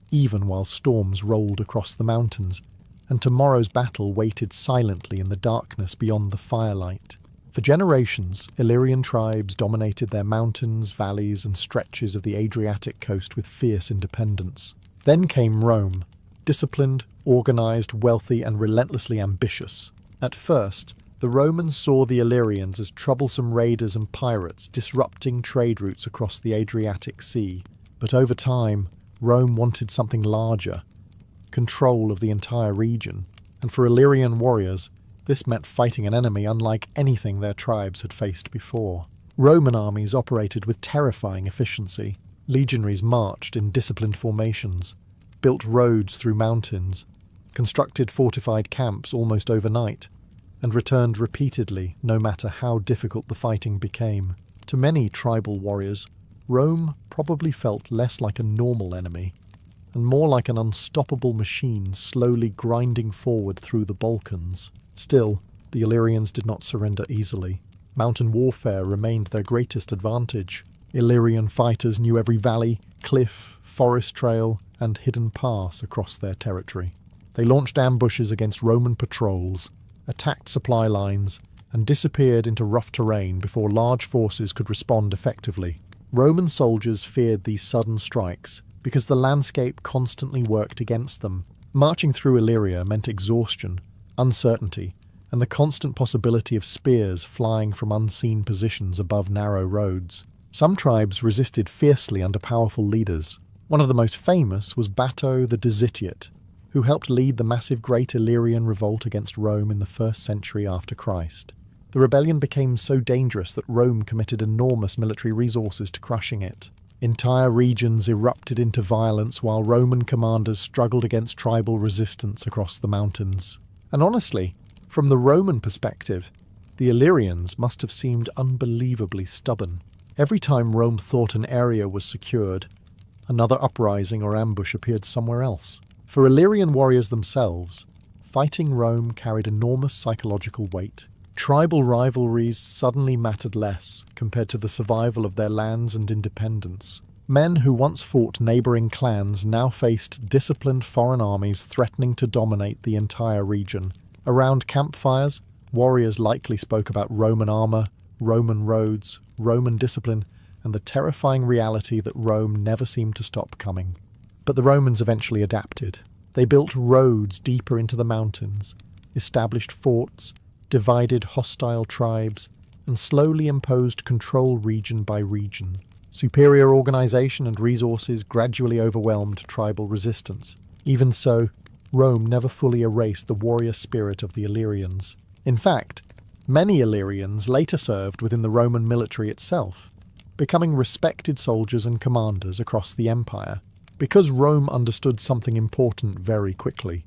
even while storms rolled across the mountains, and tomorrow's battle waited silently in the darkness beyond the firelight. For generations, Illyrian tribes dominated their mountains, valleys, and stretches of the Adriatic coast with fierce independence. Then came Rome, disciplined, organised, wealthy, and relentlessly ambitious. At first, the Romans saw the Illyrians as troublesome raiders and pirates disrupting trade routes across the Adriatic Sea. But over time, Rome wanted something larger, control of the entire region. And for Illyrian warriors, this meant fighting an enemy unlike anything their tribes had faced before. Roman armies operated with terrifying efficiency. Legionaries marched in disciplined formations, built roads through mountains, constructed fortified camps almost overnight, and returned repeatedly no matter how difficult the fighting became. To many tribal warriors, Rome probably felt less like a normal enemy, and more like an unstoppable machine slowly grinding forward through the Balkans. Still, the Illyrians did not surrender easily. Mountain warfare remained their greatest advantage. Illyrian fighters knew every valley, cliff, forest trail, and hidden pass across their territory. They launched ambushes against Roman patrols, attacked supply lines, and disappeared into rough terrain before large forces could respond effectively. Roman soldiers feared these sudden strikes because the landscape constantly worked against them. Marching through Illyria meant exhaustion, uncertainty, and the constant possibility of spears flying from unseen positions above narrow roads. Some tribes resisted fiercely under powerful leaders. One of the most famous was Bato the Dizitiate, who helped lead the massive Great Illyrian revolt against Rome in the 1st century after Christ. The rebellion became so dangerous that Rome committed enormous military resources to crushing it. Entire regions erupted into violence while Roman commanders struggled against tribal resistance across the mountains. And honestly, from the Roman perspective, the Illyrians must have seemed unbelievably stubborn. Every time Rome thought an area was secured, another uprising or ambush appeared somewhere else. For Illyrian warriors themselves, fighting Rome carried enormous psychological weight. Tribal rivalries suddenly mattered less compared to the survival of their lands and independence. Men who once fought neighbouring clans now faced disciplined foreign armies threatening to dominate the entire region. Around campfires, warriors likely spoke about Roman armour, Roman roads, Roman discipline, and the terrifying reality that Rome never seemed to stop coming. But the Romans eventually adapted. They built roads deeper into the mountains, established forts, divided hostile tribes, and slowly imposed control region by region. Superior organisation and resources gradually overwhelmed tribal resistance. Even so, Rome never fully erased the warrior spirit of the Illyrians. In fact, many Illyrians later served within the Roman military itself, becoming respected soldiers and commanders across the empire. Because Rome understood something important very quickly,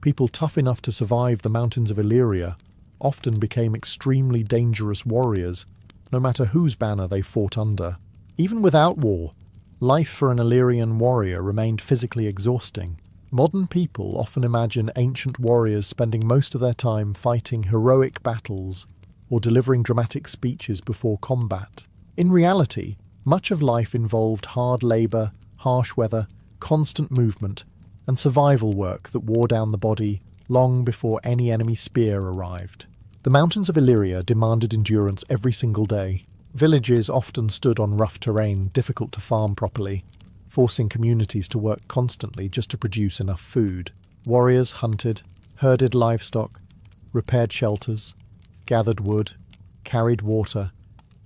people tough enough to survive the mountains of Illyria often became extremely dangerous warriors, no matter whose banner they fought under. Even without war, life for an Illyrian warrior remained physically exhausting. Modern people often imagine ancient warriors spending most of their time fighting heroic battles or delivering dramatic speeches before combat. In reality, much of life involved hard labour, harsh weather, constant movement, and survival work that wore down the body long before any enemy spear arrived. The mountains of Illyria demanded endurance every single day. Villages often stood on rough terrain, difficult to farm properly, forcing communities to work constantly just to produce enough food. Warriors hunted, herded livestock, repaired shelters, gathered wood, carried water,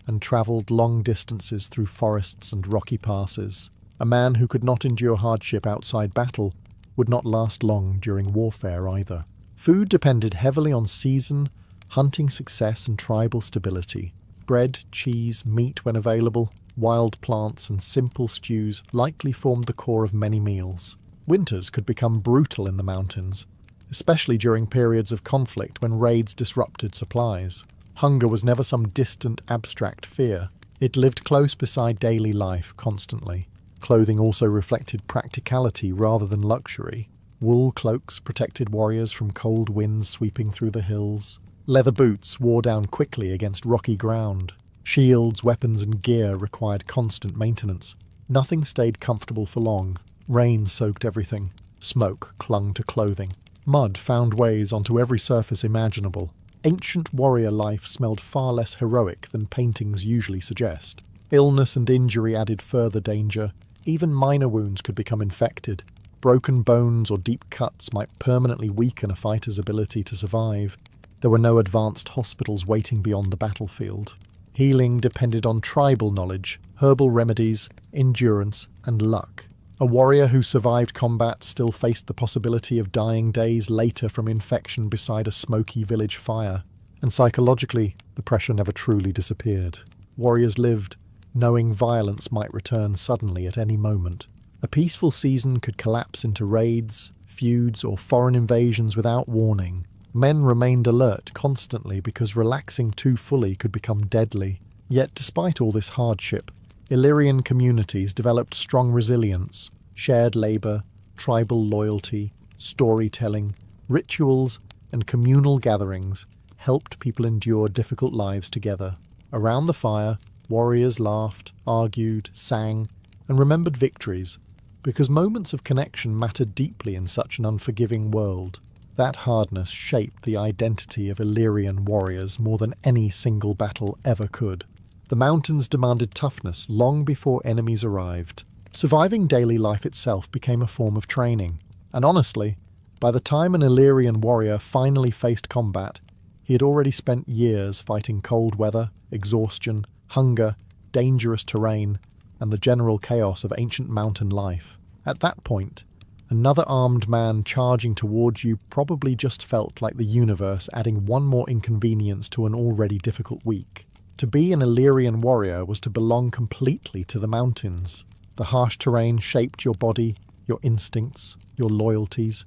and travelled long distances through forests and rocky passes. A man who could not endure hardship outside battle would not last long during warfare either. Food depended heavily on season, hunting success, and tribal stability. Bread, cheese, meat when available, wild plants, and simple stews likely formed the core of many meals. Winters could become brutal in the mountains, especially during periods of conflict when raids disrupted supplies. Hunger was never some distant, abstract fear. It lived close beside daily life constantly. Clothing also reflected practicality rather than luxury. Wool cloaks protected warriors from cold winds sweeping through the hills. Leather boots wore down quickly against rocky ground. Shields, weapons, and gear required constant maintenance. Nothing stayed comfortable for long. Rain soaked everything. Smoke clung to clothing. Mud found ways onto every surface imaginable. Ancient warrior life smelled far less heroic than paintings usually suggest. Illness and injury added further danger. Even minor wounds could become infected. Broken bones or deep cuts might permanently weaken a fighter's ability to survive. There were no advanced hospitals waiting beyond the battlefield. Healing depended on tribal knowledge, herbal remedies, endurance, and luck. A warrior who survived combat still faced the possibility of dying days later from infection beside a smoky village fire. And psychologically, the pressure never truly disappeared. Warriors lived, knowing violence might return suddenly at any moment. A peaceful season could collapse into raids, feuds, or foreign invasions without warning. Men remained alert constantly because relaxing too fully could become deadly. Yet despite all this hardship, Illyrian communities developed strong resilience. Shared labour, tribal loyalty, storytelling, rituals, and communal gatherings helped people endure difficult lives together. Around the fire, warriors laughed, argued, sang, and remembered victories, because moments of connection mattered deeply in such an unforgiving world. That hardness shaped the identity of Illyrian warriors more than any single battle ever could. The mountains demanded toughness long before enemies arrived. Surviving daily life itself became a form of training, and honestly, By the time an Illyrian warrior finally faced combat, he had already spent years fighting cold weather, exhaustion, hunger, dangerous terrain, and the general chaos of ancient mountain life. At that point, another armed man charging towards you probably just felt like the universe adding one more inconvenience to an already difficult week. To be an Illyrian warrior was to belong completely to the mountains. The harsh terrain shaped your body, your instincts, your loyalties,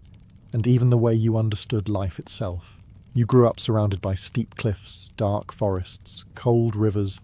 and even the way you understood life itself. You grew up surrounded by steep cliffs, dark forests, cold rivers,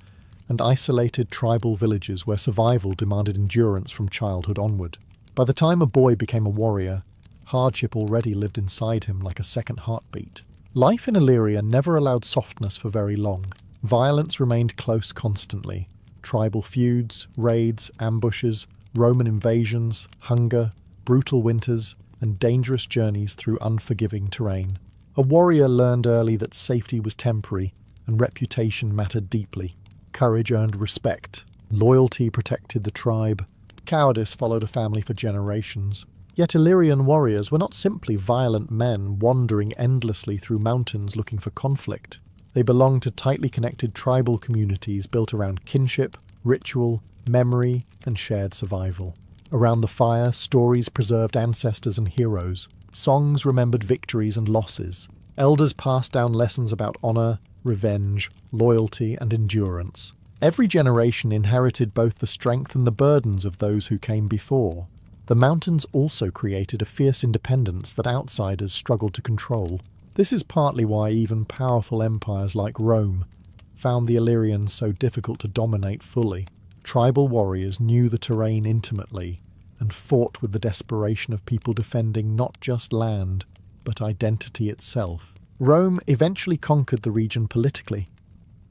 and isolated tribal villages where survival demanded endurance from childhood onward. By the time a boy became a warrior, hardship already lived inside him like a second heartbeat. Life in Illyria never allowed softness for very long. Violence remained close constantly. Tribal feuds, raids, ambushes, Roman invasions, hunger, brutal winters, and dangerous journeys through unforgiving terrain. A warrior learned early that safety was temporary and reputation mattered deeply. Courage earned respect. Loyalty protected the tribe. Cowardice followed a family for generations. Yet Illyrian warriors were not simply violent men wandering endlessly through mountains looking for conflict. They belonged to tightly connected tribal communities built around kinship, ritual, memory, and shared survival. Around the fire, stories preserved ancestors and heroes. Songs remembered victories and losses. Elders passed down lessons about honor, revenge, loyalty, and endurance. Every generation inherited both the strength and the burdens of those who came before. The mountains also created a fierce independence that outsiders struggled to control. This is partly why even powerful empires like Rome found the Illyrians so difficult to dominate fully. Tribal warriors knew the terrain intimately and fought with the desperation of people defending not just land, but identity itself. Rome eventually conquered the region politically,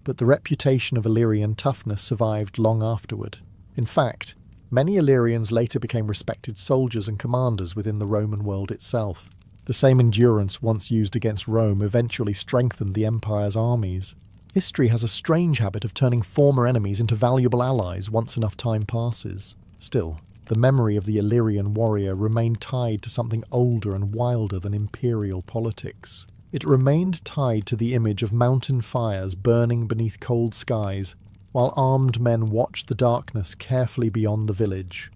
but the reputation of Illyrian toughness survived long afterward. In fact, many Illyrians later became respected soldiers and commanders within the Roman world itself. The same endurance once used against Rome eventually strengthened the empire's armies. History has a strange habit of turning former enemies into valuable allies once enough time passes. Still, the memory of the Illyrian warrior remained tied to something older and wilder than imperial politics. It remained tied to the image of mountain fires burning beneath cold skies, while armed men watched the darkness carefully beyond the village.